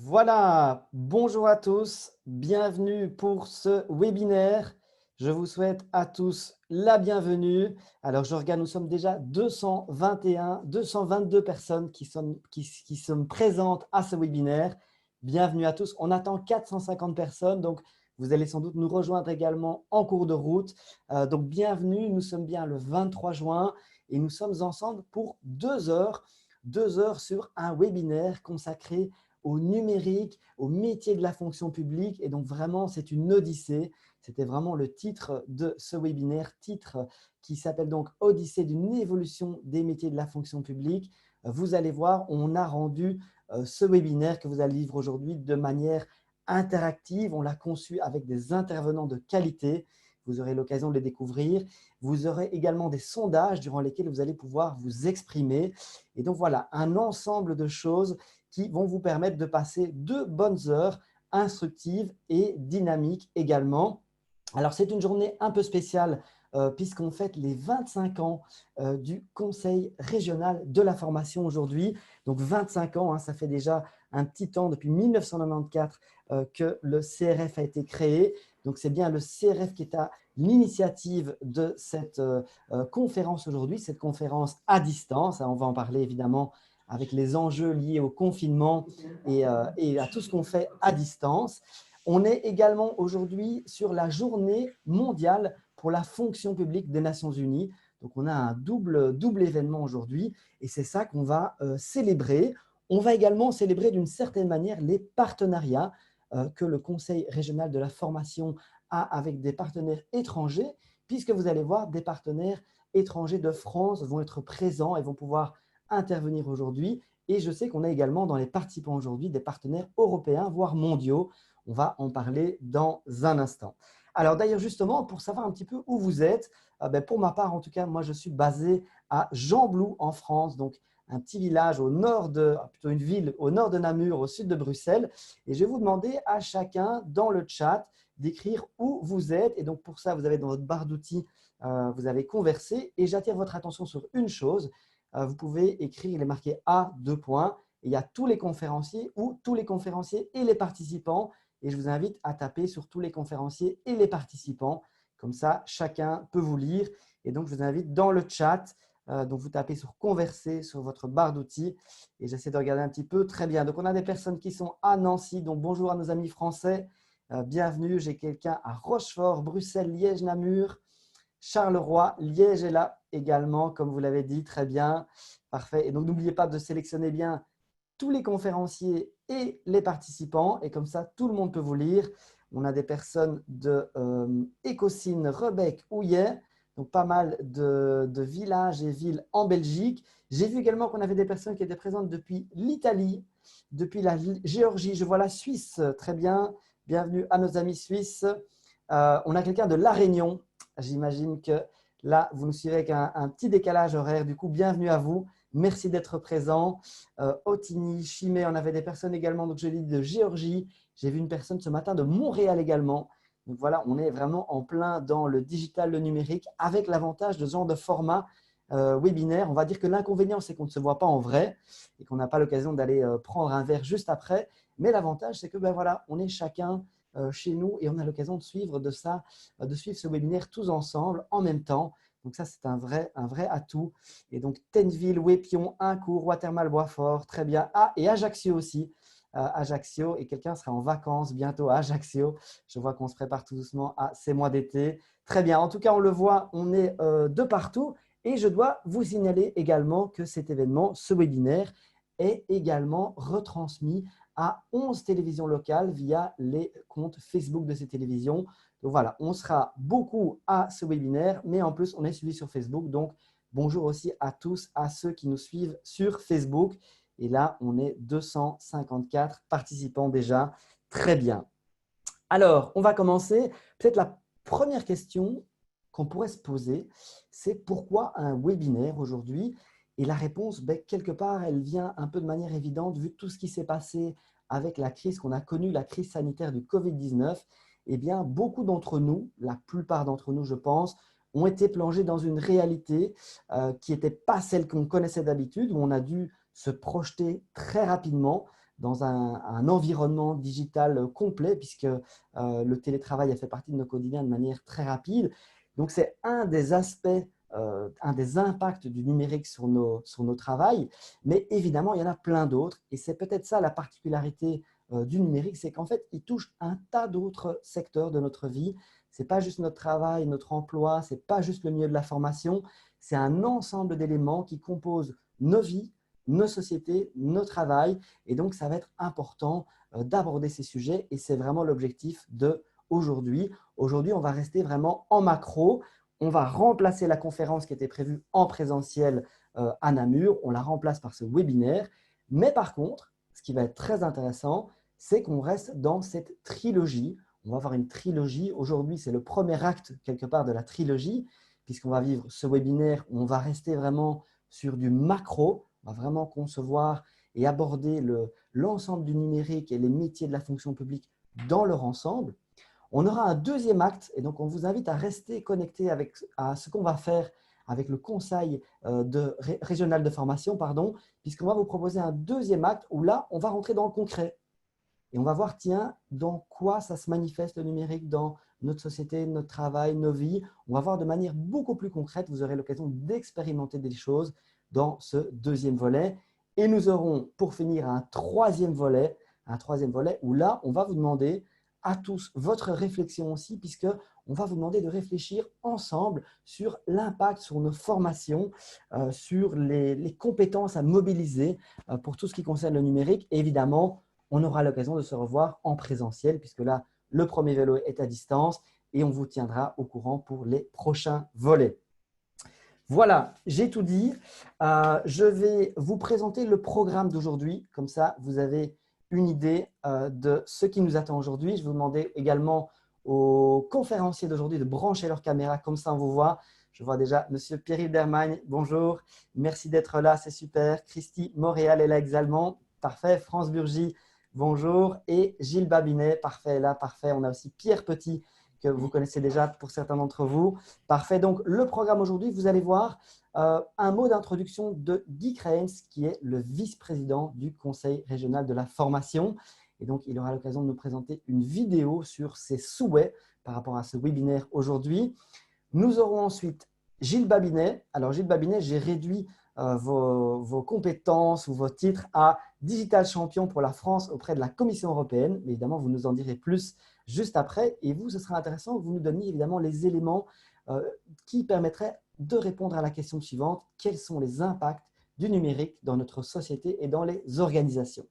Voilà, bonjour à tous, bienvenue pour ce webinaire. Je vous souhaite à tous la bienvenue. Alors, je regarde, nous sommes déjà 221, 222 personnes qui sont présentes à ce webinaire. Bienvenue à tous. On attend 450 personnes, donc vous allez sans doute nous rejoindre également en cours de route. Donc, bienvenue, nous sommes bien le 23 juin et nous sommes ensemble pour 2 heures sur un webinaire consacré au numérique, au métier de la fonction publique. Et donc, vraiment, c'est une odyssée. C'était vraiment le titre de ce webinaire, titre qui s'appelle donc « Odyssée d'une évolution des métiers de la fonction publique ». Vous allez voir, on a rendu ce webinaire que vous allez vivre aujourd'hui de manière interactive. On l'a conçu avec des intervenants de qualité. Vous aurez l'occasion de les découvrir. Vous aurez également des sondages durant lesquels vous allez pouvoir vous exprimer. Et donc, voilà, un ensemble de choses qui vont vous permettre de passer de bonnes heures instructives et dynamiques également. Alors, c'est une journée un peu spéciale puisqu'on fête les 25 ans du Conseil régional de la formation aujourd'hui. Donc, 25 ans, ça fait déjà un petit temps, depuis 1994, que le CRF a été créé. Donc, c'est bien le CRF qui est à l'initiative de cette conférence aujourd'hui, cette conférence à distance. On va en parler évidemment avec les enjeux liés au confinement et à tout ce qu'on fait à distance. On est également aujourd'hui sur la journée mondiale pour la fonction publique des Nations Unies. Donc, on a un double événement aujourd'hui et c'est ça qu'on va célébrer. On va également célébrer d'une certaine manière les partenariats que le Conseil régional de la formation a avec des partenaires étrangers, puisque vous allez voir, des partenaires étrangers de France vont être présents et vont pouvoir intervenir aujourd'hui. Et je sais qu'on a également dans les participants aujourd'hui des partenaires européens, voire mondiaux. On va en parler dans un instant. Alors d'ailleurs, justement, pour savoir un petit peu où vous êtes, pour ma part, en tout cas, moi, je suis basé à Gembloux, en France, donc un petit village au nord plutôt une ville au nord de Namur, au sud de Bruxelles. Et je vais vous demander à chacun dans le chat d'écrire où vous êtes. Et donc, pour ça, vous avez dans votre barre d'outils, vous avez conversé. Et j'attire votre attention sur une chose. Vous pouvez écrire, il est marqué A, 2 points. Et il y a tous les conférenciers ou tous les conférenciers et les participants. Et je vous invite à taper sur tous les conférenciers et les participants. Comme ça, chacun peut vous lire. Et donc, je vous invite dans le chat. Donc, vous tapez sur « Converser » sur votre barre d'outils. Et j'essaie de regarder un petit peu. Très bien. Donc, on a des personnes qui sont à Nancy. Donc, bonjour à nos amis français. Bienvenue. J'ai quelqu'un à Rochefort, Bruxelles, Liège, Namur, Charleroi. Liège est là également, comme vous l'avez dit. Très bien. Parfait. Et donc, n'oubliez pas de sélectionner bien tous les conférenciers et les participants. Et comme ça, tout le monde peut vous lire. On a des personnes de Écosine, Rebec, Houillet. Donc, pas mal de villages et villes en Belgique. J'ai vu également qu'on avait des personnes qui étaient présentes depuis l'Italie, depuis la Géorgie. Je vois la Suisse. Très bien. Bienvenue à nos amis suisses. On a quelqu'un de La Réunion. J'imagine que là, vous nous suivez avec un petit décalage horaire. Du coup, bienvenue à vous. Merci d'être présent. Otigny, Chimay, on avait des personnes également, donc je l'ai dit, de Géorgie. J'ai vu une personne ce matin de Montréal également. Donc voilà, on est vraiment en plein dans le digital, le numérique, avec l'avantage de ce genre de format webinaire. On va dire que l'inconvénient, c'est qu'on ne se voit pas en vrai et qu'on n'a pas l'occasion d'aller prendre un verre juste après. Mais l'avantage, c'est que voilà, on est chacun chez nous et on a l'occasion de suivre de suivre ce webinaire tous ensemble en même temps. Donc ça, c'est un vrai atout. Et donc, Tenneville, Wépion, Incourt, Watermal, Boisfort, très bien. Ah, et Ajaccio aussi. Ajaccio, et quelqu'un sera en vacances bientôt à Ajaccio. Je vois qu'on se prépare tout doucement à ces mois d'été. Très bien. En tout cas, on le voit, on est de partout. Et je dois vous signaler également que cet événement, ce webinaire, est également retransmis à 11 télévisions locales via les comptes Facebook de ces télévisions. Donc voilà, on sera beaucoup à ce webinaire, mais en plus, on est suivi sur Facebook. Donc, bonjour aussi à tous, à ceux qui nous suivent sur Facebook. Et là, on est 254 participants déjà. Très bien. Alors, on va commencer. Peut-être la première question qu'on pourrait se poser, c'est pourquoi un webinaire aujourd'hui? Et la réponse, quelque part, elle vient un peu de manière évidente, vu tout ce qui s'est passé avec la crise qu'on a connue, la crise sanitaire du Covid-19. Eh bien, beaucoup d'entre nous, la plupart d'entre nous, je pense, ont été plongés dans une réalité qui n'était pas celle qu'on connaissait d'habitude, où on a dû se projeter très rapidement dans un environnement digital complet, puisque le télétravail a fait partie de nos quotidiens de manière très rapide. Donc, c'est un des aspects, un des impacts du numérique sur nos travails. Mais évidemment, il y en a plein d'autres. Et c'est peut-être ça la particularité du numérique, c'est qu'en fait, il touche un tas d'autres secteurs de notre vie. Ce n'est pas juste notre travail, notre emploi, ce n'est pas juste le milieu de la formation, c'est un ensemble d'éléments qui composent nos vies, nos sociétés, nos travails. Et donc, ça va être important d'aborder ces sujets et c'est vraiment l'objectif d'aujourd'hui. Aujourd'hui, on va rester vraiment en macro. On va remplacer la conférence qui était prévue en présentiel à Namur. On la remplace par ce webinaire. Mais par contre, ce qui va être très intéressant, c'est qu'on reste dans cette trilogie. On va avoir une trilogie. Aujourd'hui, c'est le premier acte quelque part de la trilogie, puisqu'on va vivre ce webinaire où on va rester vraiment sur du macro. On va vraiment concevoir et aborder l'ensemble du numérique et les métiers de la fonction publique dans leur ensemble. On aura un deuxième acte et donc on vous invite à rester connecté à ce qu'on va faire avec le conseil régional de formation, puisqu'on va vous proposer un deuxième acte où là, on va rentrer dans le concret. Et on va voir, tiens, dans quoi ça se manifeste le numérique dans notre société, notre travail, nos vies. On va voir de manière beaucoup plus concrète. Vous aurez l'occasion d'expérimenter des choses dans ce deuxième volet. Et nous aurons, pour finir, un troisième volet où là, on va vous demander à tous votre réflexion aussi, puisqu'on va vous demander de réfléchir ensemble sur l'impact sur nos formations, sur les compétences à mobiliser pour tout ce qui concerne le numérique. Et évidemment, on aura l'occasion de se revoir en présentiel, puisque là, le premier vélo est à distance et on vous tiendra au courant pour les prochains volets. Voilà, j'ai tout dit. Je vais vous présenter le programme d'aujourd'hui. Comme ça, vous avez une idée de ce qui nous attend aujourd'hui. Je vais vous demander également aux conférenciers d'aujourd'hui de brancher leur caméra. Comme ça, on vous voit. Je vois déjà M. Pierre-Yves Dermagne. Bonjour. Merci d'être là. C'est super. Christy Montréal est là également. Parfait. France Burgy. Bonjour. Et Gilles Babinet. Parfait. Là, parfait. On a aussi Pierre Petit que vous connaissez déjà pour certains d'entre vous. Parfait. Donc, le programme aujourd'hui, vous allez voir un mot d'introduction de Guy Craens, qui est le vice-président du Conseil régional de la formation. Et donc, il aura l'occasion de nous présenter une vidéo sur ses souhaits par rapport à ce webinaire aujourd'hui. Nous aurons ensuite Gilles Babinet. Alors, Gilles Babinet, j'ai réduit vos compétences ou vos titres à Digital Champion pour la France auprès de la Commission européenne. Mais évidemment, vous nous en direz plus juste après. Et vous, ce sera intéressant que vous nous donniez évidemment les éléments qui permettraient de répondre à la question suivante. Quels sont les impacts du numérique dans notre société et dans les organisations?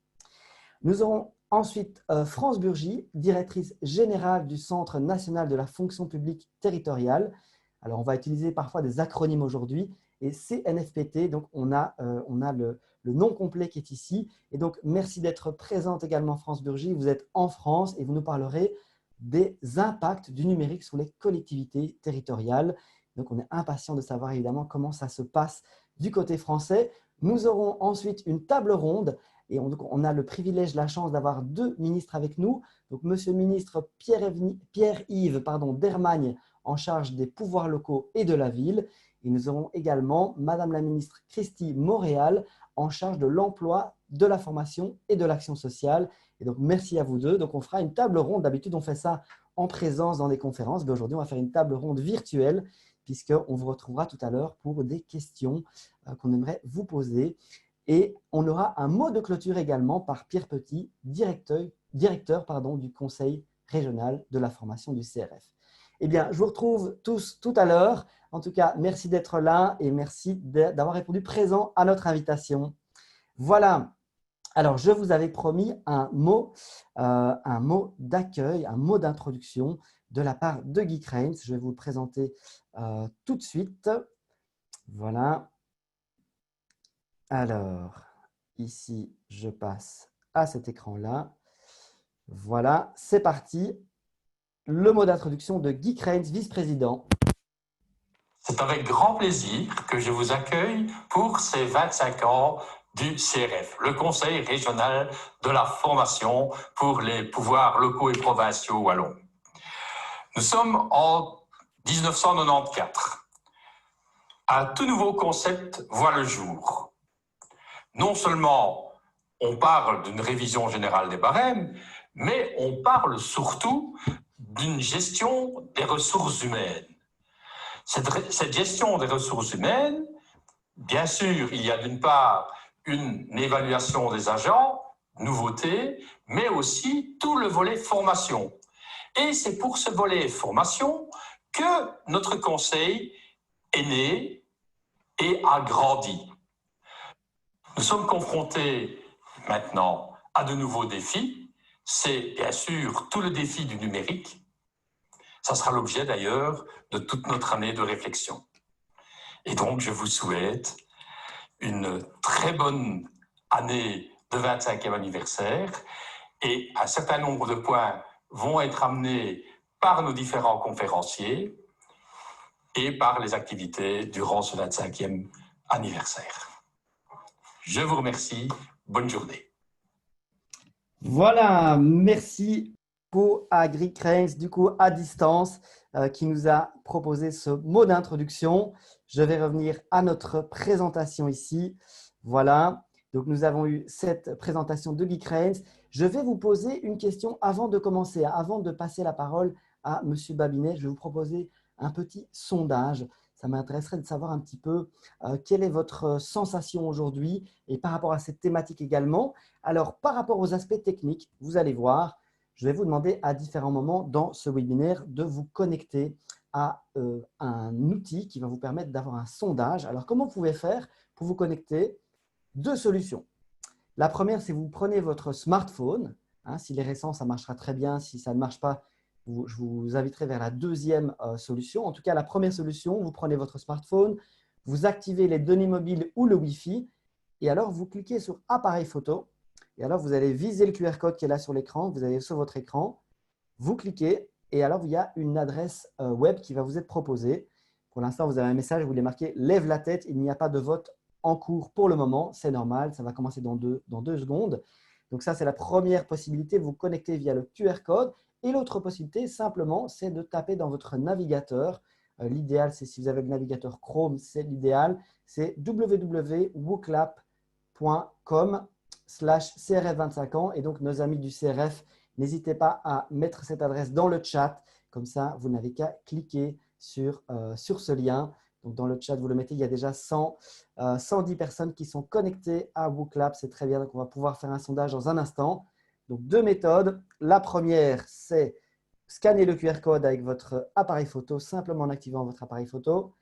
Nous aurons ensuite France Burgy, directrice générale du Centre national de la fonction publique territoriale. Alors, on va utiliser parfois des acronymes aujourd'hui. Et CNFPT, donc on a le nom complet qui est ici. Et donc, merci d'être présente également, France Burgy. Vous êtes en France et vous nous parlerez des impacts du numérique sur les collectivités territoriales. Donc, on est impatient de savoir évidemment comment ça se passe du côté français. Nous aurons ensuite une table ronde et on a le privilège, la chance d'avoir deux ministres avec nous. Donc, Monsieur le ministre Pierre-Yves Dermagne en charge des pouvoirs locaux et de la ville. Et nous aurons également Madame la ministre Christy Montréal en charge de l'emploi, de la formation et de l'action sociale. Et donc, merci à vous deux. Donc, on fera une table ronde. D'habitude, on fait ça en présence dans des conférences. Mais aujourd'hui, on va faire une table ronde virtuelle puisqu'on vous retrouvera tout à l'heure pour des questions qu'on aimerait vous poser. Et on aura un mot de clôture également par Pierre Petit, directeur du Conseil régional de la formation du CRF. Eh bien, je vous retrouve tous tout à l'heure. En tout cas, merci d'être là et merci d'avoir répondu présent à notre invitation. Voilà. Alors, je vous avais promis un mot d'accueil, un mot d'introduction de la part de Guy Craens. Je vais vous le présenter tout de suite. Voilà. Alors, ici, je passe à cet écran-là. Voilà, c'est parti. Le mot d'introduction de Guy Craens, vice-président. C'est avec grand plaisir que je vous accueille pour ces 25 ans du CRF, le Conseil régional de la formation pour les pouvoirs locaux et provinciaux wallons. Nous sommes en 1994. Un tout nouveau concept voit le jour. Non seulement on parle d'une révision générale des barèmes, mais on parle surtout d'une gestion des ressources humaines. Cette gestion des ressources humaines, bien sûr, il y a d'une part une évaluation des agents, nouveautés, mais aussi tout le volet formation. Et c'est pour ce volet formation que notre conseil est né et a grandi. Nous sommes confrontés maintenant à de nouveaux défis. C'est bien sûr tout le défi du numérique. Ça sera l'objet d'ailleurs de toute notre année de réflexion. Et donc, je vous souhaite une très bonne année de 25e anniversaire et un certain nombre de points vont être amenés par nos différents conférenciers et par les activités durant ce 25e anniversaire. Je vous remercie. Bonne journée. Voilà, merci beaucoup à Greg Cranes, du coup à distance, qui nous a proposé ce mot d'introduction. Je vais revenir à notre présentation ici. Voilà, donc nous avons eu cette présentation de Guy Cranes. Je vais vous poser une question avant de commencer, avant de passer la parole à M. Babinet. Je vais vous proposer un petit sondage. Ça m'intéresserait de savoir un petit peu quelle est votre sensation aujourd'hui et par rapport à cette thématique également. Alors, par rapport aux aspects techniques, vous allez voir, je vais vous demander à différents moments dans ce webinaire de vous connecter à un outil qui va vous permettre d'avoir un sondage. Alors, comment vous pouvez faire pour vous connecter? Deux solutions. La première, c'est vous prenez votre smartphone. S'il est récent, ça marchera très bien. Si ça ne marche pas, je vous inviterai vers la deuxième solution. En tout cas, la première solution, vous prenez votre smartphone, vous activez les données mobiles ou le Wi-Fi et alors vous cliquez sur appareil photo. Et alors, vous allez viser le QR code qui est là sur l'écran. Vous allez sur votre écran. Vous cliquez et alors, il y a une adresse web qui va vous être proposée. Pour l'instant, vous avez un message, vous voulez marquer « Lève la tête ». Il n'y a pas de vote en cours pour le moment. C'est normal, ça va commencer dans deux secondes. Donc ça, c'est la première possibilité, vous connecter via le QR code. Et l'autre possibilité, simplement, c'est de taper dans votre navigateur. L'idéal, c'est si vous avez le navigateur Chrome, c'est l'idéal. C'est www.wooclap.com/CRF25 ans. Et donc, nos amis du CRF, n'hésitez pas à mettre cette adresse dans le chat. Comme ça, vous n'avez qu'à cliquer sur ce lien. Donc, dans le chat, vous le mettez, il y a déjà 110 personnes qui sont connectées à WooClap. C'est très bien, donc on va pouvoir faire un sondage dans un instant. Donc, deux méthodes. La première, c'est scanner le QR code avec votre appareil photo, simplement en activant votre appareil photo.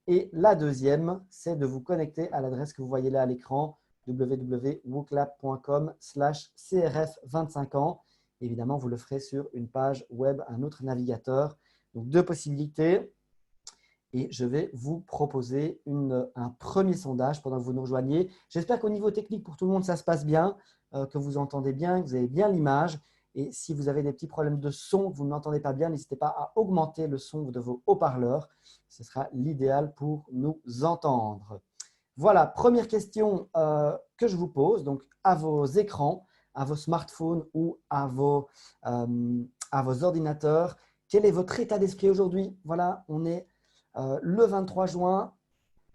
Et la deuxième, c'est de vous connecter à l'adresse que vous voyez là à l'écran, www.wooclap.com/CRF25 ans. Évidemment, vous le ferez sur une page web, un autre navigateur. Donc, deux possibilités. Et je vais vous proposer un premier sondage pendant que vous nous rejoignez. J'espère qu'au niveau technique, pour tout le monde, ça se passe bien, que vous entendez bien, que vous avez bien l'image. Et si vous avez des petits problèmes de son, que vous ne m'entendez pas bien, n'hésitez pas à augmenter le son de vos haut-parleurs. Ce sera l'idéal pour nous entendre. Voilà, première question que je vous pose, donc à vos écrans, à vos smartphones ou à vos ordinateurs. Quel est votre état d'esprit aujourd'hui? Voilà, on est le 23 juin,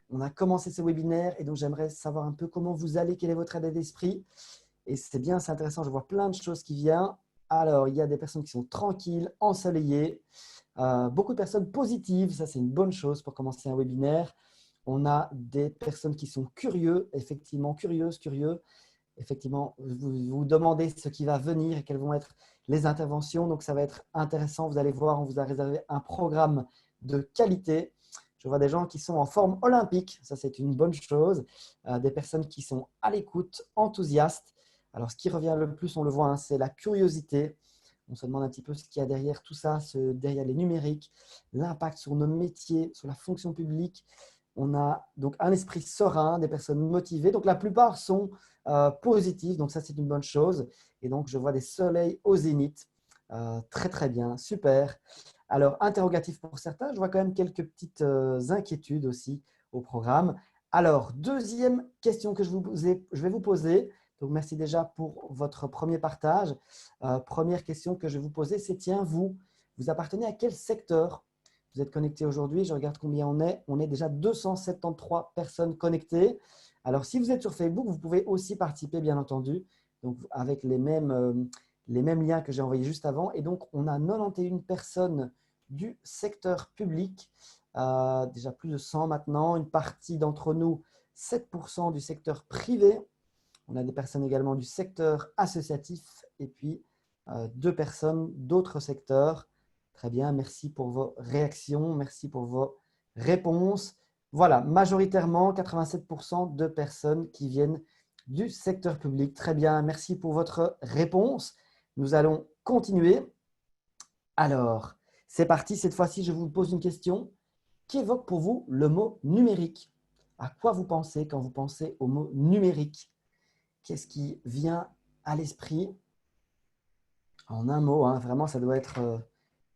on a commencé ce webinaire et donc j'aimerais savoir un peu comment vous allez, quel est votre état d'esprit. Et c'est bien, c'est intéressant, je vois plein de choses qui viennent. Alors, il y a des personnes qui sont tranquilles, ensoleillées, beaucoup de personnes positives, ça c'est une bonne chose pour commencer un webinaire. On a des personnes qui sont curieux, effectivement, curieux. Effectivement, vous vous demandez ce qui va venir et quelles vont être les interventions. Donc, ça va être intéressant. Vous allez voir, on vous a réservé un programme de qualité. Je vois des gens qui sont en forme olympique. Ça, c'est une bonne chose. Des personnes qui sont à l'écoute, enthousiastes. Alors, ce qui revient le plus, on le voit, c'est la curiosité. On se demande un petit peu ce qu'il y a derrière tout ça, derrière les numériques, l'impact sur nos métiers, sur la fonction publique. On a donc un esprit serein, des personnes motivées. Donc, la plupart sont positives. Donc, ça, c'est une bonne chose. Et donc, je vois des soleils au zénith. Très, très bien. Super. Alors, interrogatif pour certains. Je vois quand même quelques petites inquiétudes aussi au programme. Alors, deuxième question que je vais vous poser. Donc, merci déjà pour votre premier partage. Première question que je vais vous poser, c'est tiens, vous appartenez à quel secteur? vous êtes connectés aujourd'hui. Je regarde combien on est. On est déjà 273 personnes connectées. Alors, si vous êtes sur Facebook, vous pouvez aussi participer, bien entendu, donc avec les mêmes liens que j'ai envoyés juste avant. Et donc, on a 91 personnes du secteur public, déjà plus de 100 maintenant. Une partie d'entre nous, 7% du secteur privé. On a des personnes également du secteur associatif et puis 2 personnes d'autres secteurs. Très bien, merci pour vos réactions, merci pour vos réponses. Voilà, majoritairement 87% de personnes qui viennent du secteur public. Très bien, merci pour votre réponse. Nous allons continuer. Alors, c'est parti. Cette fois-ci, je vous pose une question. Qu'évoque pour vous le mot numérique? À quoi vous pensez quand vous pensez au mot numérique? Qu'est-ce qui vient à l'esprit? En un mot, hein, vraiment, ça doit être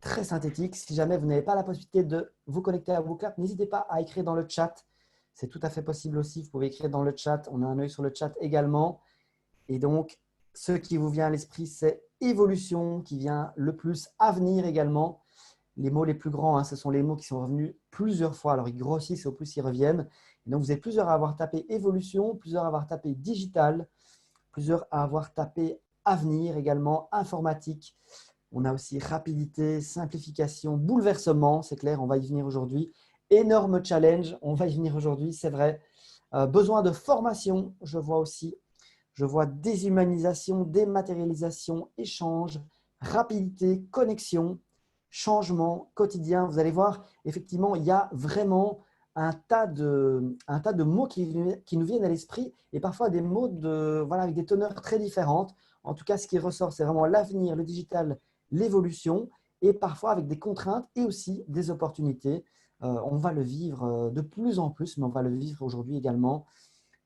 très synthétique. Si jamais vous n'avez pas la possibilité de vous connecter à WooClap, n'hésitez pas à écrire dans le chat. C'est tout à fait possible aussi. Vous pouvez écrire dans le chat. On a un œil sur le chat également. Et donc, ce qui vous vient à l'esprit, c'est évolution qui vient le plus, avenir également. Les mots les plus grands, hein, ce sont les mots qui sont revenus plusieurs fois. Alors, ils grossissent et au plus, ils reviennent. Et donc, vous êtes plusieurs à avoir tapé évolution, plusieurs à avoir tapé digital, plusieurs à avoir tapé avenir également, informatique. On a aussi rapidité, simplification, bouleversement, c'est clair, on va y venir aujourd'hui. Énorme challenge, on va y venir aujourd'hui, c'est vrai. Besoin de formation, je vois aussi. Je vois déshumanisation, dématérialisation, échange, rapidité, connexion, changement quotidien. Vous allez voir, effectivement, il y a vraiment un tas de mots qui nous viennent à l'esprit et parfois des mots avec des teneurs très différentes. En tout cas, ce qui ressort, c'est vraiment l'avenir, le digital, l'évolution et parfois avec des contraintes et aussi des opportunités. On va le vivre de plus en plus, mais on va le vivre aujourd'hui également.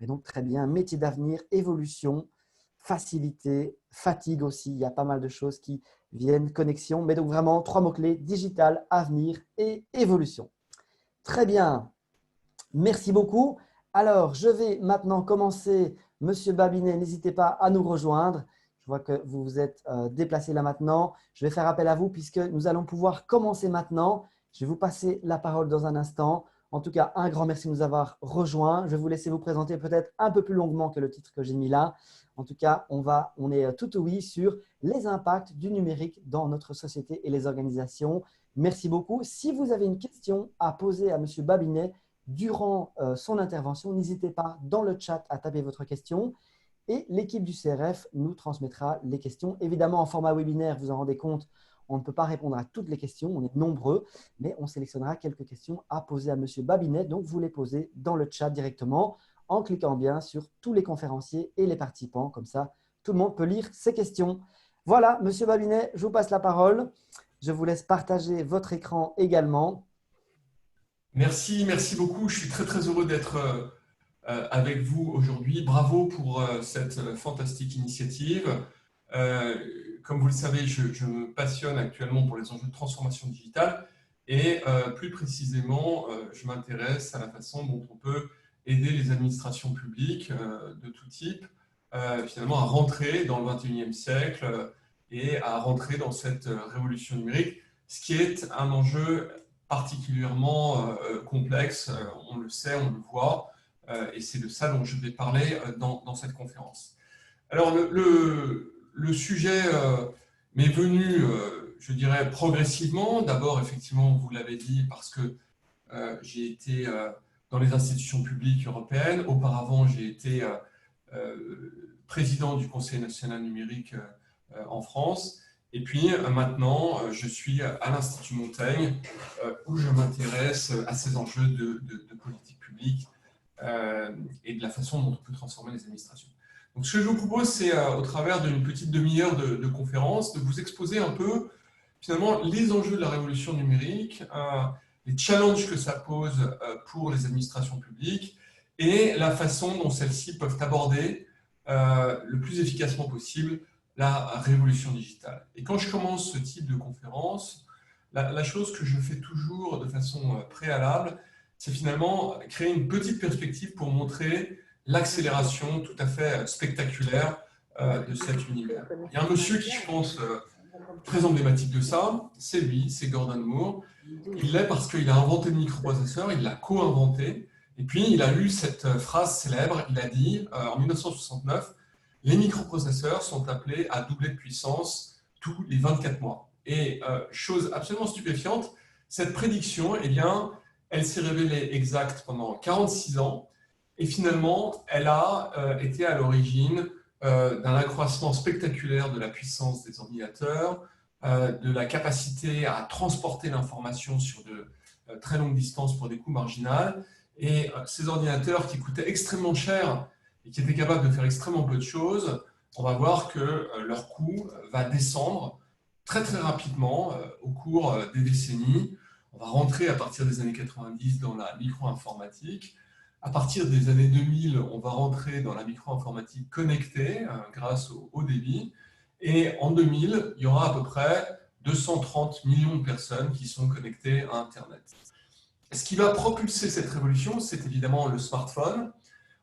Et donc, très bien, métier d'avenir, évolution, facilité, fatigue aussi. Il y a pas mal de choses qui viennent, connexion. Mais donc, vraiment, 3 mots-clés, digital, avenir et évolution. Très bien, merci beaucoup. Alors, je vais maintenant commencer. Monsieur Babinet, n'hésitez pas à nous rejoindre. Je vois que vous vous êtes déplacé là maintenant. Je vais faire appel à vous puisque nous allons pouvoir commencer maintenant. Je vais vous passer la parole dans un instant. En tout cas, un grand merci de nous avoir rejoints. Je vais vous laisser vous présenter peut-être un peu plus longuement que le titre que j'ai mis là. En tout cas, on est tout oui sur les impacts du numérique dans notre société et les organisations. Merci beaucoup. Si vous avez une question à poser à Monsieur Babinet durant son intervention, n'hésitez pas dans le chat à taper votre question et l'équipe du CRF nous transmettra les questions. Évidemment, en format webinaire, vous en rendez compte, on ne peut pas répondre à toutes les questions, on est nombreux, mais on sélectionnera quelques questions à poser à Monsieur Babinet. Donc, vous les posez dans le chat directement en cliquant bien sur tous les conférenciers et les participants. Comme ça, tout le monde peut lire ces questions. Voilà, Monsieur Babinet, je vous passe la parole. Je vous laisse partager votre écran également. Merci beaucoup. Je suis très heureux d'être avec vous aujourd'hui. Bravo pour cette fantastique initiative. Comme vous le savez, je me passionne actuellement pour les enjeux de transformation digitale et plus précisément, je m'intéresse à la façon dont on peut aider les administrations publiques de tout type finalement à rentrer dans le 21e siècle et à rentrer dans cette révolution numérique, ce qui est un enjeu particulièrement complexe, on le sait, on le voit, et c'est de ça dont je vais parler dans cette conférence. Alors, le sujet m'est venu, je dirais, progressivement. D'abord, effectivement, vous l'avez dit, parce que j'ai été dans les institutions publiques européennes. Auparavant, j'ai été président du Conseil national numérique en France. Et puis maintenant, je suis à l'Institut Montaigne, où je m'intéresse à ces enjeux de politique publique et de la façon dont on peut transformer les administrations. Donc, ce que je vous propose, c'est au travers d'une petite demi-heure de conférence, de vous exposer un peu, finalement, les enjeux de la révolution numérique, les challenges que ça pose pour les administrations publiques et la façon dont celles-ci peuvent aborder le plus efficacement possible la révolution digitale. Et quand je commence ce type de conférence, la chose que je fais toujours de façon préalable, c'est finalement créer une petite perspective pour montrer l'accélération tout à fait spectaculaire de cet univers. Il y a un monsieur qui, je pense, Très emblématique de ça, c'est lui, c'est Gordon Moore. Il l'est parce qu'il a inventé le microprocesseur, il l'a co-inventé. Et puis, il a eu cette phrase célèbre, il a dit en 1969, les microprocesseurs sont appelés à doubler de puissance tous les 24 mois. Et chose absolument stupéfiante, cette prédiction, eh bien, elle s'est révélée exacte pendant 46 ans. Et finalement, elle a été à l'origine d'un accroissement spectaculaire de la puissance des ordinateurs, de la capacité à transporter l'information sur de très longues distances pour des coûts marginaux. Et ces ordinateurs qui coûtaient extrêmement cher et qui étaient capables de faire extrêmement peu de choses, on va voir que leur coût va descendre très très rapidement au cours des décennies. On va rentrer à partir des années 90 dans la micro-informatique. À partir des années 2000, on va rentrer dans la micro-informatique connectée grâce au haut débit. Et en 2000, il y aura à peu près 230 millions de personnes qui sont connectées à Internet. Ce qui va propulser cette révolution, c'est évidemment le smartphone.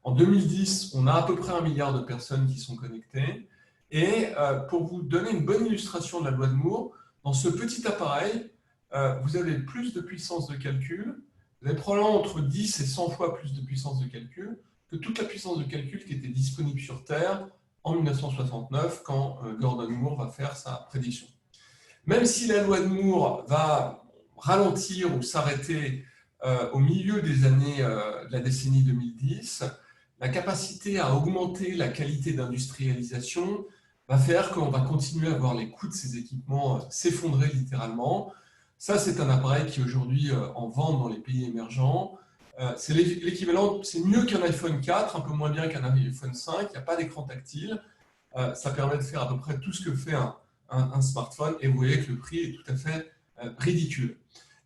En 2010, on a à peu près 1 milliard de personnes qui sont connectées. Et pour vous donner une bonne illustration de la loi de Moore, dans ce petit appareil, vous avez plus de puissance de calcul, vous avez probablement entre 10 et 100 fois plus de puissance de calcul que toute la puissance de calcul qui était disponible sur Terre en 1969, quand Gordon Moore va faire sa prédiction. Même si la loi de Moore va ralentir ou s'arrêter au milieu des années de la décennie 2010, la capacité à augmenter la qualité d'industrialisation va faire qu'on va continuer à voir les coûts de ces équipements s'effondrer littéralement. Ça, c'est un appareil qui est aujourd'hui en vente dans les pays émergents. C'est l'équivalent, c'est mieux qu'un iPhone 4, un peu moins bien qu'un iPhone 5, il n'y a pas d'écran tactile. Ça permet de faire à peu près tout ce que fait un smartphone, et vous voyez que le prix est tout à fait ridicule.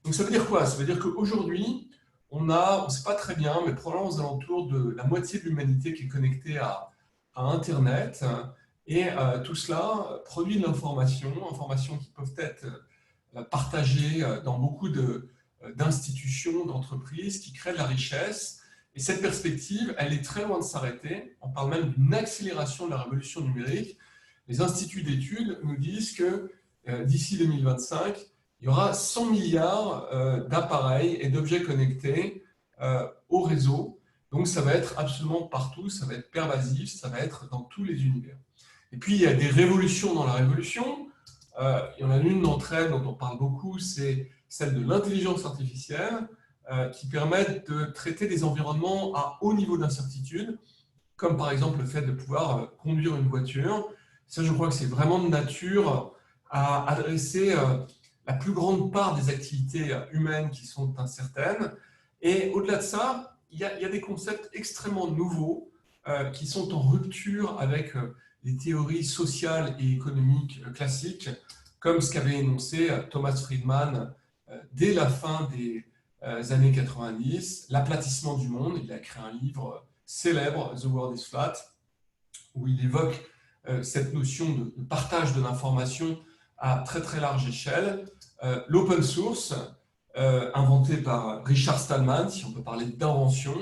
Donc ça veut dire quoi? Ça veut dire qu'aujourd'hui, on ne sait pas très bien, mais probablement aux alentours de la moitié de l'humanité qui est connectée à Internet, et tout cela produit de l'information, informations qui peuvent être partagées dans beaucoup d'institutions, d'entreprises, qui créent de la richesse. Et cette perspective, elle est très loin de s'arrêter. On parle même d'une accélération de la révolution numérique. Les instituts d'études nous disent que d'ici 2025, il y aura 100 milliards d'appareils et d'objets connectés au réseau. Donc ça va être absolument partout, ça va être pervasif, ça va être dans tous les univers. Et puis il y a des révolutions dans la révolution. Il y en a une d'entre elles dont on parle beaucoup, c'est celle de l'intelligence artificielle, qui permettent de traiter des environnements à haut niveau d'incertitude, comme par exemple le fait de pouvoir conduire une voiture. Ça, je crois que c'est vraiment de nature à adresser la plus grande part des activités humaines qui sont incertaines. Et au-delà de ça, il y a des concepts extrêmement nouveaux qui sont en rupture avec les théories sociales et économiques classiques, comme ce qu'avait énoncé Thomas Friedman dès la fin des années 90, l'aplatissement du monde. Il a écrit un livre célèbre, The World is Flat, où il évoque cette notion de partage de l'information à très très large échelle. L'open source, inventé par Richard Stallman, si on peut parler d'invention,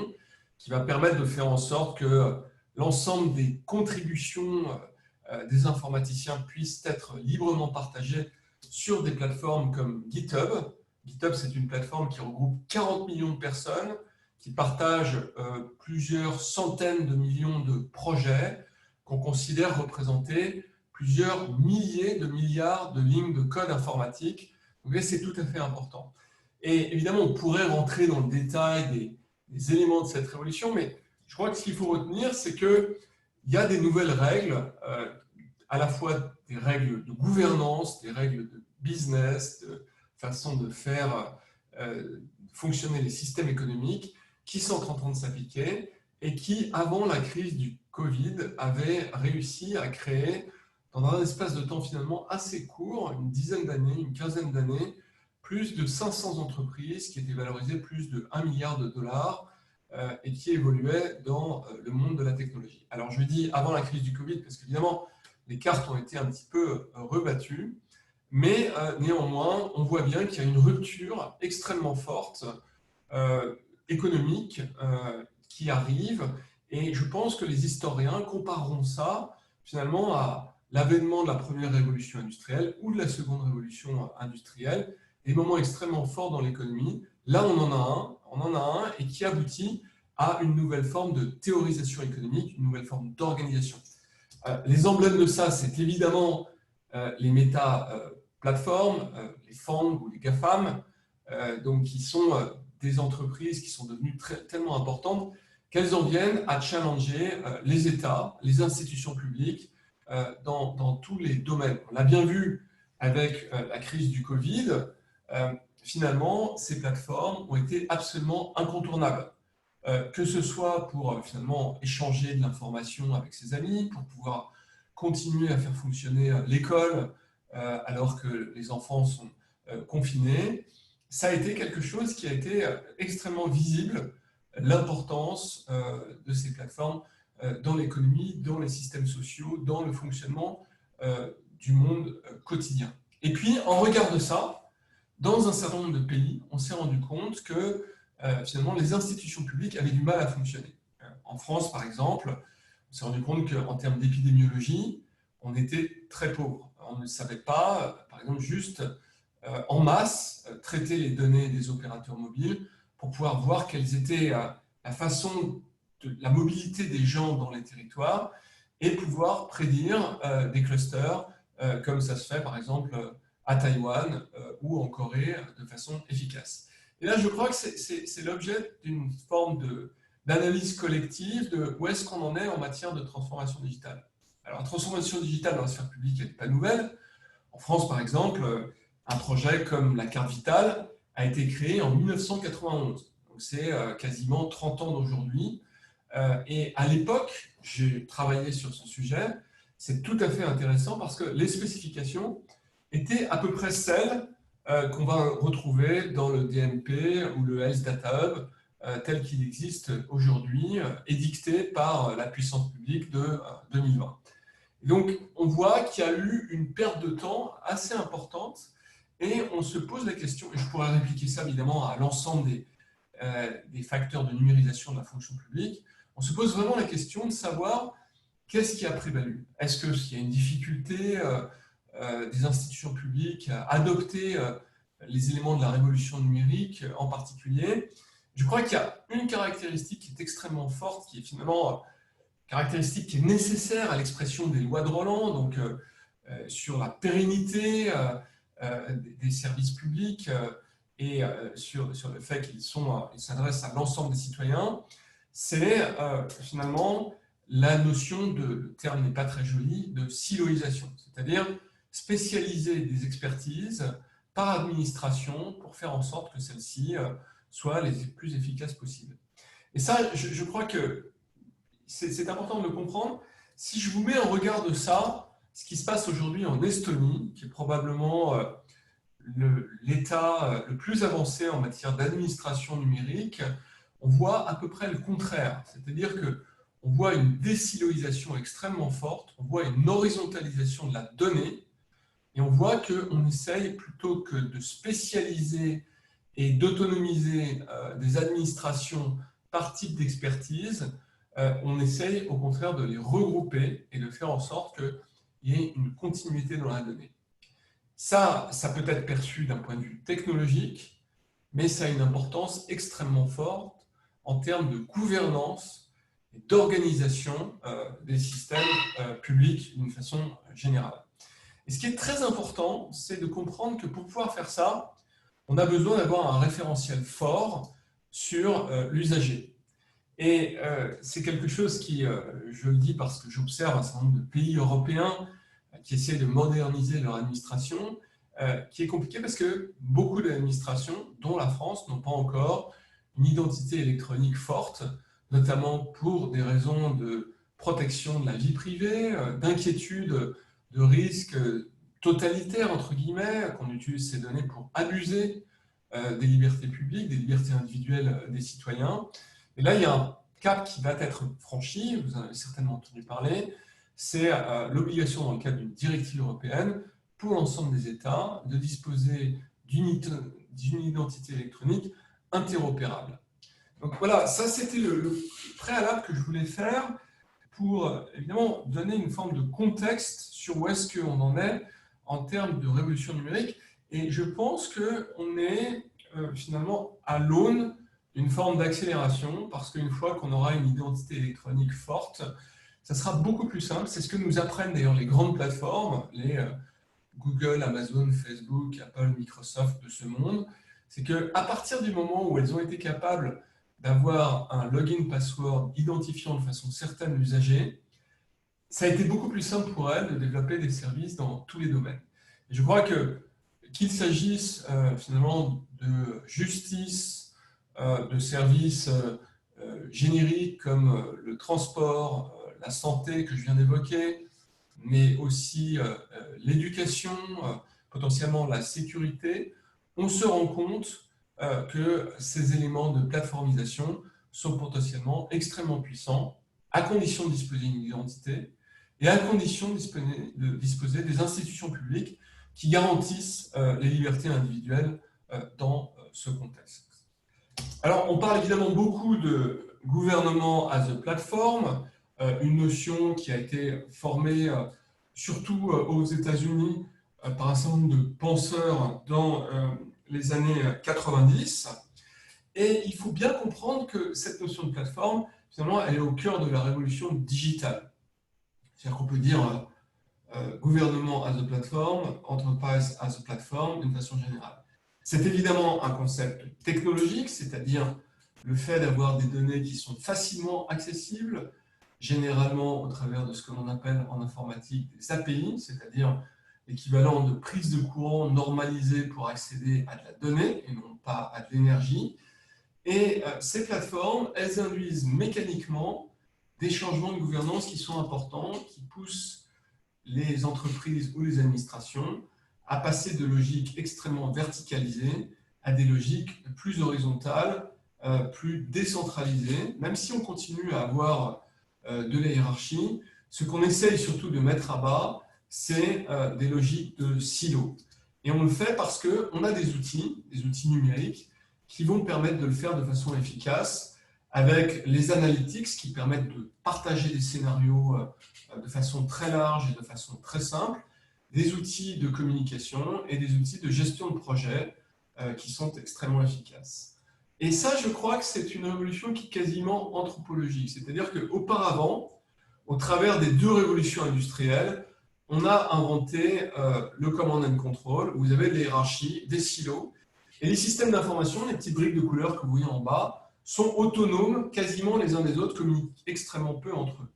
qui va permettre de faire en sorte que l'ensemble des contributions des informaticiens puissent être librement partagées sur des plateformes comme GitHub. GitHub, c'est une plateforme qui regroupe 40 millions de personnes, qui partagent plusieurs centaines de millions de projets qu'on considère représenter plusieurs milliers de milliards de lignes de code informatique. Donc là, c'est tout à fait important. Et évidemment, on pourrait rentrer dans le détail des éléments de cette révolution, mais je crois que ce qu'il faut retenir, c'est qu'il y a des nouvelles règles, à la fois des règles de gouvernance, des règles de business, de façon de faire fonctionner les systèmes économiques qui sont en train de s'appliquer et qui, avant la crise du Covid, avaient réussi à créer, dans un espace de temps finalement assez court, une dizaine d'années, une quinzaine d'années, plus de 500 entreprises qui étaient valorisées plus de 1 milliard de dollars et qui évoluaient dans le monde de la technologie. Alors je dis avant la crise du Covid, parce qu'évidemment, les cartes ont été un petit peu rebattues, mais néanmoins, on voit bien qu'il y a une rupture extrêmement forte économique qui arrive, et je pense que les historiens compareront ça finalement à l'avènement de la première révolution industrielle ou de la seconde révolution industrielle, des moments extrêmement forts dans l'économie. Là, on en a un et qui aboutit à une nouvelle forme de théorisation économique, une nouvelle forme d'organisation. Les emblèmes de ça, c'est évidemment les méta-plateformes, les FANG ou les GAFAM, donc qui sont des entreprises qui sont devenues tellement importantes qu'elles en viennent à challenger les États, les institutions publiques dans tous les domaines. On l'a bien vu avec la crise du Covid, finalement, ces plateformes ont été absolument incontournables. Que ce soit pour finalement échanger de l'information avec ses amis, pour pouvoir continuer à faire fonctionner l'école alors que les enfants sont confinés, ça a été quelque chose qui a été extrêmement visible, l'importance de ces plateformes dans l'économie, dans les systèmes sociaux, dans le fonctionnement du monde quotidien. Et puis, en regard de ça, dans un certain nombre de pays, on s'est rendu compte que finalement, les institutions publiques avaient du mal à fonctionner. En France, par exemple, on s'est rendu compte qu'en termes d'épidémiologie, on était très pauvre. On ne savait pas, par exemple, juste en masse, traiter les données des opérateurs mobiles pour pouvoir voir quelles étaient la façon de la mobilité des gens dans les territoires et pouvoir prédire des clusters comme ça se fait, par exemple, à Taïwan ou en Corée de façon efficace. Et là, je crois que c'est l'objet d'une forme d'analyse collective de où est-ce qu'on en est en matière de transformation digitale. Alors, la transformation digitale dans la sphère publique, elle n'est pas nouvelle. En France, par exemple, un projet comme la carte vitale a été créé en 1991. Donc, c'est quasiment 30 ans d'aujourd'hui. Et à l'époque, j'ai travaillé sur ce sujet. C'est tout à fait intéressant parce que les spécifications étaient à peu près celles qu'on va retrouver dans le DMP ou le Health Data Hub tel qu'il existe aujourd'hui, édicté par la puissance publique de 2020. Et donc, on voit qu'il y a eu une perte de temps assez importante et on se pose la question, et je pourrais répliquer ça évidemment à l'ensemble des facteurs de numérisation de la fonction publique, on se pose vraiment la question de savoir qu'est-ce qui a prévalu. Est-ce qu'il y a une difficulté des institutions publiques à adopter les éléments de la révolution numérique en particulier? Je crois qu'il y a une caractéristique qui est extrêmement forte, qui est finalement caractéristique qui est nécessaire à l'expression des lois de Roland, donc sur la pérennité des services publics et sur le fait qu'ils s'adressent à l'ensemble des citoyens, c'est finalement la notion le terme n'est pas très joli, de siloisation, c'est-à-dire spécialiser des expertises par administration pour faire en sorte que celles-ci soient les plus efficaces possibles. Et ça, je crois que c'est important de le comprendre. Si je vous mets en regard de ça, ce qui se passe aujourd'hui en Estonie, qui est probablement l'État le plus avancé en matière d'administration numérique, on voit à peu près le contraire. C'est-à-dire qu'on voit une désiloisation extrêmement forte, on voit une horizontalisation de la donnée, et on voit qu'on essaye, plutôt que de spécialiser et d'autonomiser des administrations par type d'expertise, on essaye au contraire de les regrouper et de faire en sorte qu'il y ait une continuité dans la donnée. Ça peut être perçu d'un point de vue technologique, mais ça a une importance extrêmement forte en termes de gouvernance et d'organisation des systèmes publics d'une façon générale. Et ce qui est très important, c'est de comprendre que pour pouvoir faire ça, on a besoin d'avoir un référentiel fort sur l'usager. Et c'est quelque chose qui, je le dis parce que j'observe un certain nombre de pays européens qui essaient de moderniser leur administration, qui est compliqué parce que beaucoup d'administrations, dont la France, n'ont pas encore une identité électronique forte, notamment pour des raisons de protection de la vie privée, d'inquiétude de risques totalitaires, entre guillemets, qu'on utilise ces données pour abuser des libertés publiques, des libertés individuelles des citoyens. Et là, il y a un cap qui va être franchi, vous en avez certainement entendu parler, c'est l'obligation dans le cadre d'une directive européenne pour l'ensemble des États de disposer d'une identité électronique interopérable. Donc voilà, ça c'était le préalable que je voulais faire pour évidemment donner une forme de contexte sur où est-ce qu'on en est en termes de révolution numérique. Et je pense qu'on est finalement à l'aune d'une forme d'accélération, parce qu'une fois qu'on aura une identité électronique forte, ça sera beaucoup plus simple. C'est ce que nous apprennent d'ailleurs les grandes plateformes, les Google, Amazon, Facebook, Apple, Microsoft de ce monde. C'est qu'à partir du moment où elles ont été capables d'avoir un login password identifiant de façon certaine l'usager, ça a été beaucoup plus simple pour elles de développer des services dans tous les domaines. Et je crois qu'il s'agisse finalement de justice, de services génériques comme le transport, la santé que je viens d'évoquer, mais aussi l'éducation, potentiellement la sécurité, on se rend compte que ces éléments de plateformisation sont potentiellement extrêmement puissants, à condition de disposer d'une identité et à condition de disposer des institutions publiques qui garantissent les libertés individuelles dans ce contexte. Alors, on parle évidemment beaucoup de gouvernement as a platform, une notion qui a été formée surtout aux États-Unis par un certain nombre de penseurs dans les années 90. Et il faut bien comprendre que cette notion de plateforme, finalement, elle est au cœur de la révolution digitale. C'est-à-dire qu'on peut dire gouvernement as a platform, enterprise as a platform, d'une façon générale. C'est évidemment un concept technologique, c'est-à-dire le fait d'avoir des données qui sont facilement accessibles, généralement au travers de ce que l'on appelle en informatique des API, c'est-à-dire l'équivalent de prise de courant normalisée pour accéder à de la donnée et non pas à de l'énergie. Et ces plateformes, elles induisent mécaniquement des changements de gouvernance qui sont importants, qui poussent les entreprises ou les administrations à passer de logiques extrêmement verticalisées à des logiques plus horizontales, plus décentralisées. Même si on continue à avoir de la hiérarchie, ce qu'on essaye surtout de mettre à bas, c'est des logiques de silos. Et on le fait parce qu'on a des outils numériques, qui vont permettre de le faire de façon efficace, avec les analytics qui permettent de partager des scénarios de façon très large et de façon très simple, des outils de communication et des outils de gestion de projet qui sont extrêmement efficaces. Et ça, je crois que c'est une révolution qui est quasiment anthropologique. C'est-à-dire qu'auparavant, au travers des deux révolutions industrielles, on a inventé le command and control, où vous avez des hiérarchies, des silos, et les systèmes d'information, les petites briques de couleurs que vous voyez en bas, sont autonomes, quasiment les uns des autres, communiquent extrêmement peu entre eux.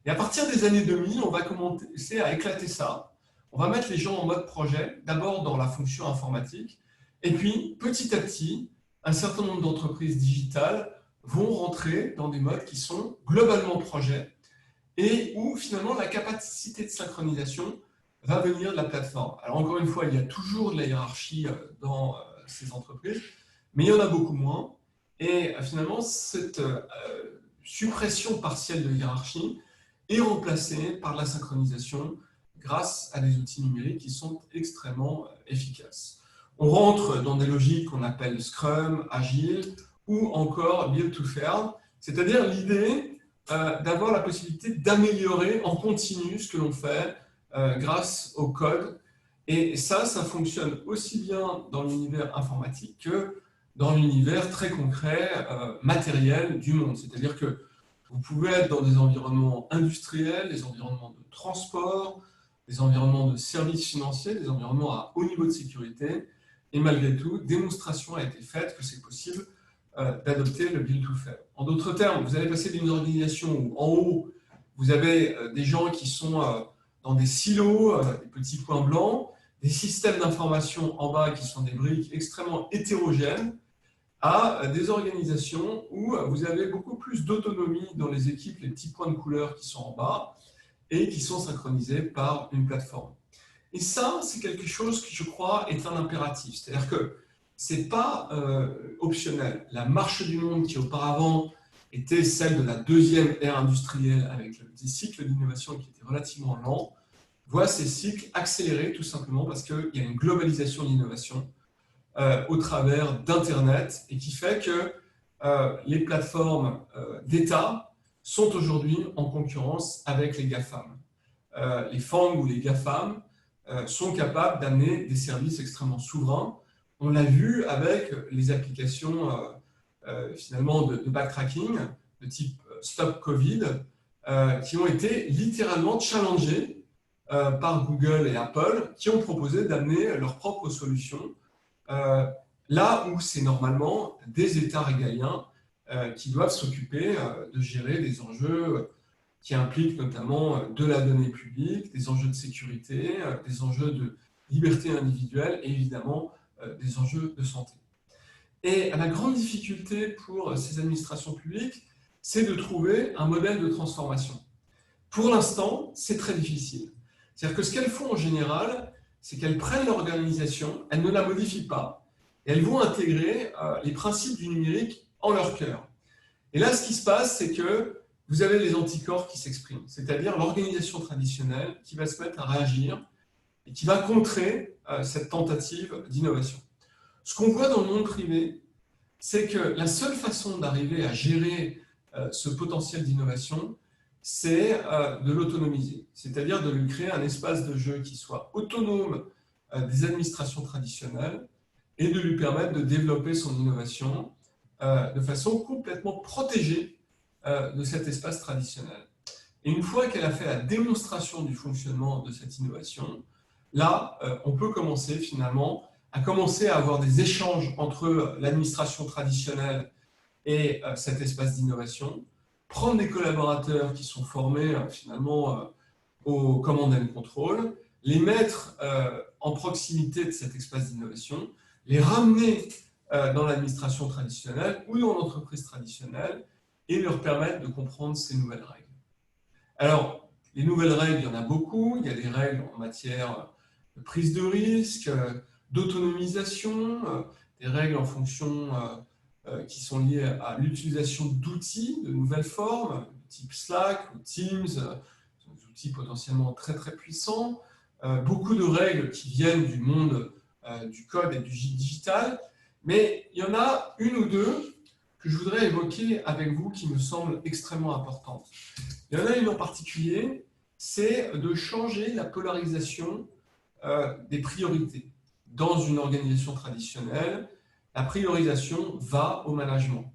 Et à partir des années 2000, on va commencer à éclater ça. On va mettre les gens en mode projet, d'abord dans la fonction informatique, et puis petit à petit, un certain nombre d'entreprises digitales vont rentrer dans des modes qui sont globalement projets, et où finalement la capacité de synchronisation va venir de la plateforme. Alors encore une fois, il y a toujours de la hiérarchie dans ces entreprises, mais il y en a beaucoup moins. Et finalement, cette suppression partielle de hiérarchie est remplacée par la synchronisation grâce à des outils numériques qui sont extrêmement efficaces. On rentre dans des logiques qu'on appelle Scrum, Agile ou encore Build to Fail, c'est-à-dire l'idée d'avoir la possibilité d'améliorer en continu ce que l'on fait grâce au code. Et ça fonctionne aussi bien dans l'univers informatique que dans l'univers très concret, matériel du monde. C'est-à-dire que vous pouvez être dans des environnements industriels, des environnements de transport, des environnements de services financiers, des environnements à haut niveau de sécurité. Et malgré tout, démonstration a été faite que c'est possible d'adopter le Build to Fail. En d'autres termes, vous allez passer d'une organisation où en haut, vous avez des gens qui sont dans des silos, des petits points blancs, des systèmes d'information en bas qui sont des briques extrêmement hétérogènes, à des organisations où vous avez beaucoup plus d'autonomie dans les équipes, les petits points de couleur qui sont en bas, et qui sont synchronisés par une plateforme. Et ça, c'est quelque chose qui, je crois, est un impératif. C'est-à-dire que ce n'est pas optionnel. La marche du monde qui auparavant était celle de la deuxième ère industrielle avec des cycles d'innovation qui étaient relativement lents, voit ces cycles accélérer tout simplement parce qu'il y a une globalisation de l'innovation au travers d'Internet et qui fait que les plateformes d'État sont aujourd'hui en concurrence avec les GAFAM. Les FANG ou les GAFAM sont capables d'amener des services extrêmement souverains. On l'a vu avec les applications finalement de backtracking de type Stop Covid qui ont été littéralement challengées par Google et Apple qui ont proposé d'amener leurs propres solutions là où c'est normalement des États régaliens qui doivent s'occuper de gérer des enjeux qui impliquent notamment de la donnée publique, des enjeux de sécurité, des enjeux de liberté individuelle et évidemment des enjeux de santé. Et la grande difficulté pour ces administrations publiques, c'est de trouver un modèle de transformation. Pour l'instant, c'est très difficile. C'est-à-dire que ce qu'elles font en général, c'est qu'elles prennent l'organisation, elles ne la modifient pas, et elles vont intégrer les principes du numérique en leur cœur. Et là, ce qui se passe, c'est que vous avez les anticorps qui s'expriment, c'est-à-dire l'organisation traditionnelle qui va se mettre à réagir et qui va contrer cette tentative d'innovation. Ce qu'on voit dans le monde privé, c'est que la seule façon d'arriver à gérer ce potentiel d'innovation, c'est de l'autonomiser, c'est-à-dire de lui créer un espace de jeu qui soit autonome des administrations traditionnelles et de lui permettre de développer son innovation de façon complètement protégée de cet espace traditionnel. Et une fois qu'elle a fait la démonstration du fonctionnement de cette innovation, là, on peut commencer finalement à avoir des échanges entre l'administration traditionnelle et cet espace d'innovation, prendre des collaborateurs qui sont formés finalement au command and control, les mettre en proximité de cet espace d'innovation, les ramener dans l'administration traditionnelle ou dans l'entreprise traditionnelle et leur permettre de comprendre ces nouvelles règles. Alors, les nouvelles règles, il y en a beaucoup. Il y a des règles en matière de prise de risque, d'autonomisation, des règles en fonction qui sont liées à l'utilisation d'outils de nouvelles formes, type Slack ou Teams, des outils potentiellement très très puissants, beaucoup de règles qui viennent du monde du code et du digital, mais il y en a une ou deux que je voudrais évoquer avec vous qui me semblent extrêmement importantes. Il y en a une en particulier, c'est de changer la polarisation des priorités. Dans une organisation traditionnelle, la priorisation va au management.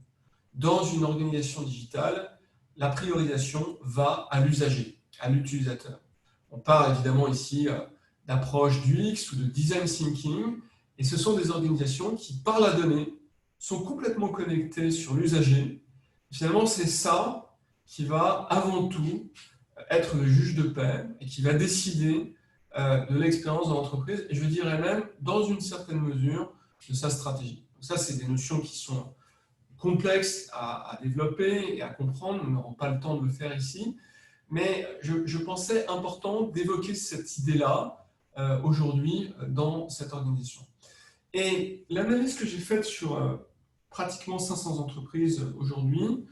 Dans une organisation digitale, la priorisation va à l'usager, à l'utilisateur. On parle évidemment ici d'approche du X ou de design thinking, et ce sont des organisations qui, par la donnée, sont complètement connectées sur l'usager. Finalement, c'est ça qui va avant tout être le juge de paix et qui va décider de l'expérience de l'entreprise, et je dirais même, dans une certaine mesure, de sa stratégie. Donc ça, c'est des notions qui sont complexes à développer et à comprendre. Nous n'aurons pas le temps de le faire ici, mais je pensais important d'évoquer cette idée-là aujourd'hui dans cette organisation. Et l'analyse que j'ai faite sur pratiquement 500 entreprises aujourd'hui,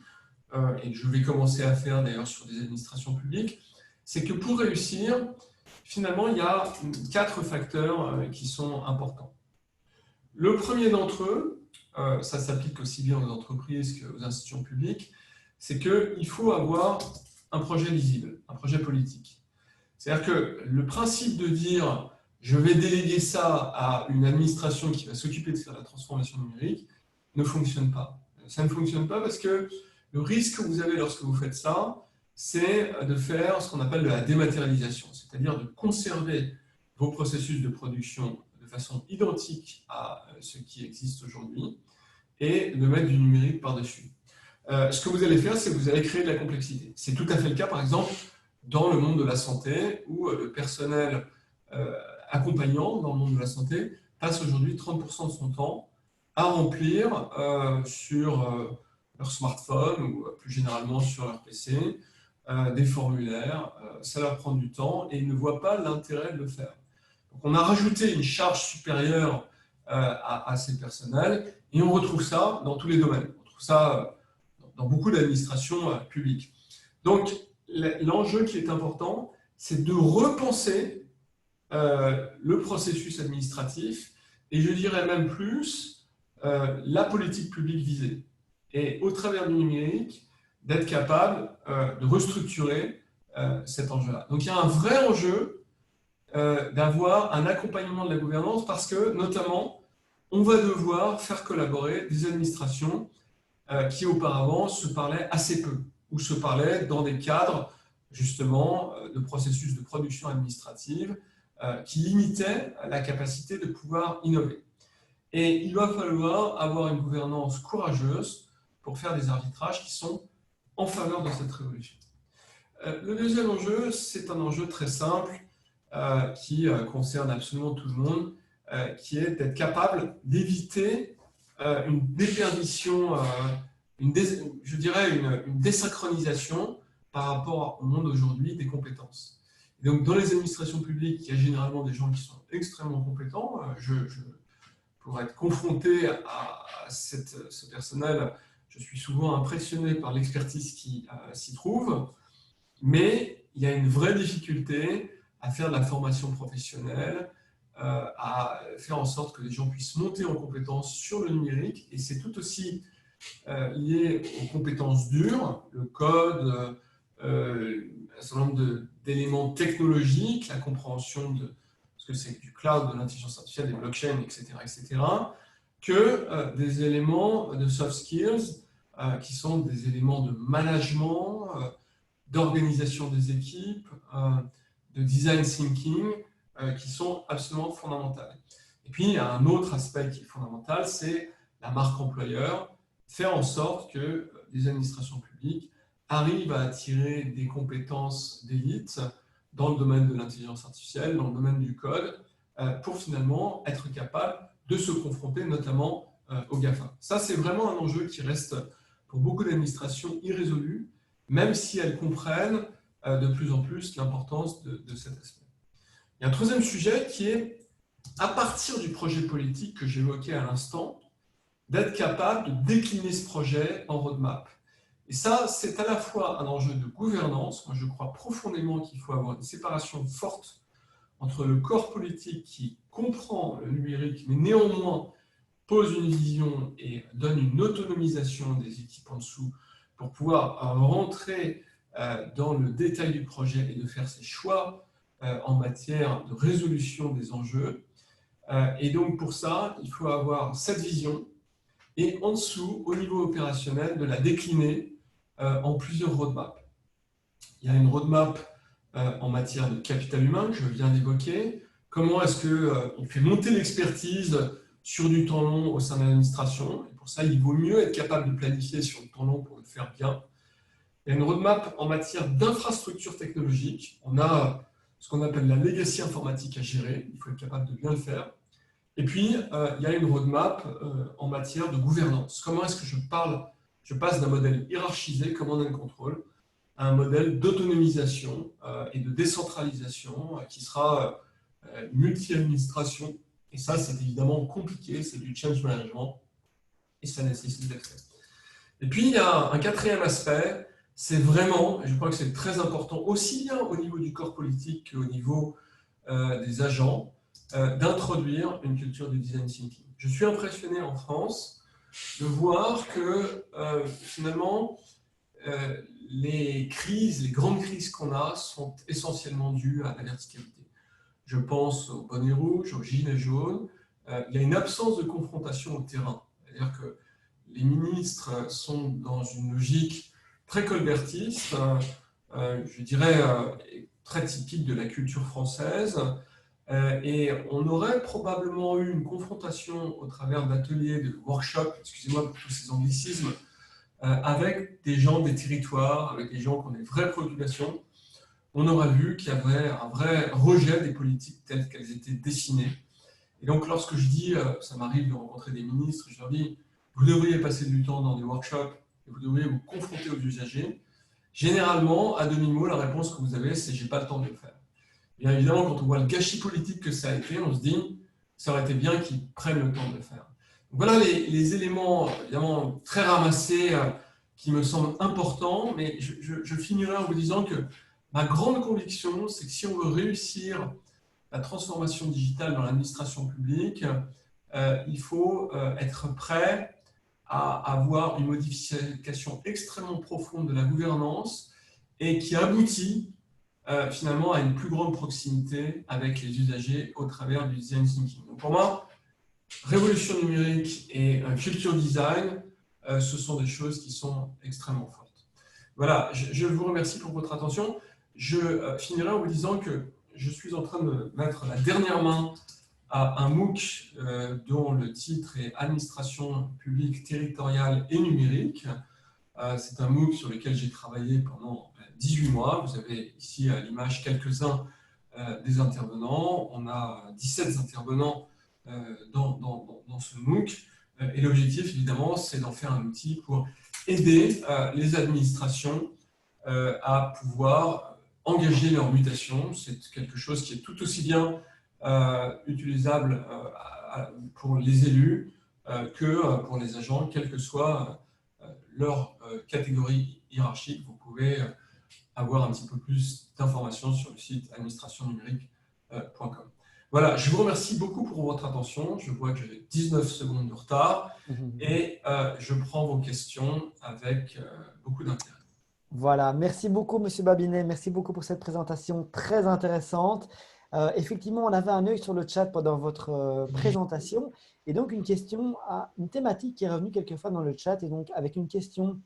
et que je vais commencer à faire d'ailleurs sur des administrations publiques, c'est que pour réussir, finalement, il y a 4 facteurs qui sont importants. Le premier d'entre eux, ça s'applique aussi bien aux entreprises qu'aux institutions publiques, c'est qu'il faut avoir un projet lisible, un projet politique. C'est-à-dire que le principe de dire « je vais déléguer ça à une administration qui va s'occuper de faire la transformation numérique » ne fonctionne pas. Ça ne fonctionne pas parce que le risque que vous avez lorsque vous faites ça, c'est de faire ce qu'on appelle de la dématérialisation, c'est-à-dire de conserver vos processus de production de façon identique à ce qui existe aujourd'hui et de mettre du numérique par-dessus. Ce que vous allez faire, c'est que vous allez créer de la complexité. C'est tout à fait le cas, par exemple, dans le monde de la santé, où le personnel accompagnant dans le monde de la santé passe aujourd'hui 30% de son temps à remplir sur leur smartphone ou plus généralement sur leur PC, des formulaires, ça leur prend du temps et ils ne voient pas l'intérêt de le faire. Donc on a rajouté une charge supérieure à ces personnels et on retrouve ça dans tous les domaines. On trouve ça dans beaucoup d'administrations publiques. Donc l'enjeu qui est important, c'est de repenser le processus administratif et je dirais même plus la politique publique visée. Et au travers du numérique, d'être capable de restructurer cet enjeu-là. Donc il y a un vrai enjeu d'avoir un accompagnement de la gouvernance parce que, notamment, on va devoir faire collaborer des administrations qui auparavant se parlaient assez peu ou se parlaient dans des cadres justement de processus de production administrative qui limitaient la capacité de pouvoir innover. Et il va falloir avoir une gouvernance courageuse pour faire des arbitrages qui sont en faveur de cette révolution. Le deuxième enjeu, c'est un enjeu très simple qui concerne absolument tout le monde, qui est d'être capable d'éviter une déperdition, je dirais une désynchronisation par rapport au monde aujourd'hui des compétences. Et donc, dans les administrations publiques, il y a généralement des gens qui sont extrêmement compétents. Pour être confronté à ce personnel, je suis souvent impressionné par l'expertise qui s'y trouve, mais il y a une vraie difficulté à faire de la formation professionnelle, à faire en sorte que les gens puissent monter en compétences sur le numérique, et c'est tout aussi lié aux compétences dures, le code, un certain nombre d'éléments technologiques, la compréhension de ce que c'est du cloud, de l'intelligence artificielle, des blockchains, etc., que des éléments de soft skills qui sont des éléments de management, d'organisation des équipes, de design thinking, qui sont absolument fondamentales. Et puis, il y a un autre aspect qui est fondamental, c'est la marque employeur, faire en sorte que les administrations publiques arrivent à attirer des compétences d'élite dans le domaine de l'intelligence artificielle, dans le domaine du code, pour finalement être capable de se confronter notamment aux GAFA. Ça, c'est vraiment un enjeu qui reste pour beaucoup d'administrations irrésolu, même si elles comprennent de plus en plus l'importance de cet aspect. Il y a un troisième sujet qui est, à partir du projet politique que j'évoquais à l'instant, d'être capable de décliner ce projet en roadmap. Et ça, c'est à la fois un enjeu de gouvernance. Moi, je crois profondément qu'il faut avoir une séparation forte entre le corps politique qui comprend le numérique, mais néanmoins pose une vision et donne une autonomisation des équipes en dessous pour pouvoir rentrer dans le détail du projet et de faire ses choix en matière de résolution des enjeux. Et donc, pour ça, il faut avoir cette vision et en dessous, au niveau opérationnel, de la décliner en plusieurs roadmaps. Il y a une roadmap en matière de capital humain que je viens d'évoquer. Comment est-ce qu'on fait monter l'expertise sur du temps long au sein de l'administration? Et pour ça, il vaut mieux être capable de planifier sur le temps long pour le faire bien. Il y a une roadmap en matière d'infrastructure technologique. On a ce qu'on appelle la legacy informatique à gérer. Il faut être capable de bien le faire. Et puis, il y a une roadmap en matière de gouvernance. Comment est-ce que je passe d'un modèle hiérarchisé, command and control, à un modèle d'autonomisation et de décentralisation qui sera multi-administration. Et ça, c'est évidemment compliqué, c'est du change management et ça nécessite d'être fait. Et puis, il y a un quatrième aspect, c'est vraiment, et je crois que c'est très important, aussi bien au niveau du corps politique qu'au niveau des agents, d'introduire une culture du design thinking. Je suis impressionné en France de voir que finalement, les grandes crises qu'on a sont essentiellement dues à la verticalité. Je pense aux bonnets rouges, aux gilets jaunes. Il y a une absence de confrontation au terrain. C'est-à-dire que les ministres sont dans une logique très colbertiste, je dirais très typique de la culture française. Et on aurait probablement eu une confrontation au travers d'ateliers, de workshops, excusez-moi pour tous ces anglicismes, avec des gens des territoires, avec des gens qui ont des vraies préoccupations. On aurait vu qu'il y avait un vrai rejet des politiques telles qu'elles étaient dessinées. Et donc, lorsque je dis, ça m'arrive de rencontrer des ministres, je leur dis, vous devriez passer du temps dans des workshops et vous devriez vous confronter aux usagers. Généralement, à demi-mot, la réponse que vous avez, c'est « j'ai pas le temps de le faire ». Bien évidemment, quand on voit le gâchis politique que ça a été, on se dit ça aurait été bien qu'ils prennent le temps de le faire. Donc voilà les éléments évidemment très ramassés qui me semblent importants, mais je finirai en vous disant que ma grande conviction, c'est que si on veut réussir la transformation digitale dans l'administration publique, il faut être prêt à avoir une modification extrêmement profonde de la gouvernance et qui aboutit finalement à une plus grande proximité avec les usagers au travers du design thinking. Donc pour moi, révolution numérique et culture design, ce sont des choses qui sont extrêmement fortes. Voilà, je vous remercie pour votre attention. Je finirai en vous disant que je suis en train de mettre la dernière main à un MOOC dont le titre est Administration publique territoriale et numérique. C'est un MOOC sur lequel j'ai travaillé pendant 18 mois. Vous avez ici à l'image quelques-uns des intervenants. On a 17 intervenants dans ce MOOC. Et l'objectif, évidemment, c'est d'en faire un outil pour aider les administrations à pouvoir engager leur mutation. C'est quelque chose qui est tout aussi bien utilisable pour les élus que pour les agents, quelle que soit leur catégorie hiérarchique. Vous pouvez avoir un petit peu plus d'informations sur le site administrationnumérique.com. Voilà, je vous remercie beaucoup pour votre attention. Je vois que j'ai 19 secondes de retard et je prends vos questions avec beaucoup d'intérêt. Voilà, merci beaucoup, Monsieur Babinet. Merci beaucoup pour cette présentation très intéressante. Effectivement, on avait un œil sur le chat pendant votre présentation et donc une thématique qui est revenue quelquefois dans le chat et donc avec une question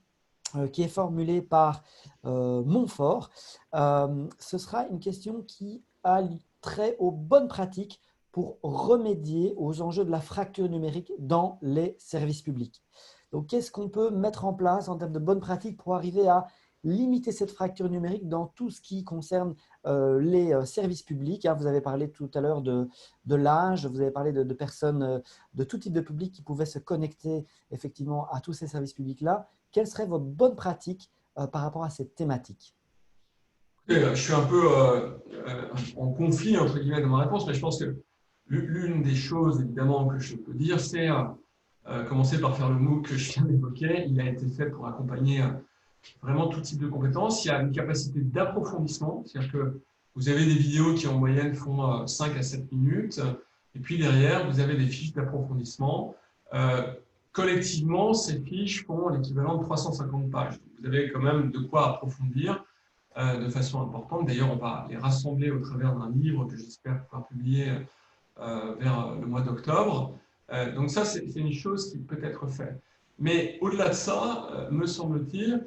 qui est formulée par Montfort. Ce sera une question qui a trait aux bonnes pratiques pour remédier aux enjeux de la fracture numérique dans les services publics. Donc, qu'est-ce qu'on peut mettre en place en termes de bonnes pratiques pour arriver à limiter cette fracture numérique dans tout ce qui concerne les services publics. Vous avez parlé tout à l'heure de l'âge, vous avez parlé de personnes de tout type de public qui pouvaient se connecter effectivement à tous ces services publics-là. Quelle serait votre bonne pratique par rapport à cette thématique? Je suis un peu en conflit entre guillemets dans ma réponse, mais je pense que l'une des choses évidemment que je peux dire, c'est commencer par faire le MOOC que je viens d'évoquer. Il a été fait pour accompagner vraiment tout type de compétences. Il y a une capacité d'approfondissement, c'est-à-dire que vous avez des vidéos qui en moyenne font 5 à 7 minutes, et puis derrière, vous avez des fiches d'approfondissement. Collectivement, ces fiches font l'équivalent de 350 pages. Vous avez quand même de quoi approfondir de façon importante. D'ailleurs, on va les rassembler au travers d'un livre que j'espère pouvoir publier vers le mois d'octobre. Donc ça, c'est une chose qui peut être faite. Mais au-delà de ça, me semble-t-il,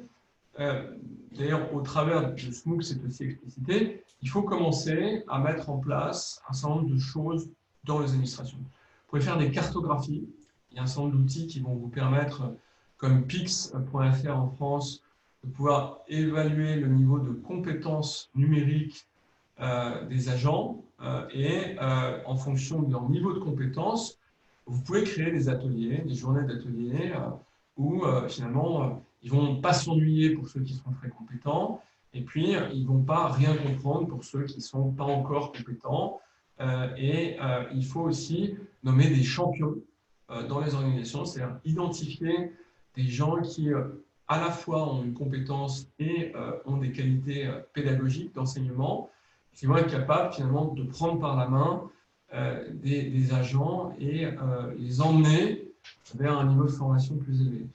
d'ailleurs, au travers de ce MOOC, c'est aussi explicité, il faut commencer à mettre en place un certain nombre de choses dans les administrations. Vous pouvez faire des cartographies. Il y a un certain nombre d'outils qui vont vous permettre, comme pix.fr en France, de pouvoir évaluer le niveau de compétences numériques des agents et en fonction de leur niveau de compétences, vous pouvez créer des ateliers, des journées d'ateliers où finalement ils ne vont pas s'ennuyer pour ceux qui sont très compétents et puis ils ne vont pas rien comprendre pour ceux qui ne sont pas encore compétents. Il faut aussi nommer des champions dans les organisations, c'est-à-dire identifier des gens qui à la fois ont une compétence et ont des qualités pédagogiques d'enseignement, qui vont être capables finalement de prendre par la main des agents et les emmener vers un niveau de formation plus élevé.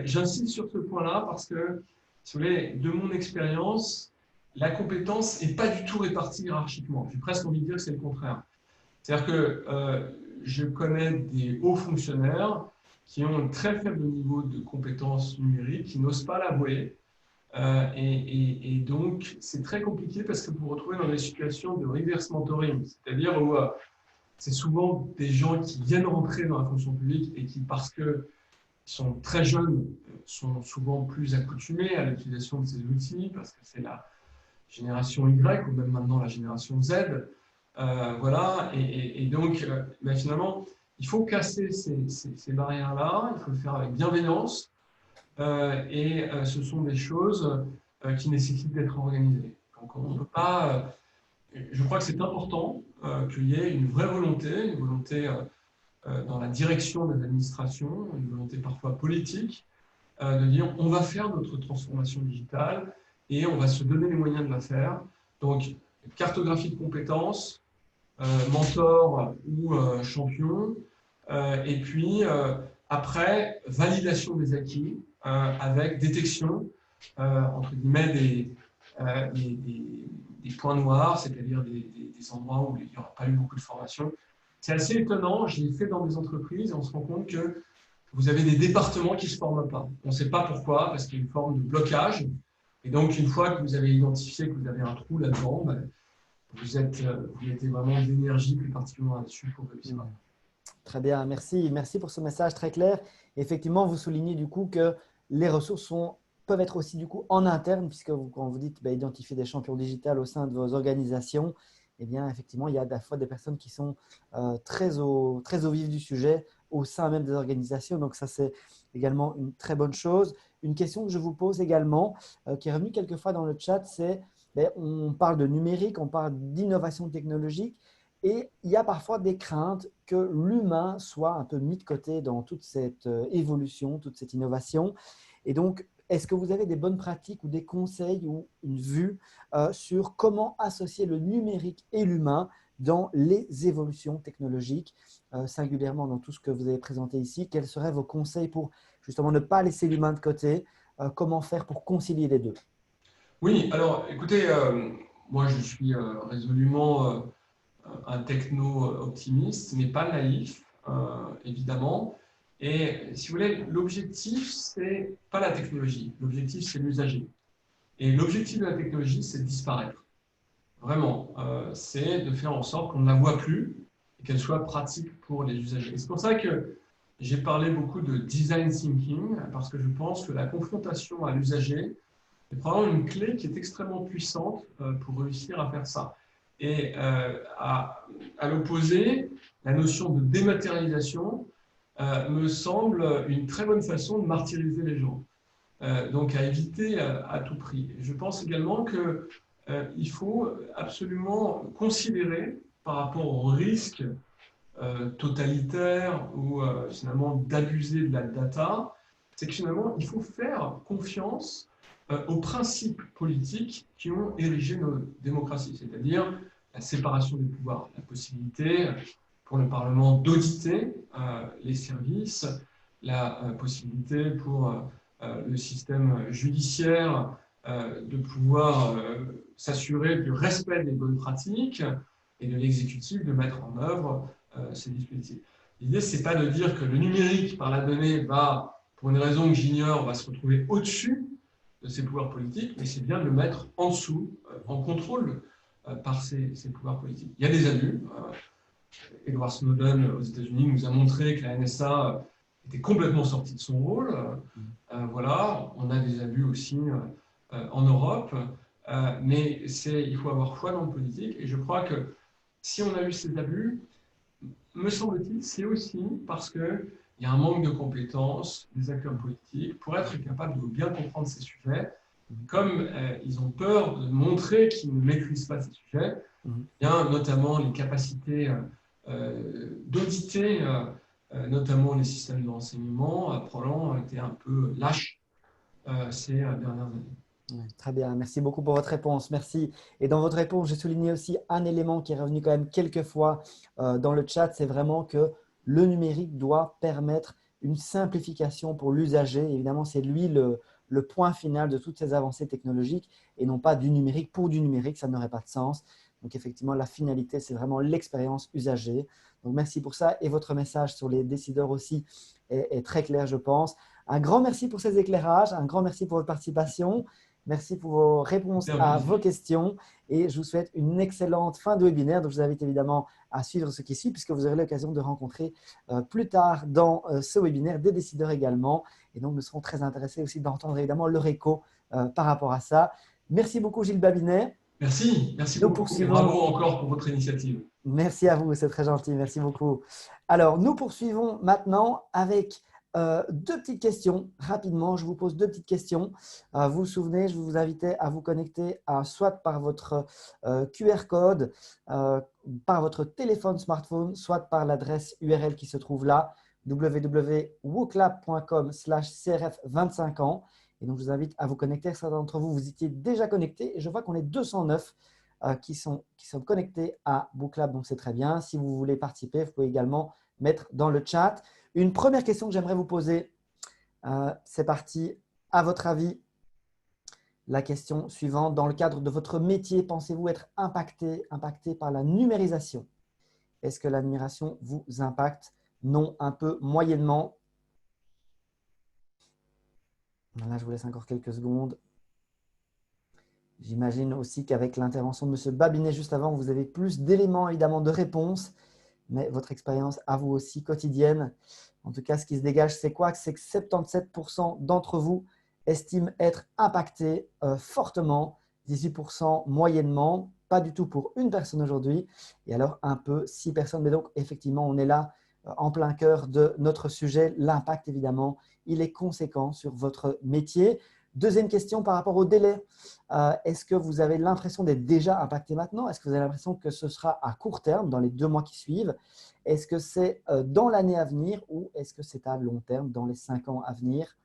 J'insiste sur ce point-là parce que, si vous voulez, de mon expérience, la compétence n'est pas du tout répartie hiérarchiquement. J'ai presque envie de dire que c'est le contraire. C'est-à-dire que je connais des hauts fonctionnaires qui ont un très faible niveau de compétences numériques, qui n'osent pas l'avouer. Et donc, c'est très compliqué parce que vous vous retrouvez dans des situations de reverse mentoring, c'est-à-dire où c'est souvent des gens qui viennent rentrer dans la fonction publique et qui, parce qu'ils sont très jeunes, sont souvent plus accoutumés à l'utilisation de ces outils, parce que c'est la génération Y ou même maintenant la génération Z. Voilà, et donc, finalement, il faut casser ces barrières-là, il faut le faire avec bienveillance, et ce sont des choses qui nécessitent d'être organisées. Donc, on ne peut pas. Je crois que c'est important qu'il y ait une vraie volonté, dans la direction des administrations, une volonté parfois politique, de dire on va faire notre transformation digitale et on va se donner les moyens de la faire. Donc, cartographie de compétences, mentor ou champion, et puis après validation des acquis avec détection, entre guillemets, des points noirs, c'est-à-dire des endroits où il n'y aura pas eu beaucoup de formation. C'est assez étonnant, je l'ai fait dans des entreprises et on se rend compte que vous avez des départements qui ne se forment pas. On ne sait pas pourquoi, parce qu'il y a une forme de blocage. Et donc, une fois que vous avez identifié que vous avez un trou là-dedans, vous mettez vraiment de l'énergie plus particulièrement là-dessus pour réussir. Très bien, merci. Merci pour ce message très clair. Effectivement, vous soulignez du coup que les ressources peuvent être aussi du coup en interne, puisque quand vous dites identifier des champions digitales au sein de vos organisations, eh bien, effectivement, il y a à la fois des personnes qui sont très au vif du sujet au sein même des organisations. Donc, ça, c'est également une très bonne chose. Une question que je vous pose également, qui est revenue quelquefois dans le chat, c'est on parle de numérique, on parle d'innovation technologique. Et il y a parfois des craintes que l'humain soit un peu mis de côté dans toute cette évolution, toute cette innovation. Et donc, est-ce que vous avez des bonnes pratiques ou des conseils ou une vue sur comment associer le numérique et l'humain dans les évolutions technologiques, singulièrement dans tout ce que vous avez présenté ici? Quels seraient vos conseils pour justement ne pas laisser l'humain de côté? Comment faire pour concilier les deux? Oui, alors écoutez, moi je suis résolument un techno-optimiste, mais pas naïf, évidemment. Et si vous voulez, l'objectif, c'est pas la technologie, l'objectif, c'est l'usager. Et l'objectif de la technologie, c'est de disparaître. Vraiment, c'est de faire en sorte qu'on ne la voit plus et qu'elle soit pratique pour les usagers. Et c'est pour ça que j'ai parlé beaucoup de design thinking, parce que je pense que la confrontation à l'usager est probablement une clé qui est extrêmement puissante pour réussir à faire ça. Et à l'opposé, la notion de dématérialisation me semble une très bonne façon de martyriser les gens. Donc à éviter à tout prix. Je pense également qu'il faut absolument considérer par rapport au risque totalitaire ou finalement d'abuser de la data, c'est que finalement il faut faire confiance aux principes politiques qui ont érigé nos démocraties, c'est-à-dire la séparation des pouvoirs, la possibilité pour le Parlement d'auditer les services, la possibilité pour le système judiciaire de pouvoir s'assurer du respect des bonnes pratiques et de l'exécutif de mettre en œuvre ces dispositifs. L'idée, ce n'est pas de dire que le numérique par la donnée va, pour une raison que j'ignore, va se retrouver au-dessus de ces pouvoirs politiques, mais c'est bien de le mettre en dessous, en contrôle par ces pouvoirs politiques. Il y a des abus. Edward Snowden aux États-Unis nous a montré que la NSA était complètement sortie de son rôle. Voilà, on a des abus aussi en Europe, mais il faut avoir foi dans le politique. Et je crois que si on a eu ces abus, me semble-t-il, c'est aussi parce qu'il y a un manque de compétences des acteurs politiques pour être capables de bien comprendre ces sujets. Comme ils ont peur de montrer qu'ils ne maîtrisent pas ces sujets, il y a notamment les capacités d'auditer, notamment les systèmes de renseignement, probablement été un peu lâches ces dernières années. Très bien, merci beaucoup pour votre réponse. Merci. Et dans votre réponse, j'ai souligné aussi un élément qui est revenu quand même quelques fois dans le chat, c'est vraiment que le numérique doit permettre une simplification pour l'usager. Évidemment, c'est lui le point final de toutes ces avancées technologiques et non pas du numérique pour du numérique, ça n'aurait pas de sens. Donc, effectivement, la finalité, c'est vraiment l'expérience usagée. Donc, merci pour ça. Et votre message sur les décideurs aussi est très clair, je pense. Un grand merci pour ces éclairages, un grand merci pour votre participation. Merci pour vos réponses à vos questions et je vous souhaite une excellente fin de webinaire. Donc, je vous invite évidemment à suivre ce qui suit puisque vous aurez l'occasion de rencontrer plus tard dans ce webinaire des décideurs également. Et donc, nous serons très intéressés aussi d'entendre évidemment leur écho par rapport à ça. Merci beaucoup Gilles Babinet. Merci beaucoup et bravo encore pour votre initiative. Merci à vous, c'est très gentil, merci beaucoup. Alors, nous poursuivons maintenant avec deux petites questions. Rapidement, je vous pose deux petites questions. Vous vous souvenez, je vous invitais à vous connecter soit par votre QR code, par votre téléphone smartphone, soit par l'adresse URL qui se trouve là, www.wooklab.com/crf25 ans. Et donc, je vous invite à vous connecter. Certains d'entre vous, vous étiez déjà connectés et je vois qu'on est 209 qui sont connectés à Booklab, donc c'est très bien. Si vous voulez participer, vous pouvez également mettre dans le chat. Une première question que j'aimerais vous poser, c'est parti. À votre avis, la question suivante, dans le cadre de votre métier, pensez-vous être impacté par la numérisation? Est-ce que la numérisation vous impacte? Non, un peu, moyennement. Là, je vous laisse encore quelques secondes. J'imagine aussi qu'avec l'intervention de M. Babinet juste avant, vous avez plus d'éléments évidemment de réponse, mais votre expérience à vous aussi quotidienne. En tout cas, ce qui se dégage, c'est quoi? C'est que 77% d'entre vous estiment être impactés fortement, 18% moyennement, pas du tout pour une personne aujourd'hui, et alors un peu 6 personnes. Mais donc, effectivement, on est là en plein cœur de notre sujet. L'impact, évidemment, il est conséquent sur votre métier. Deuxième question par rapport au délai. Est-ce que vous avez l'impression d'être déjà impacté maintenant? Est-ce que vous avez l'impression que ce sera à court terme, dans les 2 mois qui suivent? Est-ce que c'est dans l'année à venir ou est-ce que c'est à long terme, dans les 5 ans à venir?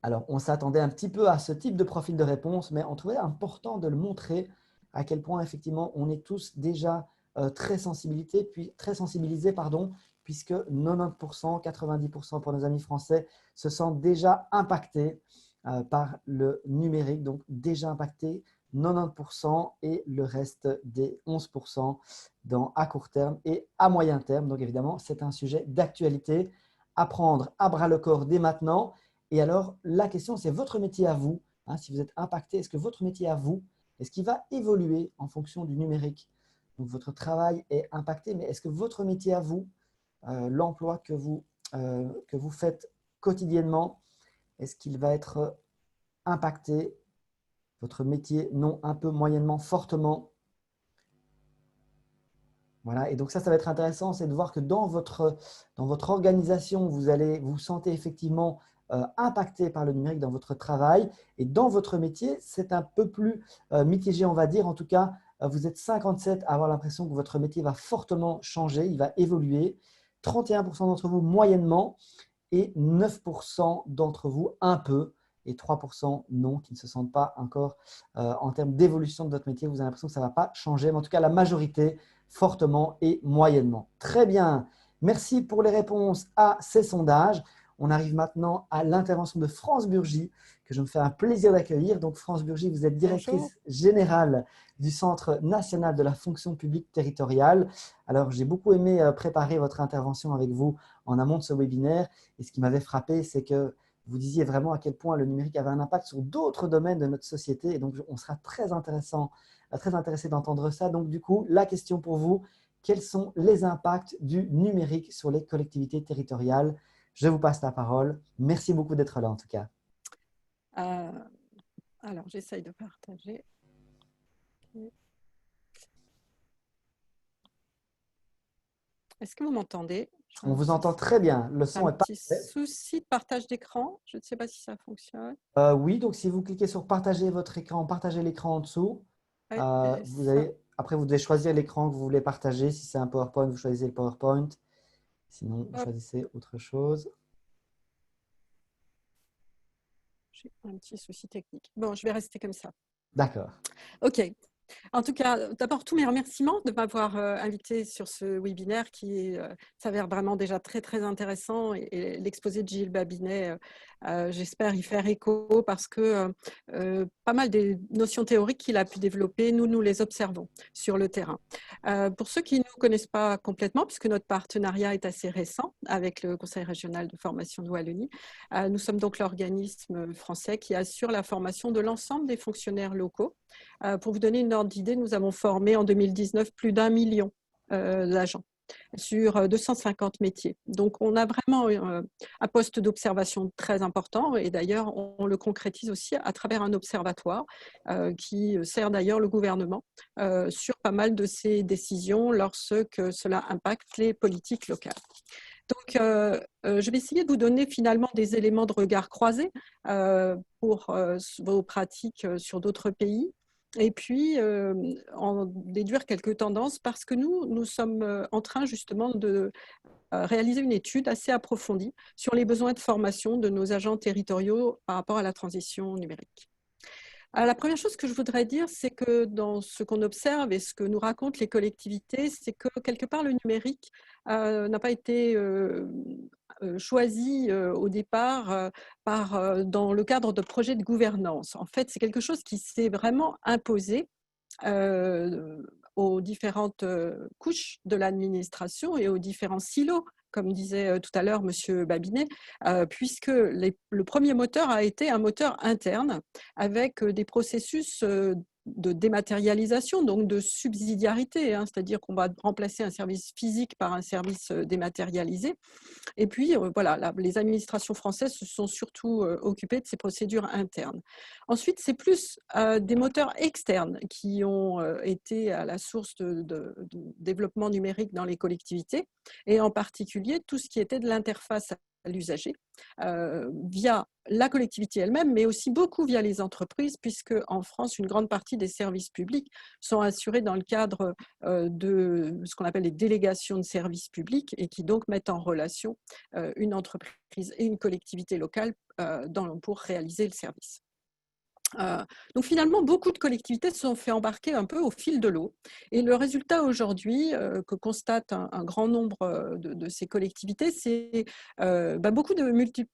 Alors, on s'attendait un petit peu à ce type de profil de réponse, mais on trouvait important de le montrer à quel point, effectivement, on est tous déjà très sensibilisés, puisque 90%, 90% pour nos amis français se sentent déjà impactés par le numérique, donc déjà impactés 90% et le reste des 11% à court terme et à moyen terme. Donc évidemment, c'est un sujet d'actualité à prendre à bras le corps dès maintenant. Et alors, la question, c'est votre métier à vous. Si vous êtes impacté, est-ce que votre métier à vous, est-ce qu'il va évoluer en fonction du numérique? Donc, votre travail est impacté, mais est-ce que votre métier à vous, l'emploi que vous faites quotidiennement, est-ce qu'il va être impacté? Votre métier, non, un peu, moyennement, fortement. Voilà, et donc ça va être intéressant, c'est de voir que dans votre organisation, vous sentez effectivement impacté par le numérique dans votre travail. Et dans votre métier, c'est un peu plus mitigé, on va dire. En tout cas, vous êtes 57 à avoir l'impression que votre métier va fortement changer, il va évoluer. 31% d'entre vous moyennement et 9% d'entre vous un peu et 3% non, qui ne se sentent pas encore en termes d'évolution de votre métier. Vous avez l'impression que ça ne va pas changer, mais en tout cas, la majorité, fortement et moyennement. Très bien. Merci pour les réponses à ces sondages. On arrive maintenant à l'intervention de France Burgy, que je me fais un plaisir d'accueillir. Donc, France Burgy, vous êtes directrice générale du Centre national de la fonction publique territoriale. Alors, j'ai beaucoup aimé préparer votre intervention avec vous en amont de ce webinaire. Et ce qui m'avait frappé, c'est que vous disiez vraiment à quel point le numérique avait un impact sur d'autres domaines de notre société. Et donc, on sera très intéressé d'entendre ça. Donc, du coup, la question pour vous, quels sont les impacts du numérique sur les collectivités territoriales? Je vous passe la parole. Merci beaucoup d'être là, en tout cas. Alors, j'essaye de partager. Est-ce que vous m'entendez? On vous entend très bien. Le son est parfait. Souci de partage d'écran. Je ne sais pas si ça fonctionne. Oui, donc si vous cliquez sur partager votre écran, partager l'écran en dessous, après vous devez choisir l'écran que vous voulez partager. Si c'est un PowerPoint, vous choisissez le PowerPoint. Sinon, vous choisissez autre chose. J'ai un petit souci technique. Bon, je vais rester comme ça. D'accord. OK. En tout cas, d'abord, tous mes remerciements de m'avoir invité sur ce webinaire qui s'avère vraiment déjà très, très intéressant. Et l'exposé de Gilles Babinet, j'espère y faire écho parce que pas mal des notions théoriques qu'il a pu développer, nous les observons sur le terrain. Pour ceux qui ne nous connaissent pas complètement, puisque notre partenariat est assez récent avec le Conseil régional de formation de Wallonie, nous sommes donc l'organisme français qui assure la formation de l'ensemble des fonctionnaires locaux. Pour vous donner une ordre d'idée, nous avons formé en 2019 plus d'1 million d'agents sur 250 métiers. Donc, on a vraiment un poste d'observation très important et d'ailleurs, on le concrétise aussi à travers un observatoire qui sert d'ailleurs le gouvernement sur pas mal de ses décisions lorsque cela impacte les politiques locales. Donc, je vais essayer de vous donner finalement des éléments de regard croisés pour vos pratiques sur d'autres pays. Et puis, en déduire quelques tendances parce que nous sommes en train justement de réaliser une étude assez approfondie sur les besoins de formation de nos agents territoriaux par rapport à la transition numérique. Alors, la première chose que je voudrais dire, c'est que dans ce qu'on observe et ce que nous racontent les collectivités, c'est que quelque part le numérique n'a pas été choisi au départ dans le cadre de projets de gouvernance. En fait, c'est quelque chose qui s'est vraiment imposé euh, aux différentes couches de l'administration et aux différents silos, comme disait tout à l'heure M. Babinet, puisque le premier moteur a été un moteur interne avec des processus de dématérialisation, donc de subsidiarité, hein, c'est-à-dire qu'on va remplacer un service physique par un service dématérialisé. Et puis, voilà, les administrations françaises se sont surtout occupées de ces procédures internes. Ensuite, c'est plus des moteurs externes qui ont été à la source de développement numérique dans les collectivités, et en particulier tout ce qui était de l'interface à l'usager, via la collectivité elle-même, mais aussi beaucoup via les entreprises, puisque en France, une grande partie des services publics sont assurés dans le cadre de ce qu'on appelle les délégations de services publics, et qui donc mettent en relation une entreprise et une collectivité locale pour réaliser le service. Donc finalement, beaucoup de collectivités se sont fait embarquer un peu au fil de l'eau. Et le résultat aujourd'hui, que constate un grand nombre de ces collectivités, c'est beaucoup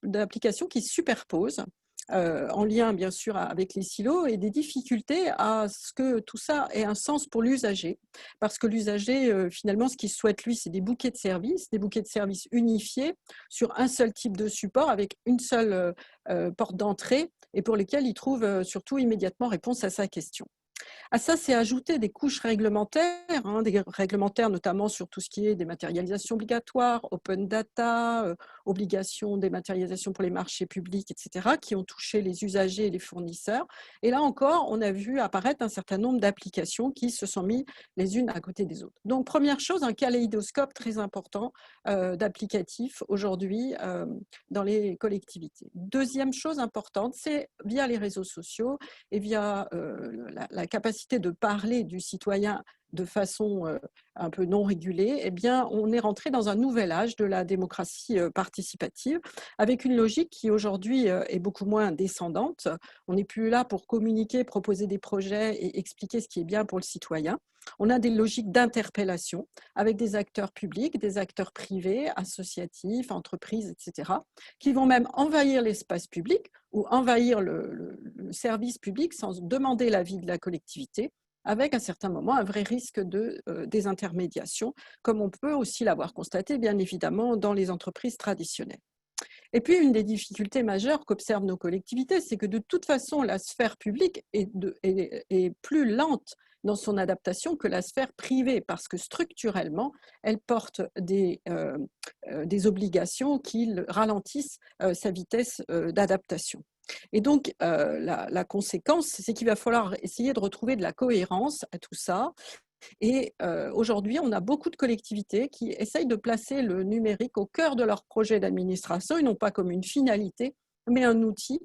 d'applications qui se superposent, en lien bien sûr avec les silos, et des difficultés à ce que tout ça ait un sens pour l'usager. Parce que l'usager, finalement, ce qu'il souhaite, lui, c'est des bouquets de services unifiés sur un seul type de support avec une seule porte d'entrée, et pour lesquels il trouve surtout immédiatement réponse à sa question. À ça, c'est ajouter des couches réglementaires, hein, des réglementaires notamment sur tout ce qui est dématérialisation obligatoire, open data, obligations de dématérialisation pour les marchés publics, etc., qui ont touché les usagers et les fournisseurs. Et là encore, on a vu apparaître un certain nombre d'applications qui se sont mises les unes à côté des autres. Donc, première chose, un kaléidoscope très important d'applicatifs aujourd'hui dans les collectivités. Deuxième chose importante, c'est via les réseaux sociaux et via la capacité de parler du citoyen de façon un peu non régulée, eh bien, on est rentré dans un nouvel âge de la démocratie participative, avec une logique qui aujourd'hui est beaucoup moins descendante. On n'est plus là pour communiquer, proposer des projets et expliquer ce qui est bien pour le citoyen. On a des logiques d'interpellation avec des acteurs publics, des acteurs privés, associatifs, entreprises, etc., qui vont même envahir l'espace public ou envahir le service public sans demander l'avis de la collectivité, avec à un certain moment un vrai risque de désintermédiation, comme on peut aussi l'avoir constaté bien évidemment dans les entreprises traditionnelles. Et puis, une des difficultés majeures qu'observent nos collectivités, c'est que de toute façon, la sphère publique est plus lente dans son adaptation que la sphère privée, parce que structurellement, elle porte des obligations qui ralentissent sa vitesse d'adaptation. Et donc, la conséquence, c'est qu'il va falloir essayer de retrouver de la cohérence à tout ça. Et aujourd'hui, on a beaucoup de collectivités qui essayent de placer le numérique au cœur de leur projet d'administration, et non pas comme une finalité, mais un outil,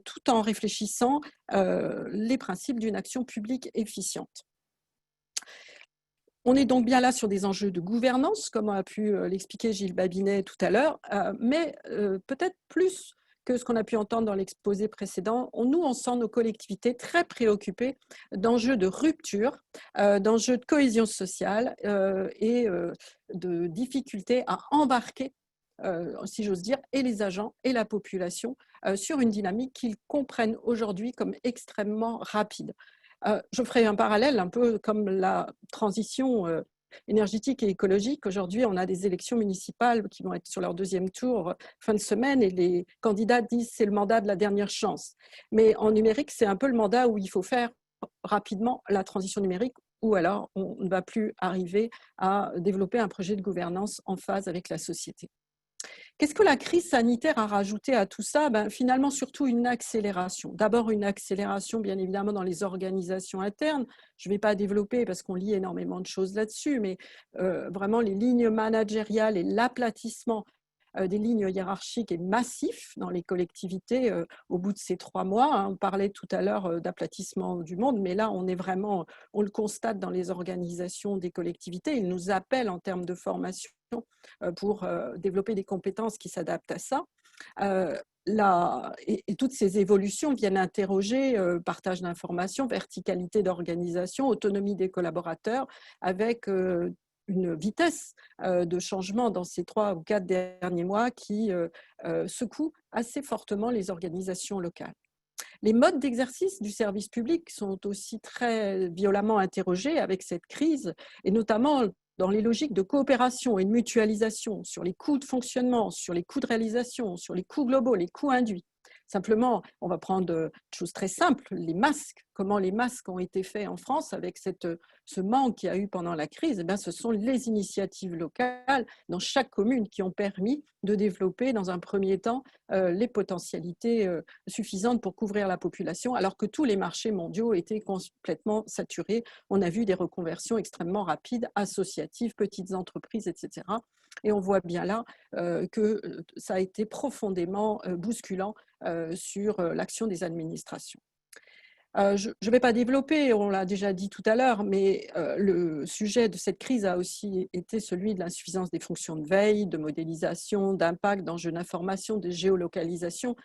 tout en réfléchissant les principes d'une action publique efficiente. On est donc bien là sur des enjeux de gouvernance, comme a pu l'expliquer Gilles Babinet tout à l'heure, mais peut-être plus que ce qu'on a pu entendre dans l'exposé précédent. On sent nos collectivités très préoccupées d'enjeux de rupture, d'enjeux de cohésion sociale et de difficultés à embarquer, si j'ose dire, et les agents et la population sur une dynamique qu'ils comprennent aujourd'hui comme extrêmement rapide. Je ferai un parallèle un peu comme la transition énergétique et écologique. Aujourd'hui, on a des élections municipales qui vont être sur leur deuxième tour fin de semaine, et les candidats disent que c'est le mandat de la dernière chance. Mais en numérique, c'est un peu le mandat où il faut faire rapidement la transition numérique, ou alors on ne va plus arriver à développer un projet de gouvernance en phase avec la société. Qu'est-ce que la crise sanitaire a rajouté à tout ça? Finalement, surtout une accélération. D'abord, une accélération, bien évidemment, dans les organisations internes. Je ne vais pas développer parce qu'on lit énormément de choses là-dessus, mais vraiment les lignes managériales et l'aplatissement des lignes hiérarchiques est massif dans les collectivités au bout de ces 3 mois. On parlait tout à l'heure d'aplatissement du monde, mais là, on le constate dans les organisations des collectivités. Ils nous appellent en termes de formation pour développer des compétences qui s'adaptent à ça. et toutes ces évolutions viennent interroger partage d'informations, verticalité d'organisation, autonomie des collaborateurs, avec une vitesse de changement dans ces 3 ou 4 derniers mois qui secoue assez fortement les organisations locales. Les modes d'exercice du service public sont aussi très violemment interrogés avec cette crise, et notamment dans les logiques de coopération et de mutualisation sur les coûts de fonctionnement, sur les coûts de réalisation, sur les coûts globaux, les coûts induits. Simplement, on va prendre une chose très simple, les masques. Comment les masques ont été faits en France avec ce manque qu'il y a eu pendant la crise, eh bien, ce sont les initiatives locales dans chaque commune qui ont permis de développer dans un premier temps les potentialités suffisantes pour couvrir la population, alors que tous les marchés mondiaux étaient complètement saturés. On a vu des reconversions extrêmement rapides, associatives, petites entreprises, etc. Et on voit bien là que ça a été profondément bousculant sur l'action des administrations. Je ne vais pas développer, on l'a déjà dit tout à l'heure, mais le sujet de cette crise a aussi été celui de l'insuffisance des fonctions de veille, de modélisation, d'impact, d'enjeux d'information, de géolocalisation.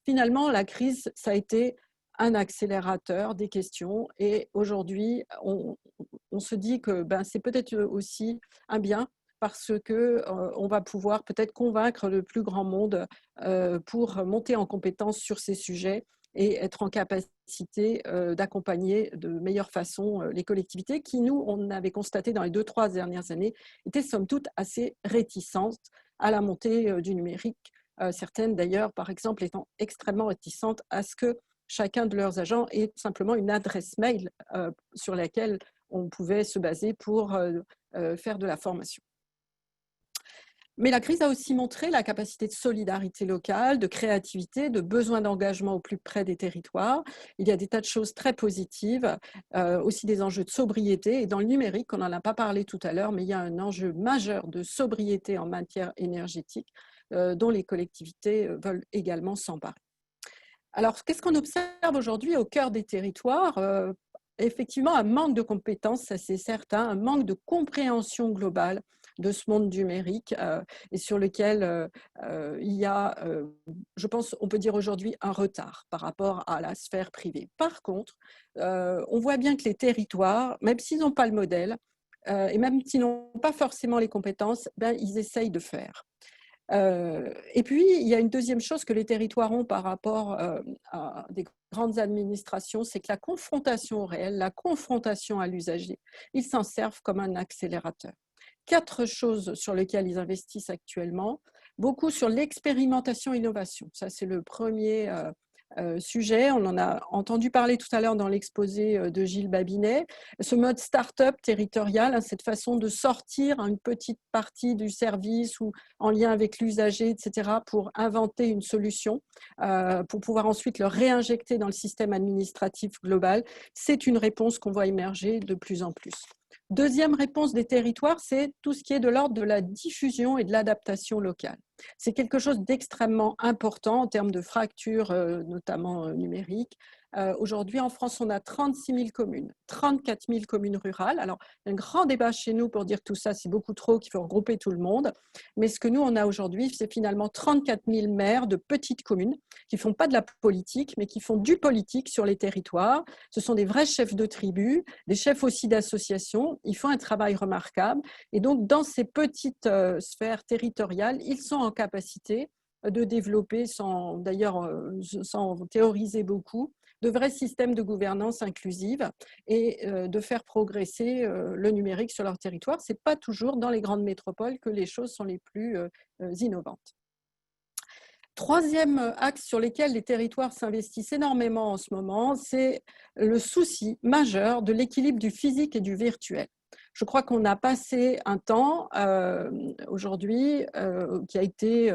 Finalement, la crise, ça a été un accélérateur des questions, et aujourd'hui, on se dit que c'est peut-être aussi un bien, parce qu'on va pouvoir peut-être convaincre le plus grand monde pour monter en compétence sur ces sujets et être en capacité d'accompagner de meilleure façon les collectivités qui, nous, on avait constaté dans les 2-3 dernières années, étaient somme toute assez réticentes à la montée du numérique. Certaines d'ailleurs, par exemple, étant extrêmement réticentes à ce que chacun de leurs agents ait simplement une adresse mail sur laquelle on pouvait se baser pour faire de la formation. Mais la crise a aussi montré la capacité de solidarité locale, de créativité, de besoin d'engagement au plus près des territoires. Il y a des tas de choses très positives, aussi des enjeux de sobriété. Et dans le numérique, on n'en a pas parlé tout à l'heure, mais il y a un enjeu majeur de sobriété en matière énergétique dont les collectivités veulent également s'emparer. Alors, qu'est-ce qu'on observe aujourd'hui au cœur des territoires ? Effectivement, un manque de compétences, ça c'est certain, un manque de compréhension globale de ce monde numérique et sur lequel il y a, je pense, on peut dire aujourd'hui un retard par rapport à la sphère privée. Par contre, on voit bien que les territoires, même s'ils n'ont pas le modèle et même s'ils n'ont pas forcément les compétences, ils essayent de faire. Et puis, il y a une deuxième chose que les territoires ont par rapport à des grandes administrations, c'est que la confrontation au réel, la confrontation à l'usager, ils s'en servent comme un accélérateur. 4 choses sur lesquelles ils investissent actuellement. Beaucoup sur l'expérimentation-innovation. Ça, c'est le premier sujet. On en a entendu parler tout à l'heure dans l'exposé de Gilles Babinet. Ce mode start-up territorial, cette façon de sortir une petite partie du service ou en lien avec l'usager, etc., pour inventer une solution, pour pouvoir ensuite le réinjecter dans le système administratif global, c'est une réponse qu'on voit émerger de plus en plus. Deuxième réponse des territoires, c'est tout ce qui est de l'ordre de la diffusion et de l'adaptation locale. C'est quelque chose d'extrêmement important en termes de fracture, notamment numérique. Aujourd'hui, en France, on a 36 000 communes, 34 000 communes rurales. Alors, un grand débat chez nous pour dire tout ça, c'est beaucoup trop, qu'il faut regrouper tout le monde. Mais ce que nous, on a aujourd'hui, c'est finalement 34 000 maires de petites communes qui ne font pas de la politique, mais qui font du politique sur les territoires. Ce sont des vrais chefs de tribu, des chefs aussi d'associations. Ils font un travail remarquable. Et donc, dans ces petites sphères territoriales, ils sont en capacité de développer, sans théoriser beaucoup, de vrais systèmes de gouvernance inclusive et de faire progresser le numérique sur leur territoire. Ce n'est pas toujours dans les grandes métropoles que les choses sont les plus innovantes. Troisième axe sur lequel les territoires s'investissent énormément en ce moment, c'est le souci majeur de l'équilibre du physique et du virtuel. Je crois qu'on a passé un temps aujourd'hui qui a été,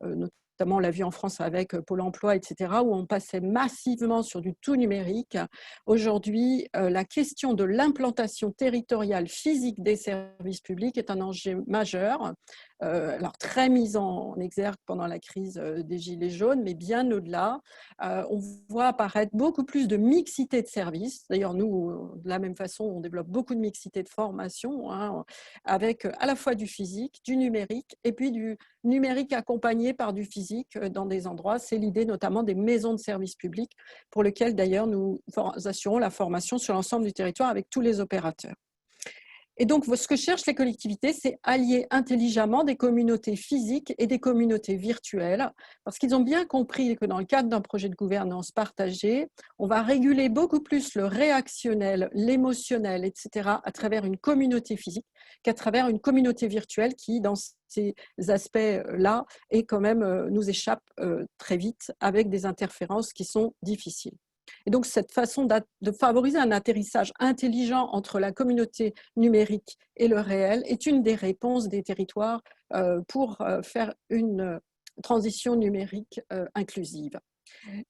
notamment on l'a vu en France avec Pôle emploi, etc., où on passait massivement sur du tout numérique. Aujourd'hui, la question de l'implantation territoriale physique des services publics est un enjeu majeur. alors très mise en exergue pendant la crise des Gilets jaunes, mais bien au-delà. On voit apparaître beaucoup plus de mixité de services. D'ailleurs, nous, de la même façon, on développe beaucoup de mixité de formation, hein, avec à la fois du physique, du numérique, et puis du numérique accompagné par du physique dans des endroits. C'est l'idée notamment des maisons de services publics, pour lesquelles d'ailleurs nous assurons la formation sur l'ensemble du territoire avec tous les opérateurs. Et donc, ce que cherchent les collectivités, c'est allier intelligemment des communautés physiques et des communautés virtuelles, parce qu'ils ont bien compris que dans le cadre d'un projet de gouvernance partagée, on va réguler beaucoup plus le réactionnel, l'émotionnel, etc., à travers une communauté physique qu'à travers une communauté virtuelle qui, dans ces aspects-là, et quand même nous échappe très vite avec des interférences qui sont difficiles. Et donc, cette façon de favoriser un atterrissage intelligent entre la communauté numérique et le réel est une des réponses des territoires pour faire une transition numérique inclusive.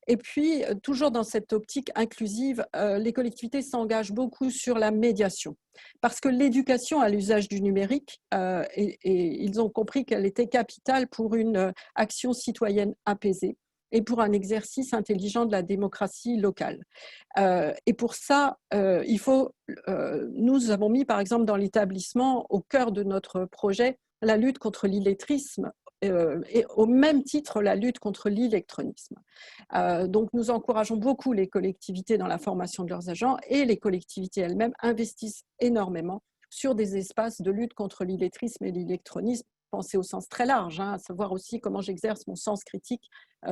Et puis, toujours dans cette optique inclusive, les collectivités s'engagent beaucoup sur la médiation, parce que l'éducation à l'usage du numérique, et ils ont compris qu'elle était capitale pour une action citoyenne apaisée et pour un exercice intelligent de la démocratie locale. Et pour ça, nous avons mis par exemple dans l'établissement, au cœur de notre projet, la lutte contre l'illettrisme, et au même titre la lutte contre l'électronisme. Donc nous encourageons beaucoup les collectivités dans la formation de leurs agents, et les collectivités elles-mêmes investissent énormément sur des espaces de lutte contre l'illettrisme et l'électronisme, penser au sens très large, hein, à savoir aussi comment j'exerce mon sens critique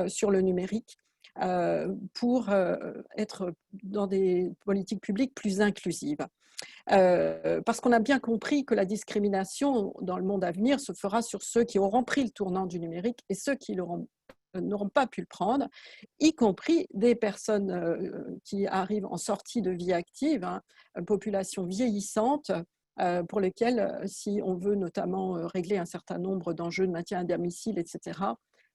sur le numérique pour être dans des politiques publiques plus inclusives. Parce qu'on a bien compris que la discrimination dans le monde à venir se fera sur ceux qui auront pris le tournant du numérique et ceux qui n'auront pas pu le prendre, y compris des personnes qui arrivent en sortie de vie active, hein, population vieillissante, pour lesquelles, si on veut notamment régler un certain nombre d'enjeux de maintien à domicile, etc.,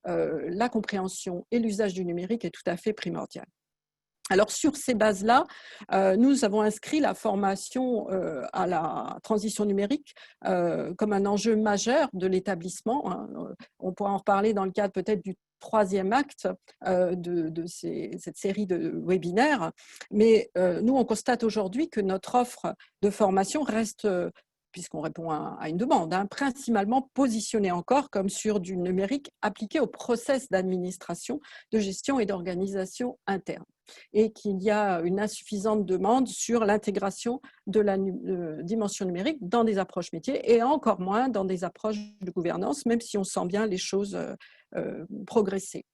la compréhension et l'usage du numérique est tout à fait primordial. Alors, sur ces bases-là, nous avons inscrit la formation à la transition numérique comme un enjeu majeur de l'établissement, hein. On pourra en reparler dans le cadre peut-être du troisième acte de cette série de webinaires. Mais nous, on constate aujourd'hui que notre offre de formation reste, puisqu'on répond à une demande, hein, principalement positionnée encore comme sur du numérique appliqué au process d'administration, de gestion et d'organisation interne, et qu'il y a une insuffisante demande sur l'intégration de la dimension numérique dans des approches métiers, et encore moins dans des approches de gouvernance, même si on sent bien les choses progresser.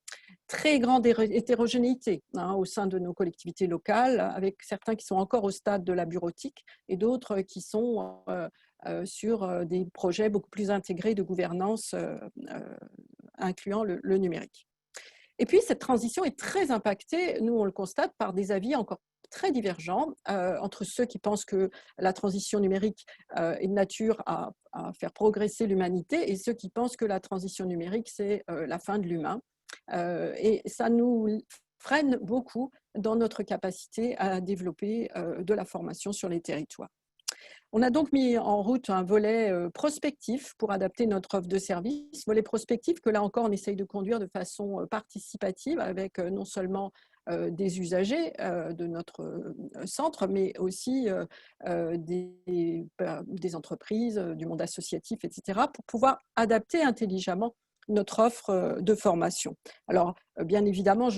Très grande hétérogénéité, hein, au sein de nos collectivités locales, avec certains qui sont encore au stade de la bureautique et d'autres qui sont sur des projets beaucoup plus intégrés de gouvernance incluant le numérique. Et puis, cette transition est très impactée, nous on le constate, par des avis encore très divergents entre ceux qui pensent que la transition numérique est de nature à faire progresser l'humanité, et ceux qui pensent que la transition numérique, c'est la fin de l'humain. Et ça nous freine beaucoup dans notre capacité à développer de la formation sur les territoires. On a donc mis en route un volet prospectif pour adapter notre offre de service, volet prospectif que là encore on essaye de conduire de façon participative avec non seulement des usagers de notre centre, mais aussi des entreprises, du monde associatif, etc., pour pouvoir adapter intelligemment notre offre de formation. Alors, bien évidemment,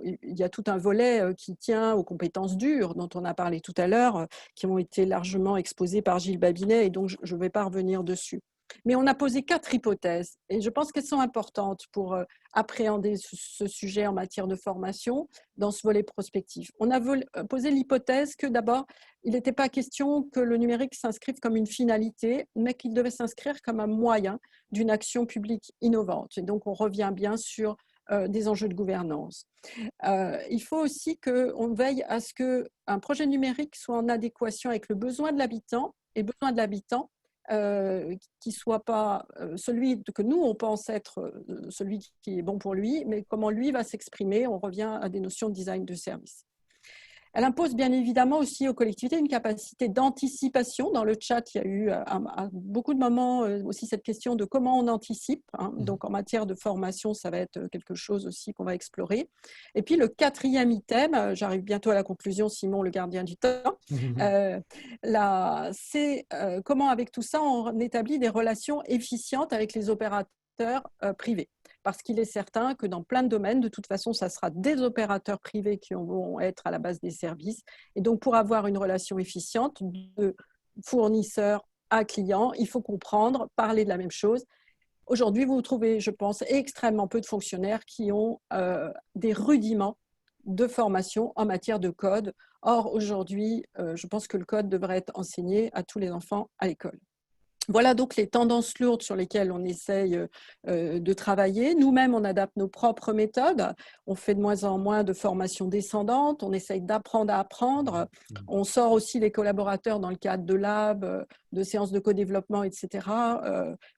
il y a tout un volet qui tient aux compétences dures, dont on a parlé tout à l'heure, qui ont été largement exposées par Gilles Babinet, et donc je ne vais pas revenir dessus. Mais on a posé 4 hypothèses, et je pense qu'elles sont importantes pour appréhender ce sujet en matière de formation dans ce volet prospectif. On a posé l'hypothèse que d'abord, il n'était pas question que le numérique s'inscrive comme une finalité, mais qu'il devait s'inscrire comme un moyen d'une action publique innovante. Et donc, on revient bien sur des enjeux de gouvernance. Il faut aussi qu'on veille à ce qu'un projet numérique soit en adéquation avec le besoin de l'habitant, et besoin de l'habitant qui ne soit pas celui que nous, on pense être celui qui est bon pour lui, mais comment lui va s'exprimer. On revient à des notions de design de service. Elle impose bien évidemment aussi aux collectivités une capacité d'anticipation. Dans le chat, il y a eu à beaucoup de moments aussi cette question de comment on anticipe. Donc, en matière de formation, ça va être quelque chose aussi qu'on va explorer. Et puis, le quatrième item, j'arrive bientôt à la conclusion, Simon, le gardien du temps, c'est comment, avec tout ça, on établit des relations efficientes avec les opérateurs privés. Parce qu'il est certain que dans plein de domaines, de toute façon, ça sera des opérateurs privés qui vont être à la base des services. Et donc, pour avoir une relation efficiente de fournisseur à client, il faut comprendre, parler de la même chose. Aujourd'hui, vous trouvez, je pense, extrêmement peu de fonctionnaires qui ont des rudiments de formation en matière de code. Or, aujourd'hui, je pense que le code devrait être enseigné à tous les enfants à l'école. Voilà donc les tendances lourdes sur lesquelles on essaye de travailler. Nous-mêmes, on adapte nos propres méthodes. On fait de moins en moins de formations descendantes. On essaye d'apprendre à apprendre. On sort aussi les collaborateurs dans le cadre de labs, de séances de co-développement, etc.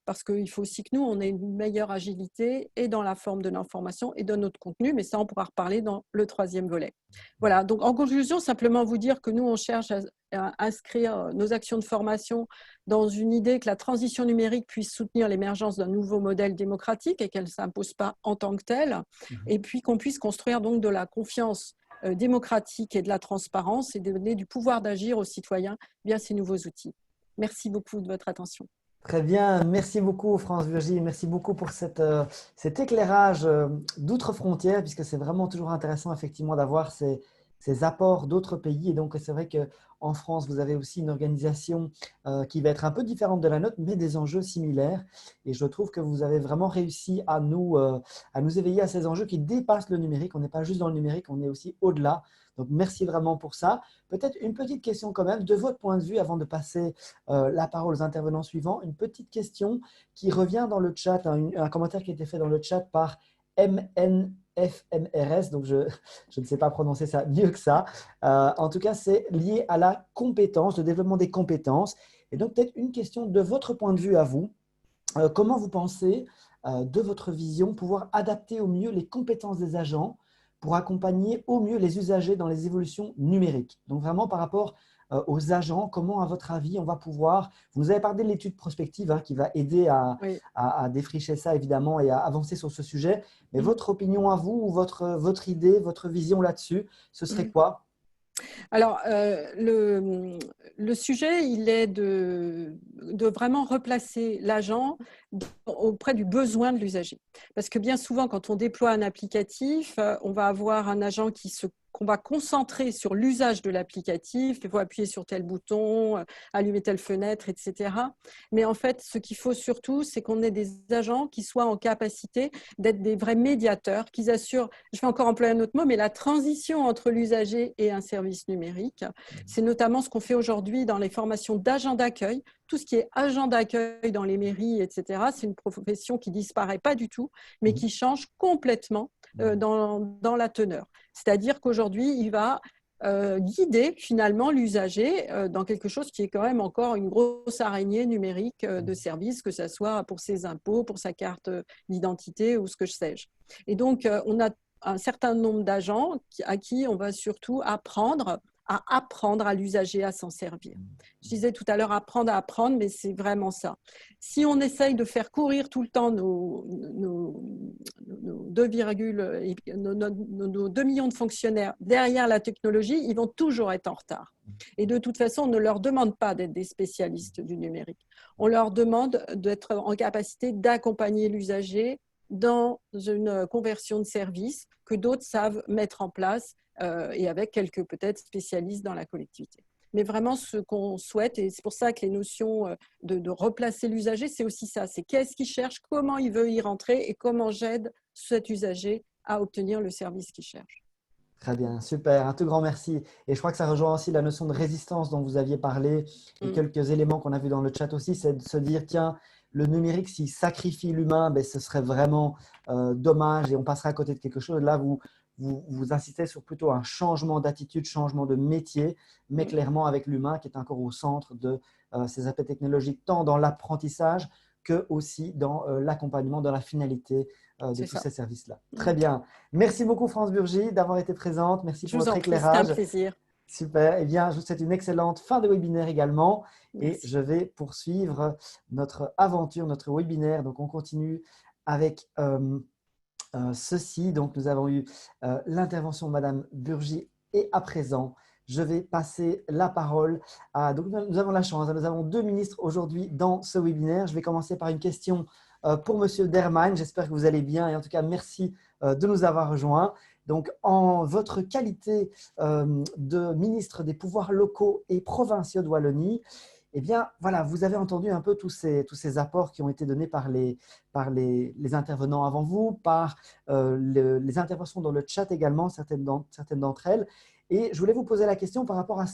Parce qu'il faut aussi que nous, on ait une meilleure agilité et dans la forme de l'information et de notre contenu. Mais ça, on pourra reparler dans le troisième volet. Voilà, donc en conclusion, simplement vous dire que nous, on cherche à inscrire nos actions de formation dans une idée que la transition numérique puisse soutenir l'émergence d'un nouveau modèle démocratique et qu'elle ne s'impose pas en tant que telle, et puis qu'on puisse construire donc de la confiance démocratique et de la transparence et donner du pouvoir d'agir aux citoyens via ces nouveaux outils. Merci beaucoup de votre attention. Très bien, merci beaucoup France-Virginie, merci beaucoup pour cet éclairage d'outre-frontières, puisque c'est vraiment toujours intéressant effectivement d'avoir ces apports d'autres pays. Et donc c'est vrai qu'en France, vous avez aussi une organisation qui va être un peu différente de la nôtre, mais des enjeux similaires. Et je trouve que vous avez vraiment réussi à nous éveiller à ces enjeux qui dépassent le numérique. On n'est pas juste dans le numérique, on est aussi au-delà. Donc, merci vraiment pour ça. Peut-être une petite question quand même, de votre point de vue, avant de passer la parole aux intervenants suivants, une petite question qui revient dans le chat, un commentaire qui a été fait dans le chat par MNFMRS, donc je ne sais pas prononcer ça mieux que ça. En tout cas, c'est lié à la compétence, le développement des compétences. Et donc, peut-être une question de votre point de vue à vous. Comment vous pensez, de votre vision, pouvoir adapter au mieux les compétences des agents pour accompagner au mieux les usagers dans les évolutions numériques? Donc vraiment par rapport aux agents, comment à votre avis on va pouvoir… Vous nous avez parlé de l'étude prospective qui va aider à défricher ça évidemment et à avancer sur ce sujet. Mais votre opinion à vous, ou votre idée, votre vision là-dessus, ce serait quoi? Alors, le sujet, il est de vraiment replacer l'agent auprès du besoin de l'usager. Parce que bien souvent, quand on déploie un applicatif, on va avoir un agent qu'on va concentrer sur l'usage de l'applicatif, il faut appuyer sur tel bouton, allumer telle fenêtre, etc. Mais en fait, ce qu'il faut surtout, c'est qu'on ait des agents qui soient en capacité d'être des vrais médiateurs, qui assurent, je vais encore employer un autre mot, mais la transition entre l'usager et un service numérique. C'est notamment ce qu'on fait aujourd'hui dans les formations d'agents d'accueil. Tout ce qui est agent d'accueil dans les mairies, etc., c'est une profession qui ne disparaît pas du tout, mais qui change complètement dans la teneur. C'est-à-dire qu'aujourd'hui, il va guider finalement l'usager dans quelque chose qui est quand même encore une grosse araignée numérique de services, que ce soit pour ses impôts, pour sa carte d'identité ou ce que sais-je. Et donc, on a un certain nombre d'agents à qui on va surtout apprendre à l'usager à s'en servir. Je disais tout à l'heure apprendre à apprendre, mais c'est vraiment ça. Si on essaye de faire courir tout le temps nos 2 millions de fonctionnaires derrière la technologie, ils vont toujours être en retard. Et de toute façon, on ne leur demande pas d'être des spécialistes du numérique. On leur demande d'être en capacité d'accompagner l'usager dans une conversion de service que d'autres savent mettre en place et avec quelques peut-être spécialistes dans la collectivité. Mais vraiment, ce qu'on souhaite, et c'est pour ça que les notions de replacer l'usager, c'est aussi ça, c'est qu'est-ce qu'il cherche, comment il veut y rentrer et comment j'aide cet usager à obtenir le service qu'il cherche. Très bien, super, un tout grand merci. Et je crois que ça rejoint aussi la notion de résistance dont vous aviez parlé et quelques éléments qu'on a vus dans le chat aussi, c'est de se dire, tiens, le numérique, s'il sacrifie l'humain, ce serait vraiment dommage et on passerait à côté de quelque chose. Là, vous insistez sur plutôt un changement d'attitude, changement de métier, mais clairement avec l'humain qui est encore au centre de ces aspects technologiques, tant dans l'apprentissage que aussi dans l'accompagnement, dans la finalité de C'est tous ça. ces services-là. Très bien. Merci beaucoup, France Burgy, d'avoir été présente. Merci Je pour vous votre en prie, c'était un éclairage. plaisir. Super. Eh bien, je vous souhaite une excellente fin de webinaire également. Et Merci. je vais poursuivre notre aventure, notre webinaire. Donc, on continue avec ceci. Donc, nous avons eu l'intervention de Madame Burgy. Et à présent, je vais passer la parole à… Donc, nous avons la chance, nous avons 2 ministres aujourd'hui dans ce webinaire. Je vais commencer par une question pour Monsieur Derman. J'espère que vous allez bien et en tout cas, merci de nous avoir rejoints. Donc, en votre qualité de ministre des pouvoirs locaux et provinciaux de Wallonie, eh bien, voilà, vous avez entendu un peu tous ces apports qui ont été donnés par les intervenants avant vous, par les interventions dans le chat également, certaines d'entre elles. Et je voulais vous poser la question par rapport à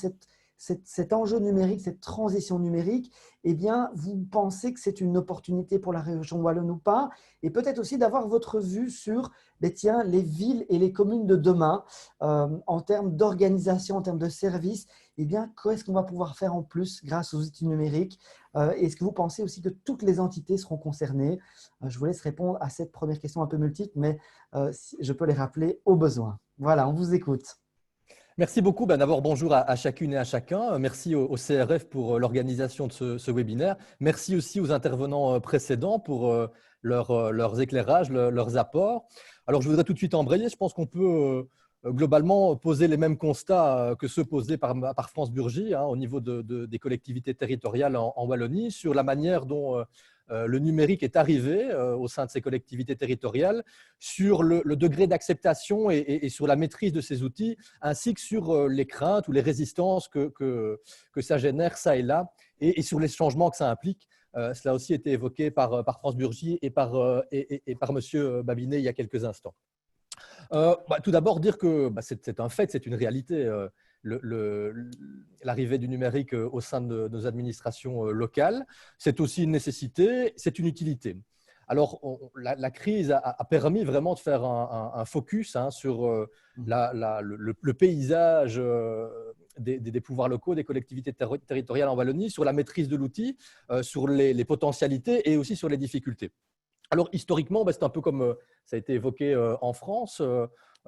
cet enjeu numérique, cette transition numérique. Eh bien, vous pensez que c'est une opportunité pour la région wallonne ou pas? Et peut-être aussi d'avoir votre vue sur les villes et les communes de demain en termes d'organisation, en termes de services. Eh bien, qu'est-ce qu'on va pouvoir faire en plus grâce aux outils numériques? Est-ce que vous pensez aussi que toutes les entités seront concernées? Je vous laisse répondre à cette première question un peu multiple, mais je peux les rappeler au besoin. Voilà, on vous écoute. Merci beaucoup. D'abord, bonjour à chacune et à chacun. Merci au CRF pour l'organisation de ce webinaire. Merci aussi aux intervenants précédents pour leurs éclairages, leurs apports. Alors, je voudrais tout de suite embrayer. Je pense qu'on peut globalement poser les mêmes constats que ceux posés par France Burgy au niveau des collectivités territoriales en Wallonie sur la manière dont le numérique est arrivé au sein de ces collectivités territoriales, sur le degré d'acceptation et sur la maîtrise de ces outils, ainsi que sur les craintes ou les résistances que ça génère ça et là, et sur les changements que ça implique. Cela a aussi été évoqué par France Burgy et par M. Babinet il y a quelques instants. Tout d'abord, dire que c'est un fait, c'est une réalité. L'arrivée du numérique au sein de nos administrations locales, c'est aussi une nécessité, c'est une utilité. Alors, la crise a permis vraiment de faire un focus sur le paysage des pouvoirs locaux, des collectivités territoriales en Wallonie, sur la maîtrise de l'outil, sur les potentialités et aussi sur les difficultés. Alors, historiquement, c'est un peu comme ça a été évoqué en France.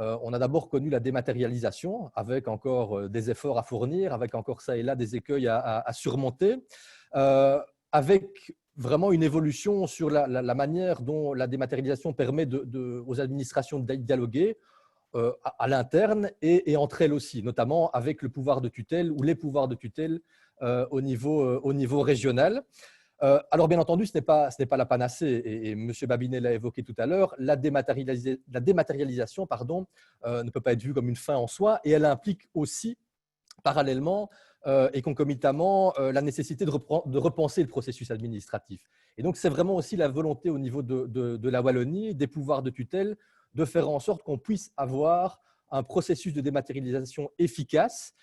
On a d'abord connu la dématérialisation, avec encore des efforts à fournir, avec encore ça et là des écueils à surmonter, avec vraiment une évolution sur la manière dont la dématérialisation permet aux administrations de dialoguer à l'interne et entre elles aussi, notamment avec le pouvoir de tutelle ou les pouvoirs de tutelle au niveau régional. Alors, bien entendu, ce n'est pas la panacée, et M. Babinet l'a évoqué tout à l'heure, la dématérialisation ne peut pas être vue comme une fin en soi, et elle implique aussi, parallèlement et concomitamment, la nécessité de repenser le processus administratif. Et donc, c'est vraiment aussi la volonté au niveau de la Wallonie, des pouvoirs de tutelle, de faire en sorte qu'on puisse avoir un processus de dématérialisation efficace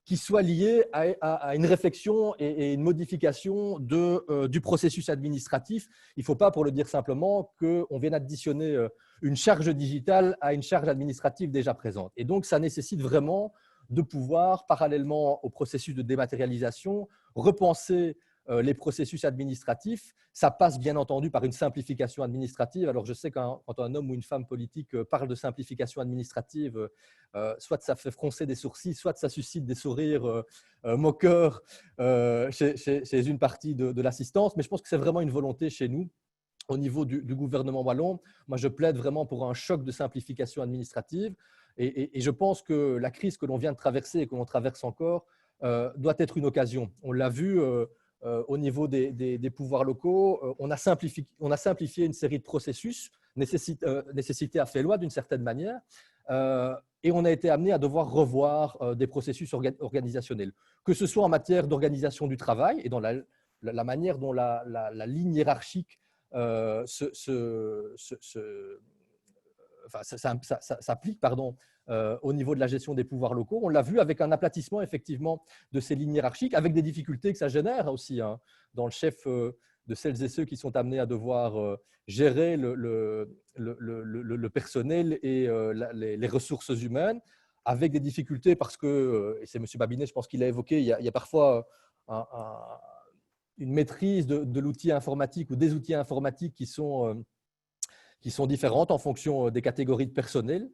qui soit lié à une réflexion et une modification du processus administratif. Il ne faut pas, pour le dire simplement, qu'on vienne additionner une charge digitale à une charge administrative déjà présente. Et donc, ça nécessite vraiment de pouvoir, parallèlement au processus de dématérialisation, repenser les processus administratifs. Ça passe bien entendu par une simplification administrative. Alors je sais quand un homme ou une femme politique parle de simplification administrative, soit ça fait froncer des sourcils, soit ça suscite des sourires moqueurs chez une partie de l'assistance. Mais je pense que c'est vraiment une volonté chez nous. Au niveau du gouvernement wallon, moi je plaide vraiment pour un choc de simplification administrative et je pense que la crise que l'on vient de traverser et que l'on traverse encore doit être une occasion. On l'a vu au niveau des pouvoirs locaux, on a simplifié une série de processus, nécessité a fait loi d'une certaine manière, et on a été amené à devoir revoir des processus organisationnels, que ce soit en matière d'organisation du travail et dans la manière dont la ligne hiérarchique s'applique au niveau de la gestion des pouvoirs locaux. On l'a vu avec un aplatissement effectivement de ces lignes hiérarchiques, avec des difficultés que ça génère aussi dans le chef de celles et ceux qui sont amenés à devoir gérer le personnel et les ressources humaines, avec des difficultés parce que, et c'est M. Babinet, je pense qu'il l'a évoqué, il y a parfois une maîtrise de l'outil informatique ou des outils informatiques qui sont qui sont différentes en fonction des catégories de personnel.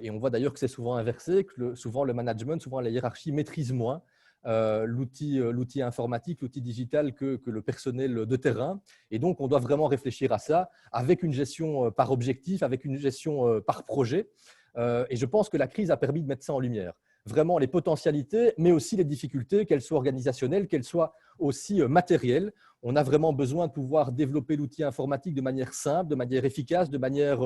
Et on voit d'ailleurs que c'est souvent inversé, que souvent le management, souvent la hiérarchie maîtrise moins l'outil informatique, l'outil digital que le personnel de terrain. Et donc, on doit vraiment réfléchir à ça avec une gestion par objectif, avec une gestion par projet. Et je pense que la crise a permis de mettre ça en lumière. Vraiment les potentialités, mais aussi les difficultés, qu'elles soient organisationnelles, qu'elles soient aussi matérielles. On a vraiment besoin de pouvoir développer l'outil informatique de manière simple, de manière efficace, de manière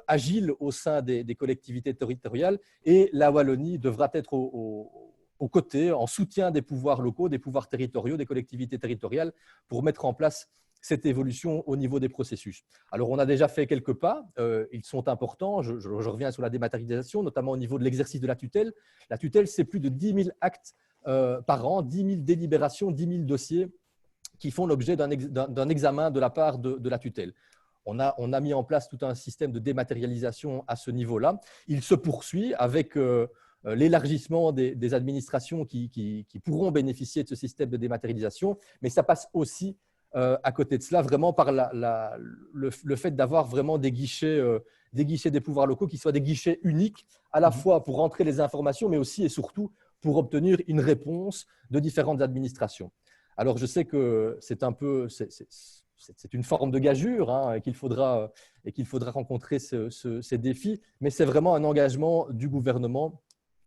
agile au sein des collectivités territoriales. Et la Wallonie devra être aux côtés, en soutien des pouvoirs locaux, des pouvoirs territoriaux, des collectivités territoriales pour mettre en place cette évolution au niveau des processus. Alors, on a déjà fait quelques pas, ils sont importants. Je reviens sur la dématérialisation, notamment au niveau de l'exercice de la tutelle. La tutelle, c'est plus de 10 000 actes par an, 10 000 délibérations, 10 000 dossiers qui font l'objet d'un examen de la part de la tutelle. On a mis en place tout un système de dématérialisation à ce niveau-là. Il se poursuit avec l'élargissement des administrations qui pourront bénéficier de ce système de dématérialisation, mais ça passe aussi à côté de cela, vraiment par le fait d'avoir vraiment des guichets des pouvoirs locaux qui soient des guichets uniques, à la fois pour rentrer les informations, mais aussi et surtout pour obtenir une réponse de différentes administrations. Alors, je sais que c'est une forme de gageure hein, et qu'il faudra rencontrer ces défis, mais c'est vraiment un engagement du gouvernement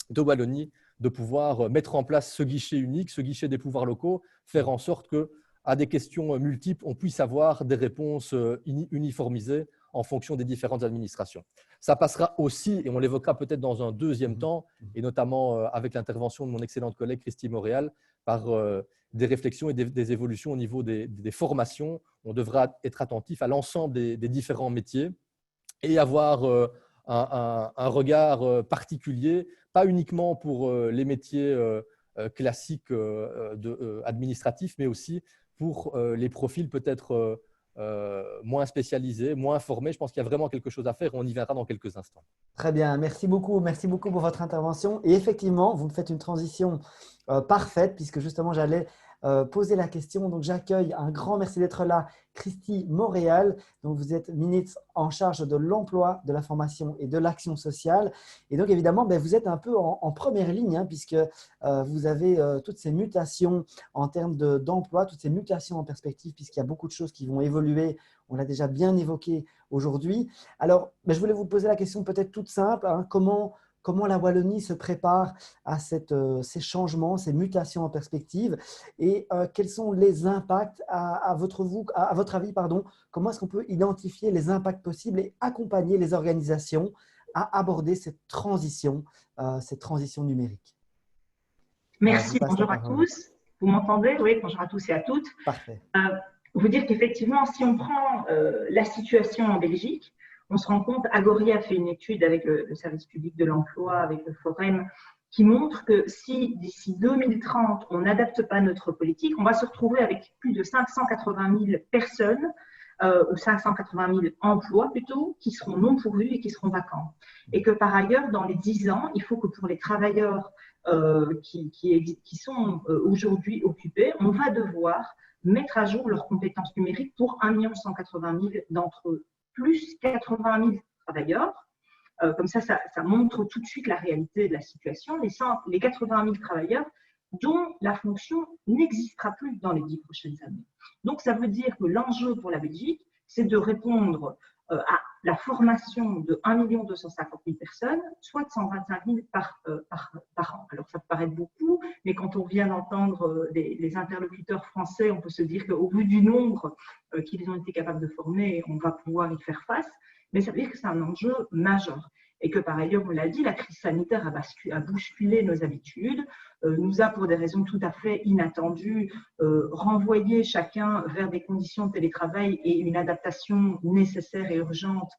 de Wallonie de pouvoir mettre en place ce guichet unique, ce guichet des pouvoirs locaux, faire en sorte qu'à des questions multiples, on puisse avoir des réponses uniformisées en fonction des différentes administrations. Ça passera aussi, et on l'évoquera peut-être dans un deuxième temps, et notamment avec l'intervention de mon excellente collègue Christy Montréal, par des réflexions et des évolutions au niveau des formations. On devra être attentif à l'ensemble des différents métiers et avoir un regard particulier, pas uniquement pour les métiers classiques administratifs, mais aussi pour les profils peut-être moins spécialisés, moins formés. Je pense qu'il y a vraiment quelque chose à faire et on y viendra dans quelques instants. Très bien, merci beaucoup pour votre intervention. Et effectivement, vous me faites une transition parfaite puisque justement j'allais poser la question. Donc j'accueille, un grand merci d'être là, Christy Montréal. Donc vous êtes ministre en charge de l'emploi, de la formation et de l'action sociale. Et donc évidemment, vous êtes un peu en première ligne hein, puisque vous avez toutes ces mutations en termes d'emploi, toutes ces mutations en perspective puisqu'il y a beaucoup de choses qui vont évoluer. On l'a déjà bien évoqué aujourd'hui. Alors, je voulais vous poser la question peut-être toute simple. Hein, comment la Wallonie se prépare à ces changements, ces mutations en perspective et quels sont les impacts à votre avis, comment est-ce qu'on peut identifier les impacts possibles et accompagner les organisations à aborder cette transition numérique? Merci, bonjour à tous. Vous m'entendez? Oui, bonjour à tous et à toutes. Parfait. Vous dire qu'effectivement, si on prend la situation en Belgique, on se rend compte, Agori a fait une étude avec le service public de l'emploi, avec le Forum, qui montre que si d'ici 2030, on n'adapte pas notre politique, on va se retrouver avec plus de 580 000 personnes, ou 580 000 emplois plutôt, qui seront non pourvus et qui seront vacants. Et que par ailleurs, dans les 10 ans, il faut que pour les travailleurs qui sont aujourd'hui occupés, on va devoir mettre à jour leurs compétences numériques pour 1 180 000 d'entre eux, plus 80 000 travailleurs. Comme ça montre tout de suite la réalité de la situation. Les 80 000 travailleurs dont la fonction n'existera plus dans les 10 prochaines années. Donc, ça veut dire que l'enjeu pour la Belgique, c'est de répondre à la formation de 1 250 000 personnes, soit de 125 000 par an. Alors, ça peut paraître beaucoup, mais quand on vient d'entendre les interlocuteurs français, on peut se dire qu'au vu du nombre qu'ils ont été capables de former, on va pouvoir y faire face. Mais ça veut dire que c'est un enjeu majeur. Et que par ailleurs, on l'a dit, la crise sanitaire a bousculé nos habitudes, nous a, pour des raisons tout à fait inattendues, renvoyé chacun vers des conditions de télétravail et une adaptation nécessaire et urgente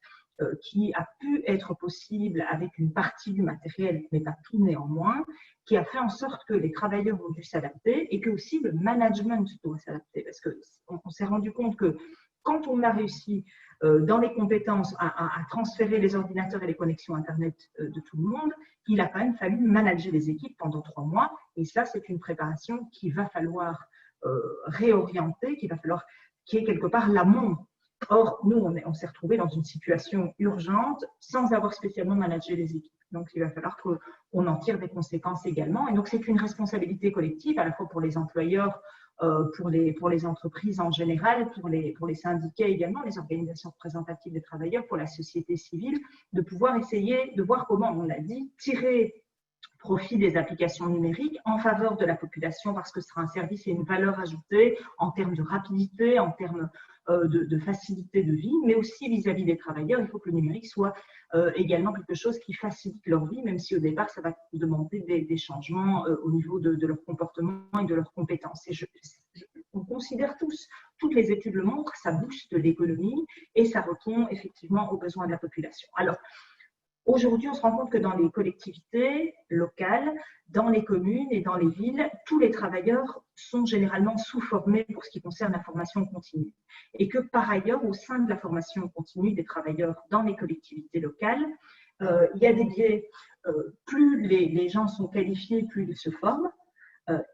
qui a pu être possible avec une partie du matériel, mais pas tout néanmoins, qui a fait en sorte que les travailleurs ont dû s'adapter et que aussi le management doit s'adapter. Parce qu'on s'est rendu compte que quand on a réussi dans les compétences à transférer les ordinateurs et les connexions Internet de tout le monde, il a quand même fallu manager les équipes pendant 3 mois. Et ça, c'est une préparation qu'il va falloir réorienter, qu'il va falloir qui est quelque part l'amont Or, nous, on s'est retrouvés dans une situation urgente sans avoir spécialement managé les équipes. Donc, il va falloir qu'on en tire des conséquences également. Et donc, c'est une responsabilité collective, à la fois pour les employeurs, pour les entreprises en général, pour les syndicats également, les organisations représentatives des travailleurs, pour la société civile, de pouvoir essayer de voir comment, on l'a dit, tirer profit des applications numériques en faveur de la population, parce que ce sera un service et une valeur ajoutée en termes de rapidité, en termes de facilité de vie, mais aussi vis-à-vis des travailleurs. Il faut que le numérique soit également quelque chose qui facilite leur vie, même si au départ, ça va demander des changements au niveau de leur comportement et de leurs compétences. Et on considère toutes les études le montrent, ça booste l'économie et ça répond effectivement aux besoins de la population. Alors, aujourd'hui, on se rend compte que dans les collectivités locales, dans les communes et dans les villes, tous les travailleurs sont généralement sous-formés pour ce qui concerne la formation continue. Et que par ailleurs, au sein de la formation continue des travailleurs dans les collectivités locales, il y a des biais. Plus les gens sont qualifiés, plus ils se forment.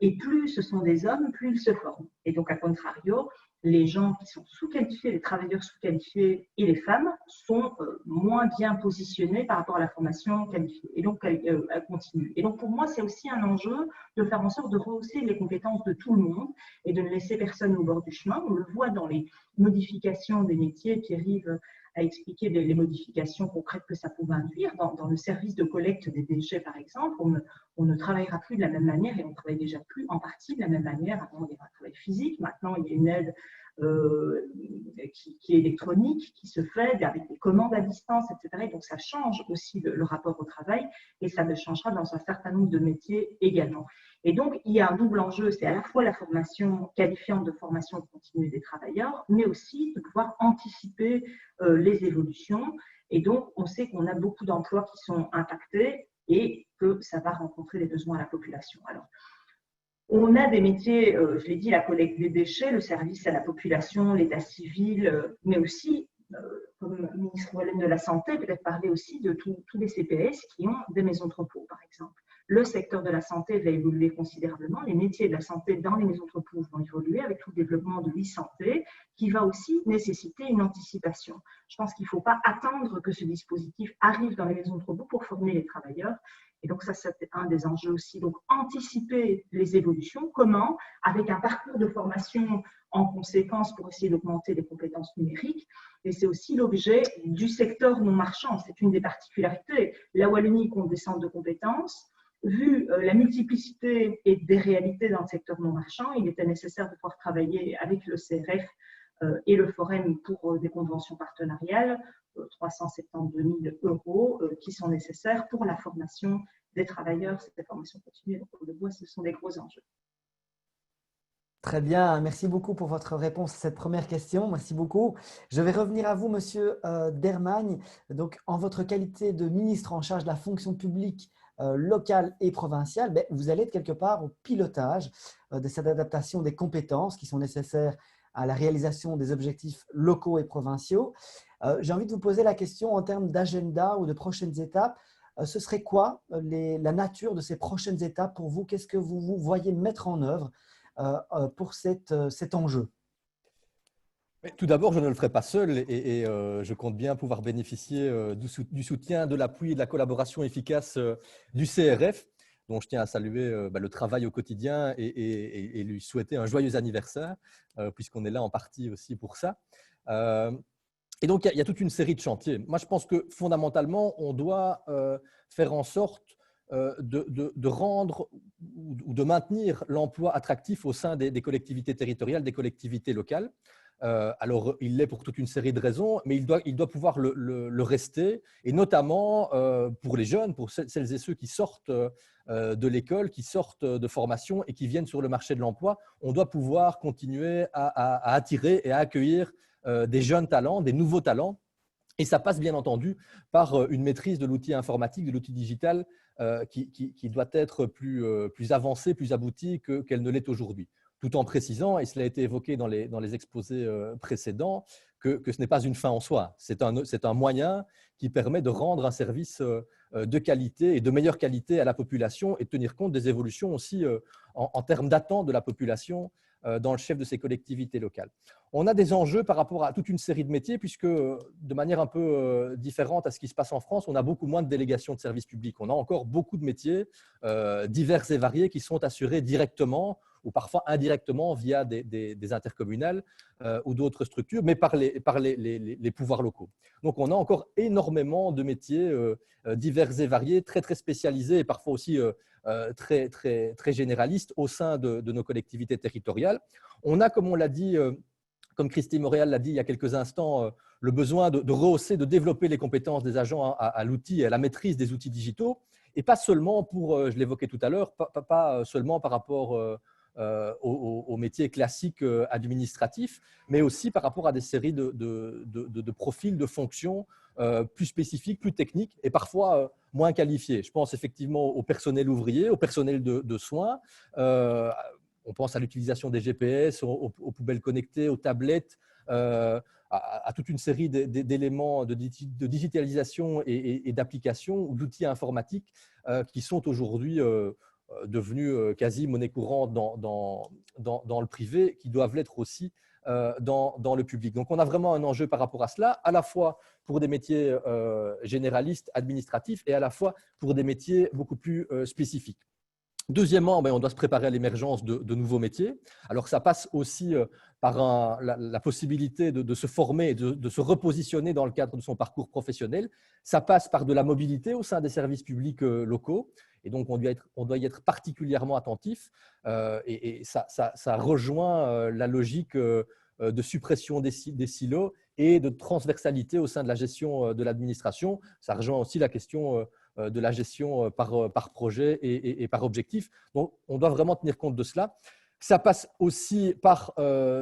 Et plus ce sont des hommes, plus ils se forment. Et donc, à contrario, les gens qui sont sous-qualifiés, les travailleurs sous-qualifiés et les femmes sont moins bien positionnés par rapport à la formation qualifiée et donc continue. Et donc, pour moi, c'est aussi un enjeu de faire en sorte de rehausser les compétences de tout le monde et de ne laisser personne au bord du chemin. On le voit dans les modifications des métiers. Pierre-Yves a expliqué les modifications concrètes que ça pouvait induire. Dans le service de collecte des déchets, par exemple, on ne travaillera plus de la même manière et on ne travaille déjà plus en partie de la même manière. Avant, il y avait un travail physique. Maintenant, il y a une aide qui est électronique, qui se fait avec des commandes à distance, etc. Et donc, ça change aussi le rapport au travail et ça le changera dans un certain nombre de métiers également. Et donc, il y a un double enjeu, c'est à la fois la formation qualifiante de formation continue des travailleurs, mais aussi de pouvoir anticiper les évolutions. Et donc, on sait qu'on a beaucoup d'emplois qui sont impactés et que ça va rencontrer les besoins à la population. Alors, on a des métiers, je l'ai dit, la collecte des déchets, le service à la population, l'état civil, mais aussi, comme ministre de la Santé, peut-être parler aussi de tous les CPS qui ont des maisons de repos, par exemple. Le secteur de la santé va évoluer considérablement. Les métiers de la santé dans les maisons de repos vont évoluer avec tout le développement de l'e-santé qui va aussi nécessiter une anticipation. Je pense qu'il ne faut pas attendre que ce dispositif arrive dans les maisons de repos pour former les travailleurs. Et donc, ça, c'est un des enjeux aussi. Donc, anticiper les évolutions. Comment? Avec un parcours de formation en conséquence pour essayer d'augmenter les compétences numériques. Et c'est aussi l'objet du secteur non marchand. C'est une des particularités. La Wallonie compte des centres de compétences. Vu la multiplicité et des réalités dans le secteur non marchand, il était nécessaire de pouvoir travailler avec le CRF et le Forum pour des conventions partenariales, 372 000 € qui sont nécessaires pour la formation des travailleurs, cette formation continue. Donc, on le voit, ce sont des gros enjeux. Très bien, merci beaucoup pour votre réponse à cette première question. Merci beaucoup. Je vais revenir à vous, Monsieur Dermagne. Donc, en votre qualité de ministre en charge de la fonction publique locale et provinciale, vous allez être quelque part au pilotage de cette adaptation des compétences qui sont nécessaires à la réalisation des objectifs locaux et provinciaux. J'ai envie de vous poser la question en termes d'agenda ou de prochaines étapes. Ce serait quoi la nature de ces prochaines étapes pour vous? Qu'est-ce que vous voyez mettre en œuvre pour cet enjeu? Tout d'abord, je ne le ferai pas seul et je compte bien pouvoir bénéficier du soutien, de l'appui et de la collaboration efficace du CRF, dont je tiens à saluer le travail au quotidien et lui souhaiter un joyeux anniversaire, puisqu'on est là en partie aussi pour ça. Et donc, il y a toute une série de chantiers. Moi, je pense que fondamentalement, on doit faire en sorte de rendre ou de maintenir l'emploi attractif au sein des collectivités territoriales, des collectivités locales. Alors, il l'est pour toute une série de raisons, mais il doit pouvoir le rester, et notamment pour les jeunes, pour celles et ceux qui sortent de l'école, qui sortent de formation et qui viennent sur le marché de l'emploi. On doit pouvoir continuer à attirer et à accueillir des jeunes talents, des nouveaux talents. Et ça passe bien entendu par une maîtrise de l'outil informatique, de l'outil digital qui doit être plus avancée, plus aboutie qu'elle ne l'est aujourd'hui. Tout en précisant, et cela a été évoqué dans les exposés précédents, que ce n'est pas une fin en soi. C'est un moyen qui permet de rendre un service de qualité et de meilleure qualité à la population et de tenir compte des évolutions aussi en termes d'attente de la population dans le chef de ces collectivités locales. On a des enjeux par rapport à toute une série de métiers, puisque de manière un peu différente à ce qui se passe en France, on a beaucoup moins de délégations de services publics. On a encore beaucoup de métiers divers et variés qui sont assurés directement ou parfois indirectement via des intercommunales ou d'autres structures, mais par les pouvoirs locaux. Donc, on a encore énormément de métiers divers et variés, très, très spécialisés et parfois aussi très, très, très généralistes au sein de nos collectivités territoriales. On a, comme on l'a dit, comme Christine Montréal l'a dit il y a quelques instants, le besoin de rehausser, de développer les compétences des agents à l'outil et à la maîtrise des outils digitaux, et pas seulement pour, je l'évoquais tout à l'heure, pas seulement par rapport aux métiers classiques administratifs, mais aussi par rapport à des séries de profils, de fonctions plus spécifiques, plus techniques et parfois moins qualifiés. Je pense effectivement au personnel ouvrier, au personnel de soins. On pense à l'utilisation des GPS, aux poubelles connectées, aux tablettes, à toute une série d'éléments de digitalisation et d'applications ou d'outils informatiques qui sont aujourd'hui devenus quasi monnaie courante dans le privé, qui doivent l'être aussi dans le public. Donc, on a vraiment un enjeu par rapport à cela, à la fois pour des métiers généralistes, administratifs, et à la fois pour des métiers beaucoup plus spécifiques. Deuxièmement, on doit se préparer à l'émergence de nouveaux métiers. Alors, ça passe aussi par la possibilité de se former, de se repositionner dans le cadre de son parcours professionnel. Ça passe par de la mobilité au sein des services publics locaux. Et donc, on doit y être particulièrement attentif. Et ça rejoint la logique de suppression des silos et de transversalité au sein de la gestion de l'administration. Ça rejoint aussi la question de la gestion par projet et par objectif. Donc, on doit vraiment tenir compte de cela. Ça passe aussi par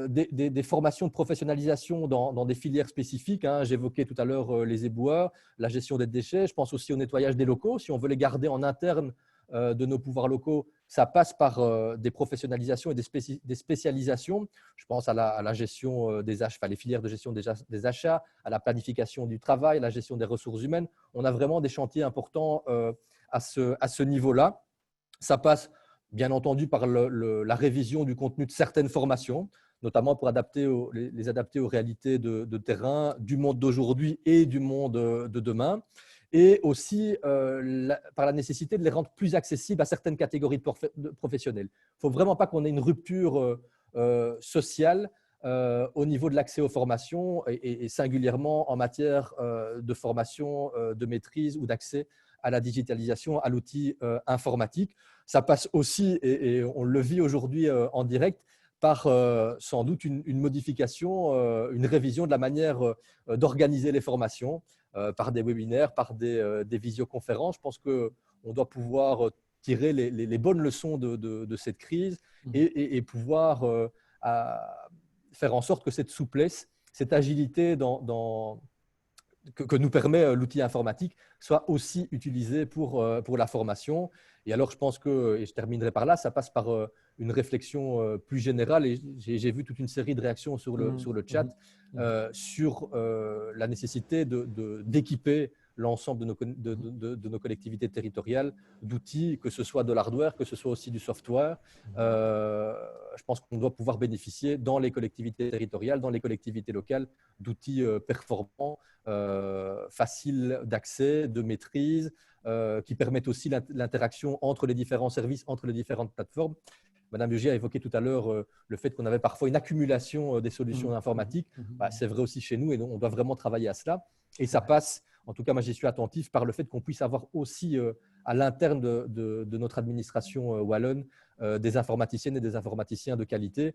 des formations de professionnalisation dans des filières spécifiques. J'évoquais tout à l'heure les éboueurs, la gestion des déchets. Je pense aussi au nettoyage des locaux. Si on veut les garder en interne de nos pouvoirs locaux, ça passe par des professionnalisations et des spécialisations. Je pense à la gestion des achats, les filières de gestion des achats, à la planification du travail, à la gestion des ressources humaines. On a vraiment des chantiers importants à ce niveau-là. Ça passe bien entendu par la révision du contenu de certaines formations, notamment pour les adapter aux réalités de terrain du monde d'aujourd'hui et du monde de demain. Et aussi par la nécessité de les rendre plus accessibles à certaines catégories de professionnels. Il ne faut vraiment pas qu'on ait une rupture sociale au niveau de l'accès aux formations et singulièrement en matière de formation, de maîtrise ou d'accès à la digitalisation, à l'outil informatique. Ça passe aussi, et on le vit aujourd'hui en direct, par sans doute une modification, une révision de la manière d'organiser les formations, par des webinaires, par des visioconférences. Je pense qu'on doit pouvoir tirer les bonnes leçons de cette crise et pouvoir faire en sorte que cette souplesse, cette agilité que nous permet l'outil informatique soit aussi utilisée pour la formation. Et alors, je pense que, et je terminerai par là, ça passe par une réflexion plus générale. Et j'ai vu toute une série de réactions sur le chat sur la nécessité d'équiper l'ensemble de nos collectivités territoriales d'outils, que ce soit de l'hardware, que ce soit aussi du software. Je pense qu'on doit pouvoir bénéficier dans les collectivités territoriales, dans les collectivités locales, d'outils performants, faciles d'accès, de maîtrise, qui permettent aussi l'interaction entre les différents services, entre les différentes plateformes. Madame Bugier a évoqué tout à l'heure le fait qu'on avait parfois une accumulation des solutions informatiques. C'est vrai aussi chez nous et on doit vraiment travailler à cela. Et ça passe, en tout cas moi j'y suis attentif, par le fait qu'on puisse avoir aussi à l'interne de notre administration wallonne des informaticiennes et des informaticiens de qualité.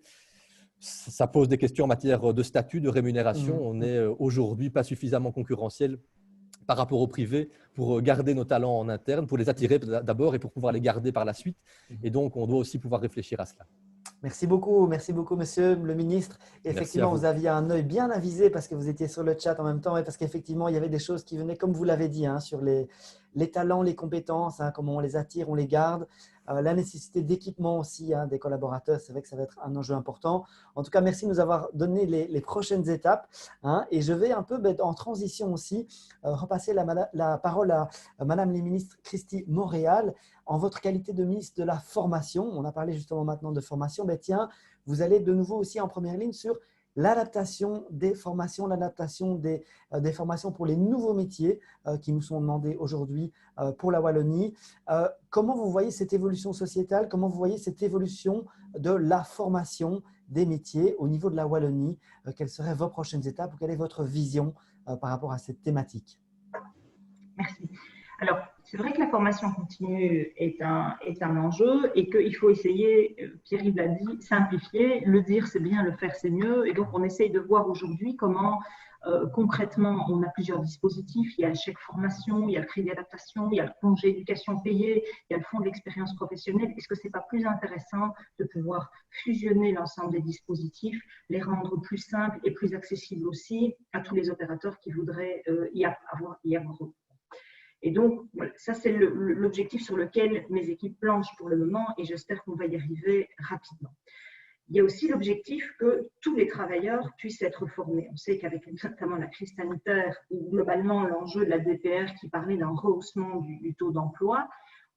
Ça pose des questions en matière de statut, de rémunération. On n'est aujourd'hui pas suffisamment concurrentiel par rapport au privé pour garder nos talents en interne, pour les attirer d'abord et pour pouvoir les garder par la suite. Et donc, on doit aussi pouvoir réfléchir à cela. Merci beaucoup, monsieur le ministre. Effectivement, vous aviez un œil bien avisé parce que vous étiez sur le chat en même temps et parce qu'effectivement, il y avait des choses qui venaient, comme vous l'avez dit, sur les talents, les compétences, comment on les attire, on les garde. la nécessité d'équipement aussi des collaborateurs. C'est vrai que ça va être un enjeu important. En tout cas, merci de nous avoir donné les prochaines étapes. Et je vais un peu en transition aussi repasser la parole à Madame la ministre Christy Montréal. En votre qualité de ministre de la formation, on a parlé justement maintenant de formation, tiens, vous allez de nouveau aussi en première ligne sur l'adaptation des formations, l'adaptation des formations pour les nouveaux métiers qui nous sont demandés aujourd'hui pour la Wallonie. Comment vous voyez cette évolution sociétale? Comment vous voyez cette évolution de la formation des métiers au niveau de la Wallonie? Quelles seraient vos prochaines étapes ou quelle est votre vision par rapport à cette thématique? Merci. Alors, c'est vrai que la formation continue est un enjeu et qu'il faut essayer, Pierre-Yves l'a dit, simplifier. Le dire, c'est bien, le faire, c'est mieux. Et donc, on essaye de voir aujourd'hui comment, concrètement, on a plusieurs dispositifs. Il y a le chèque formation, il y a le crédit adaptation, il y a le congé éducation payé, il y a le fonds de l'expérience professionnelle. Est-ce que ce n'est pas plus intéressant de pouvoir fusionner l'ensemble des dispositifs, les rendre plus simples et plus accessibles aussi à tous les opérateurs qui voudraient y avoir recours? Et donc, voilà, ça, c'est l'objectif sur lequel mes équipes planchent pour le moment et j'espère qu'on va y arriver rapidement. Il y a aussi l'objectif que tous les travailleurs puissent être formés. On sait qu'avec notamment la crise sanitaire ou globalement l'enjeu de la DPR qui parlait d'un rehaussement du taux d'emploi,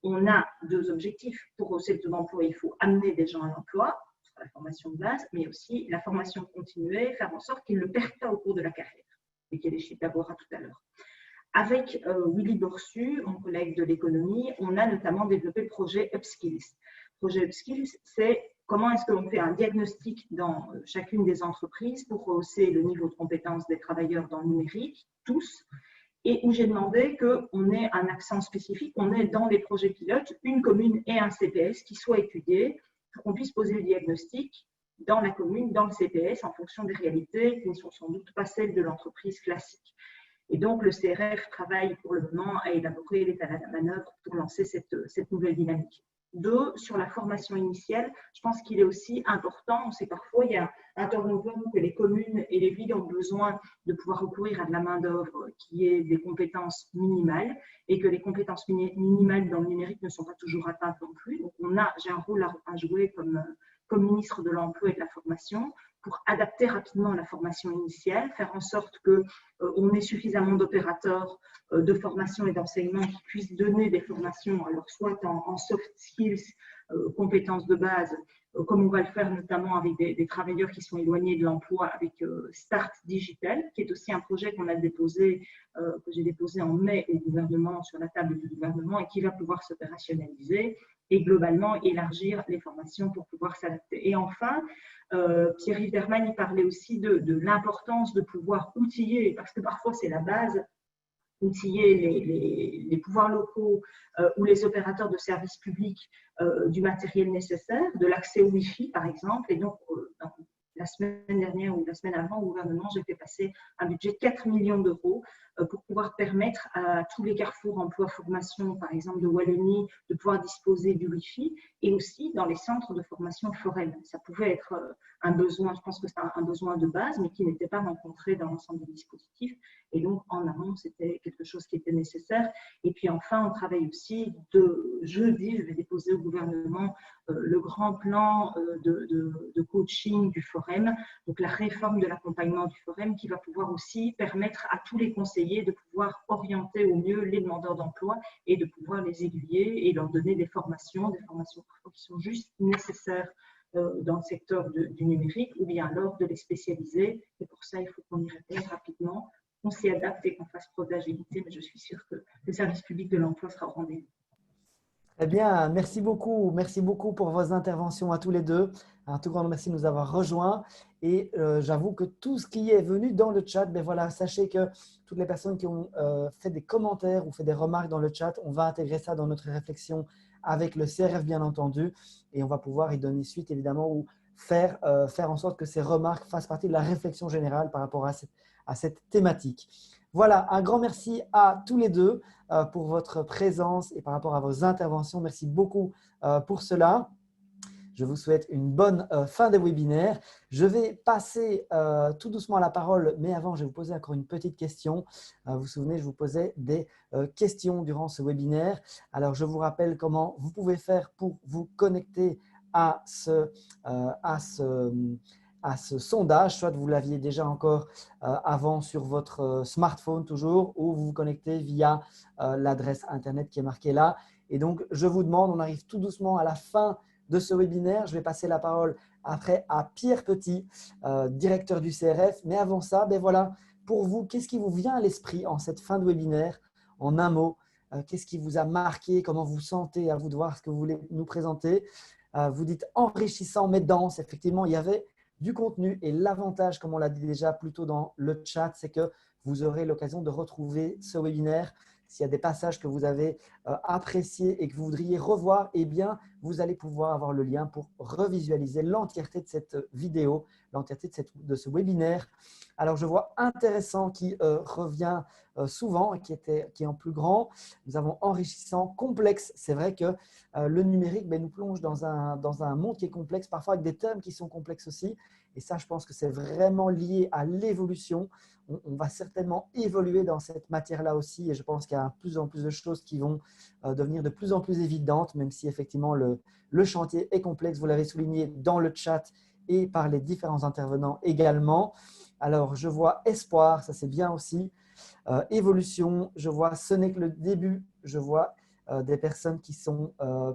on a deux objectifs. Pour rehausser le taux d'emploi, il faut amener des gens à l'emploi, la formation de base, mais aussi la formation continuée, faire en sorte qu'ils ne perdent pas au cours de la carrière. Et qu'il y ait des chiffres d'avoir à tout à l'heure. Avec Willy Borsu, mon collègue de l'économie, on a notamment développé le projet Upskills. Le projet Upskills, c'est comment est-ce qu'on fait un diagnostic dans chacune des entreprises pour rehausser le niveau de compétence des travailleurs dans le numérique, tous, et où j'ai demandé qu'on ait un accent spécifique, on ait dans les projets pilotes une commune et un CPS qui soient étudiés pour qu'on puisse poser le diagnostic dans la commune, dans le CPS, en fonction des réalités qui ne sont sans doute pas celles de l'entreprise classique. Et donc, le CRF travaille pour le moment à élaborer l'état de la manœuvre pour lancer cette nouvelle dynamique. Deux, sur la formation initiale, je pense qu'il est aussi important, on sait parfois il y a un turnover que les communes et les villes ont besoin de pouvoir recourir à de la main-d'œuvre qui est des compétences minimales et que les compétences minimales dans le numérique ne sont pas toujours atteintes non plus. Donc, j'ai un rôle à jouer comme ministre de l'Emploi et de la Formation pour adapter rapidement la formation initiale, faire en sorte qu'on ait suffisamment d'opérateurs de formation et d'enseignement qui puissent donner des formations, alors soit en soft skills, compétences de base, comme on va le faire notamment avec des travailleurs qui sont éloignés de l'emploi avec Start Digital, qui est aussi un projet qu'on a déposé, que j'ai déposé en mai au gouvernement, sur la table du gouvernement, et qui va pouvoir s'opérationnaliser et globalement élargir les formations pour pouvoir s'adapter. Et enfin, Pierre-Yves Derman, il parlait aussi de l'importance de pouvoir outiller, parce que parfois c'est la base, outiller les pouvoirs locaux ou les opérateurs de services publics du matériel nécessaire, de l'accès au Wi-Fi par exemple. Et donc, la semaine dernière ou la semaine avant, au gouvernement, j'ai fait passer un budget de 4 millions d'euros pour pouvoir permettre à tous les carrefours emploi-formation, par exemple de Wallonie, de pouvoir disposer du Wi-Fi et aussi dans les centres de formation foraine. Ça pouvait être un besoin, je pense que c'est un besoin de base, mais qui n'était pas rencontré dans l'ensemble des dispositifs. Et donc, en amont, c'était quelque chose qui était nécessaire. Et puis enfin, on travaille aussi jeudi, je vais déposer au gouvernement le grand plan de coaching du Forem, donc la réforme de l'accompagnement du Forem qui va pouvoir aussi permettre à tous les conseillers de pouvoir orienter au mieux les demandeurs d'emploi et de pouvoir les aiguiller et leur donner des formations qui sont juste nécessaires dans le secteur du numérique ou bien alors de les spécialiser. Et pour ça, il faut qu'on y réponde rapidement, qu'on s'y adapte et qu'on fasse preuve d'agilité. Mais je suis sûre que le service public de l'emploi sera au rendez-vous. Eh bien, merci beaucoup. Merci beaucoup pour vos interventions à tous les deux. Un tout grand merci de nous avoir rejoints. Et j'avoue que tout ce qui est venu dans le chat, voilà, sachez que toutes les personnes qui ont fait des commentaires ou fait des remarques dans le chat, on va intégrer ça dans notre réflexion avec le CRF, bien entendu. Et on va pouvoir y donner suite, évidemment, ou faire en sorte que ces remarques fassent partie de la réflexion générale par rapport à cette thématique. Voilà, un grand merci à tous les deux pour votre présence et par rapport à vos interventions. Merci beaucoup pour cela. Je vous souhaite une bonne fin de webinaire. Je vais passer tout doucement la parole, mais avant, je vais vous poser encore une petite question. Vous vous souvenez, je vous posais des questions durant ce webinaire. Alors, je vous rappelle comment vous pouvez faire pour vous connecter à ce sondage, soit vous l'aviez déjà encore avant sur votre smartphone toujours, ou vous vous connectez via l'adresse Internet qui est marquée là. Et donc, je vous demande, on arrive tout doucement à la fin de ce webinaire. Je vais passer la parole après à Pierre Petit, directeur du CRF. Mais avant ça, ben voilà, pour vous, qu'est-ce qui vous vient à l'esprit en cette fin de webinaire? En un mot, qu'est-ce qui vous a marqué? Comment vous sentez? À vous de voir ce que vous voulez nous présenter. Vous dites enrichissant mais dense. Effectivement, il y avait du contenu et l'avantage, comme on l'a dit déjà plus tôt dans le chat, c'est que vous aurez l'occasion de retrouver ce webinaire. S'il y a des passages que vous avez appréciés et que vous voudriez revoir, eh bien, vous allez pouvoir avoir le lien pour revisualiser l'entièreté de cette vidéo, l'entièreté de ce webinaire. Alors, je vois intéressant qui revient souvent et qui est en plus grand. Nous avons enrichissant, complexe. C'est vrai que le numérique nous plonge dans un monde qui est complexe, parfois avec des thèmes qui sont complexes aussi. Et ça, je pense que c'est vraiment lié à l'évolution. On va certainement évoluer dans cette matière-là aussi. Et je pense qu'il y a de plus en plus de choses qui vont devenir de plus en plus évidentes, même si effectivement le chantier est complexe. Vous l'avez souligné dans le chat et par les différents intervenants également. Alors, je vois espoir, ça c'est bien aussi. Évolution, je vois ce n'est que le début. Je vois des personnes qui sont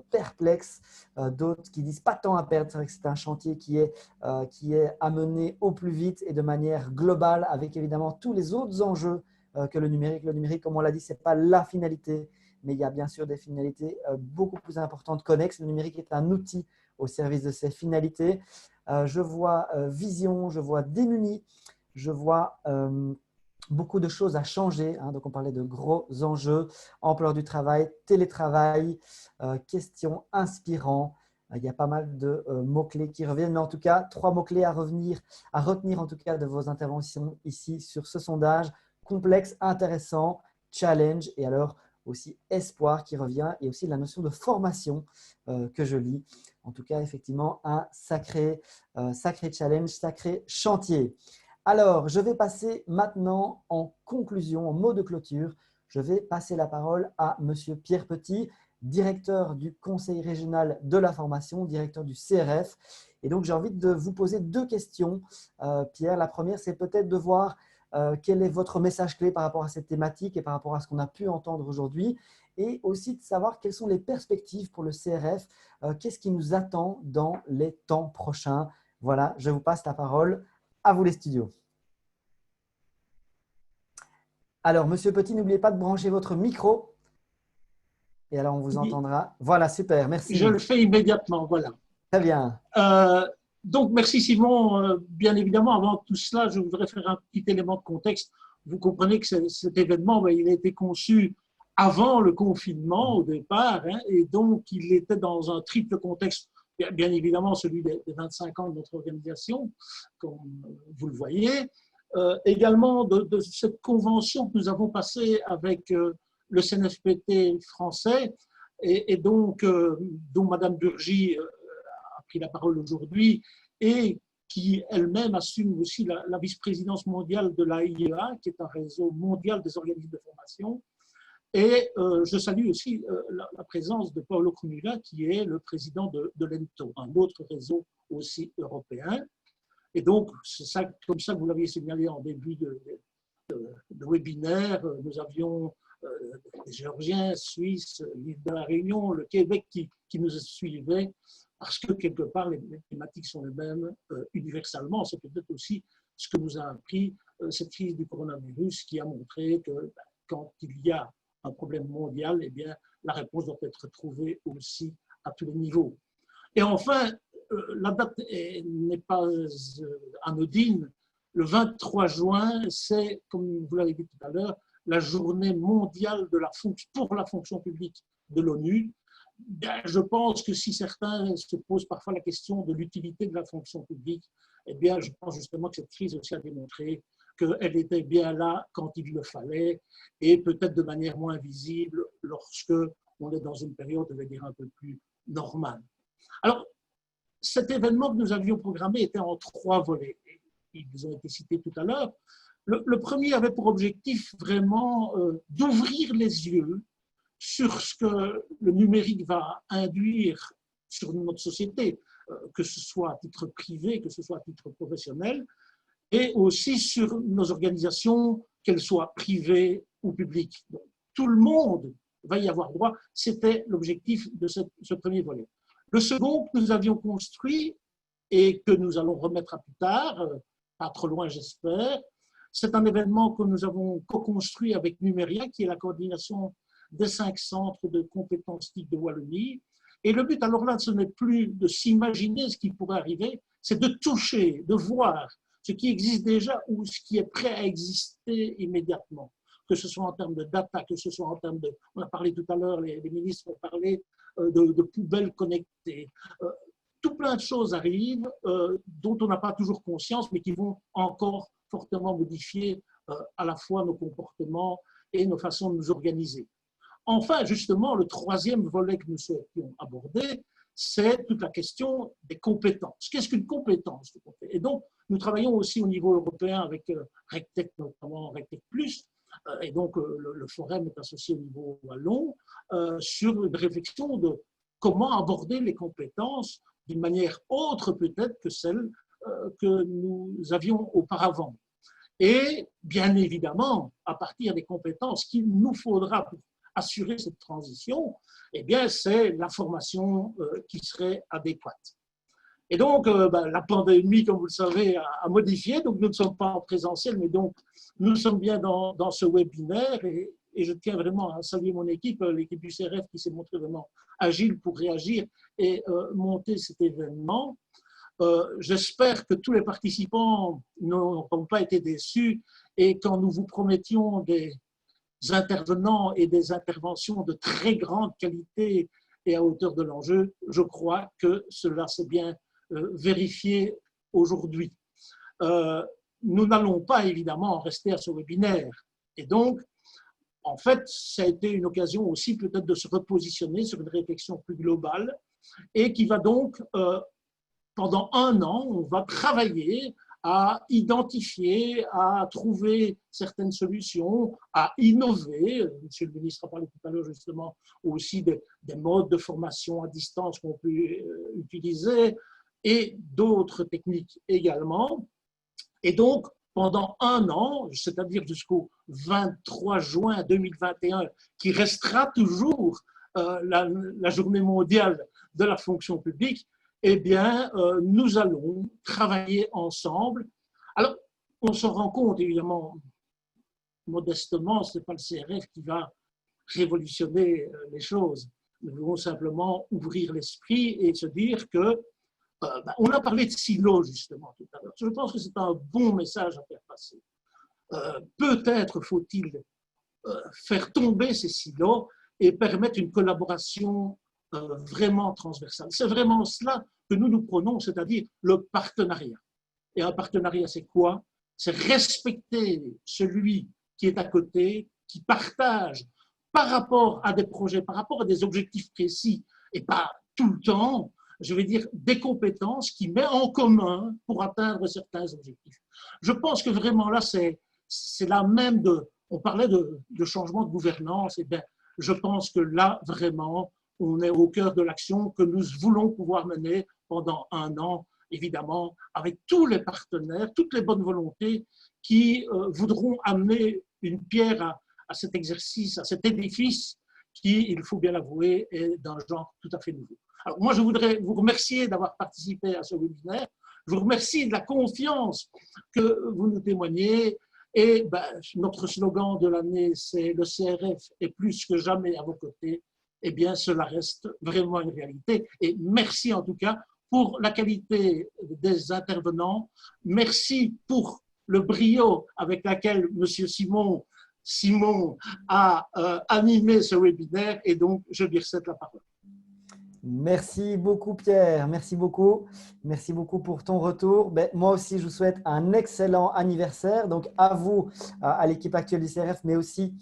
perplexes, d'autres qui disent pas de temps à perdre. C'est vrai que c'est un chantier qui est à mener au plus vite et de manière globale avec évidemment tous les autres enjeux que le numérique. Le numérique, comme on l'a dit, ce n'est pas la finalité, mais il y a bien sûr des finalités beaucoup plus importantes connexes. Le numérique est un outil au service de ces finalités. Je vois vision, je vois démuni, je vois beaucoup de choses à changer. Donc, on parlait de gros enjeux, ampleur du travail, télétravail, questions inspirants. Il y a pas mal de mots-clés qui reviennent, mais en tout cas, 3 mots-clés à retenir en tout cas de vos interventions ici sur ce sondage. Complexe, intéressant, challenge et alors aussi espoir qui revient et aussi la notion de formation que je lis. En tout cas, effectivement, un sacré challenge, sacré chantier. Alors, je vais passer maintenant en conclusion, en mot de clôture, je vais passer la parole à Monsieur Pierre Petit, directeur du Conseil régional de la formation, directeur du CRF. Et donc, j'ai envie de vous poser 2 questions, Pierre. La première, c'est peut-être de voir quel est votre message clé par rapport à cette thématique et par rapport à ce qu'on a pu entendre aujourd'hui. Et aussi de savoir quelles sont les perspectives pour le CRF, qu'est-ce qui nous attend dans les temps prochains. Voilà, je vous passe la parole. À vous les studios. Alors, Monsieur Petit, n'oubliez pas de brancher votre micro. Et alors, on vous entendra. Voilà, super, merci. Je le fais immédiatement, voilà. Très bien. Donc, merci Simon. Bien évidemment, avant tout cela, je voudrais faire un petit élément de contexte. Vous comprenez que cet événement, il a été conçu avant le confinement au départ, et donc il était dans un triple contexte. Bien évidemment, celui des 25 ans de notre organisation, comme vous le voyez. Également de cette convention que nous avons passée avec le CNFPT français et donc dont Madame Burgy a pris la parole aujourd'hui et qui elle-même assume aussi la vice-présidence mondiale de l'AIEA, qui est un réseau mondial des organismes de formation. Et je salue aussi la présence de Paolo Crumula, qui est le président de l'ENTO, un autre réseau aussi européen. Et donc, c'est ça, comme ça que vous l'aviez signalé en début de webinaire, nous avions des Géorgiens, Suisses, l'île de la Réunion, le Québec qui nous suivaient, parce que quelque part, les thématiques sont les mêmes universellement. C'est peut-être aussi ce que nous a appris cette crise du coronavirus qui a montré que quand il y a un problème mondial, eh bien, la réponse doit être trouvée aussi à tous les niveaux. Et enfin, la date n'est pas anodine. Le 23 juin, c'est, comme vous l'avez dit tout à l'heure, la journée mondiale pour la fonction publique de l'ONU. Je pense que si certains se posent parfois la question de l'utilité de la fonction publique, eh bien, je pense justement que cette crise aussi a démontré qu'elle était bien là quand il le fallait et peut-être de manière moins visible lorsque on est dans une période, je vais dire, un peu plus normale. Alors, cet événement que nous avions programmé était en 3 volets. Ils vous ont été cités tout à l'heure. Le premier avait pour objectif vraiment d'ouvrir les yeux sur ce que le numérique va induire sur notre société, que ce soit à titre privé, que ce soit à titre professionnel, et aussi sur nos organisations, qu'elles soient privées ou publiques. Donc, tout le monde va y avoir droit. C'était l'objectif de ce premier volet. Le second que nous avions construit et que nous allons remettre à plus tard, pas trop loin j'espère, c'est un événement que nous avons co-construit avec Numéria, qui est la coordination des 5 centres de compétences TIC de Wallonie. Et le but, alors là, ce n'est plus de s'imaginer ce qui pourrait arriver, c'est de toucher, de voir ce qui existe déjà ou ce qui est prêt à exister immédiatement, que ce soit en termes de data, que ce soit en termes de… On a parlé tout à l'heure, les ministres ont parlé de poubelles connectées. Tout plein de choses arrivent dont on n'a pas toujours conscience, mais qui vont encore fortement modifier à la fois nos comportements et nos façons de nous organiser. Enfin, justement, le troisième volet que nous souhaitions aborder, c'est toute la question des compétences. Qu'est-ce qu'une compétence? Et donc, nous travaillons aussi au niveau européen avec RecTech, notamment RecTech+, et donc le Forum est associé au niveau wallon, sur une réflexion de comment aborder les compétences d'une manière autre peut-être que celle que nous avions auparavant. Et bien évidemment, à partir des compétences qu'il nous faudra pour assurer cette transition, eh bien, c'est la formation qui serait adéquate. Et donc, la pandémie, comme vous le savez, a modifié. Donc, nous ne sommes pas en présentiel, mais donc, nous sommes bien dans ce webinaire. Et je tiens vraiment à saluer mon équipe, l'équipe du CRF qui s'est montrée vraiment agile pour réagir et monter cet événement. J'espère que tous les participants n'auront pas été déçus et quand nous vous promettions des intervenants et des interventions de très grande qualité et à hauteur de l'enjeu, je crois que cela s'est bien vérifié aujourd'hui. Nous n'allons pas évidemment rester à ce webinaire et donc en fait ça a été une occasion aussi peut-être de se repositionner sur une réflexion plus globale et qui va donc pendant 1 an, on va travailler à identifier, à trouver certaines solutions, à innover. Monsieur le ministre a parlé tout à l'heure justement aussi des modes de formation à distance qu'on peut utiliser et d'autres techniques également. Et donc, pendant 1 an, c'est-à-dire jusqu'au 23 juin 2021, qui restera toujours la journée mondiale de la fonction publique, eh bien, nous allons travailler ensemble. Alors, on se rend compte, évidemment, modestement, ce n'est pas le CRF qui va révolutionner les choses. Nous voulons simplement ouvrir l'esprit et se dire que, on a parlé de silos, justement, tout à l'heure. Je pense que c'est un bon message à faire passer. Peut-être faut-il faire tomber ces silos et permettre une collaboration vraiment transversale. C'est vraiment cela que nous prenons, c'est-à-dire le partenariat. Et un partenariat, c'est quoi? C'est respecter celui qui est à côté, qui partage par rapport à des projets, par rapport à des objectifs précis, et pas tout le temps, je vais dire, des compétences qui met en commun pour atteindre certains objectifs. Je pense que vraiment là, c'est là même on parlait de changement de gouvernance, et bien, je pense que là, vraiment, on est au cœur de l'action que nous voulons pouvoir mener pendant 1 an, évidemment, avec tous les partenaires, toutes les bonnes volontés qui voudront amener une pierre à cet exercice, à cet édifice qui, il faut bien l'avouer, est d'un genre tout à fait nouveau. Alors moi, je voudrais vous remercier d'avoir participé à ce webinaire. Je vous remercie de la confiance que vous nous témoignez. Et notre slogan de l'année, c'est « Le CRF est plus que jamais à vos côtés ». Eh bien, cela reste vraiment une réalité. Et merci en tout cas pour la qualité des intervenants. Merci pour le brio avec lequel M. Simon a animé ce webinaire. Et donc, je lui recède la parole. Merci beaucoup, Pierre. Merci beaucoup. Merci beaucoup pour ton retour. Moi aussi, je vous souhaite un excellent anniversaire. Donc, à vous, à l'équipe actuelle du CRF, mais aussi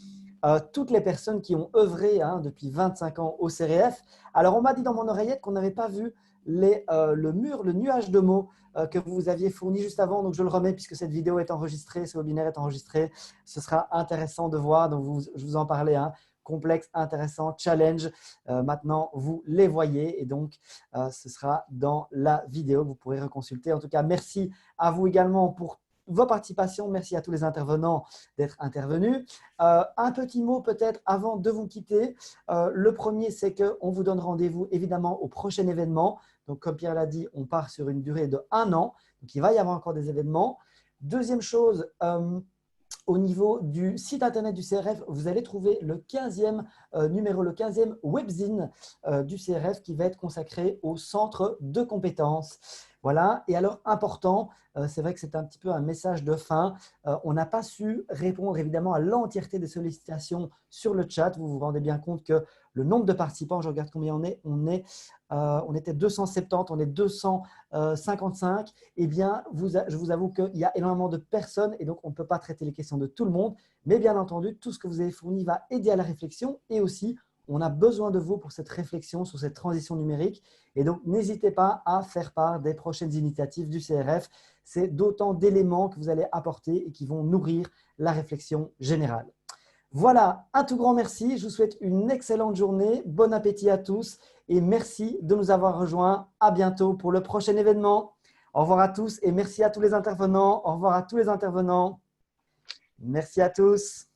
toutes les personnes qui ont œuvré depuis 25 ans au CRF. Alors, on m'a dit dans mon oreillette qu'on n'avait pas vu le nuage de mots que vous aviez fourni juste avant. Donc, je le remets puisque cette vidéo est enregistrée, ce webinaire est enregistré. Ce sera intéressant de voir. Donc, je vous en parlais, hein, complexe, intéressant, challenge. Maintenant, vous les voyez et donc, ce sera dans la vidéo que vous pourrez reconsulter. En tout cas, merci à vous également pour vos participations. Merci à tous les intervenants d'être intervenus. Un petit mot peut-être avant de vous quitter. Le premier, c'est qu'on vous donne rendez-vous évidemment au prochain événement. Donc, comme Pierre l'a dit, on part sur une durée de 1 an. Donc, il va y avoir encore des événements. Deuxième chose, au niveau du site internet du CRF, vous allez trouver le 15e numéro, le 15e webzine du CRF qui va être consacré au centre de compétences. Voilà. Et alors, important, c'est vrai que c'est un petit peu un message de fin. On n'a pas su répondre évidemment à l'entièreté des sollicitations sur le chat. Vous vous rendez bien compte que le nombre de participants, je regarde combien on est, on était 270, on est 255. Eh bien, je vous avoue qu'il y a énormément de personnes et donc on ne peut pas traiter les questions de tout le monde. Mais bien entendu, tout ce que vous avez fourni va aider à la réflexion et aussi, on a besoin de vous pour cette réflexion sur cette transition numérique. Et donc, n'hésitez pas à faire part des prochaines initiatives du CRF. C'est d'autant d'éléments que vous allez apporter et qui vont nourrir la réflexion générale. Voilà, un tout grand merci. Je vous souhaite une excellente journée. Bon appétit à tous et merci de nous avoir rejoints. À bientôt pour le prochain événement. Au revoir à tous et merci à tous les intervenants. Au revoir à tous les intervenants. Merci à tous.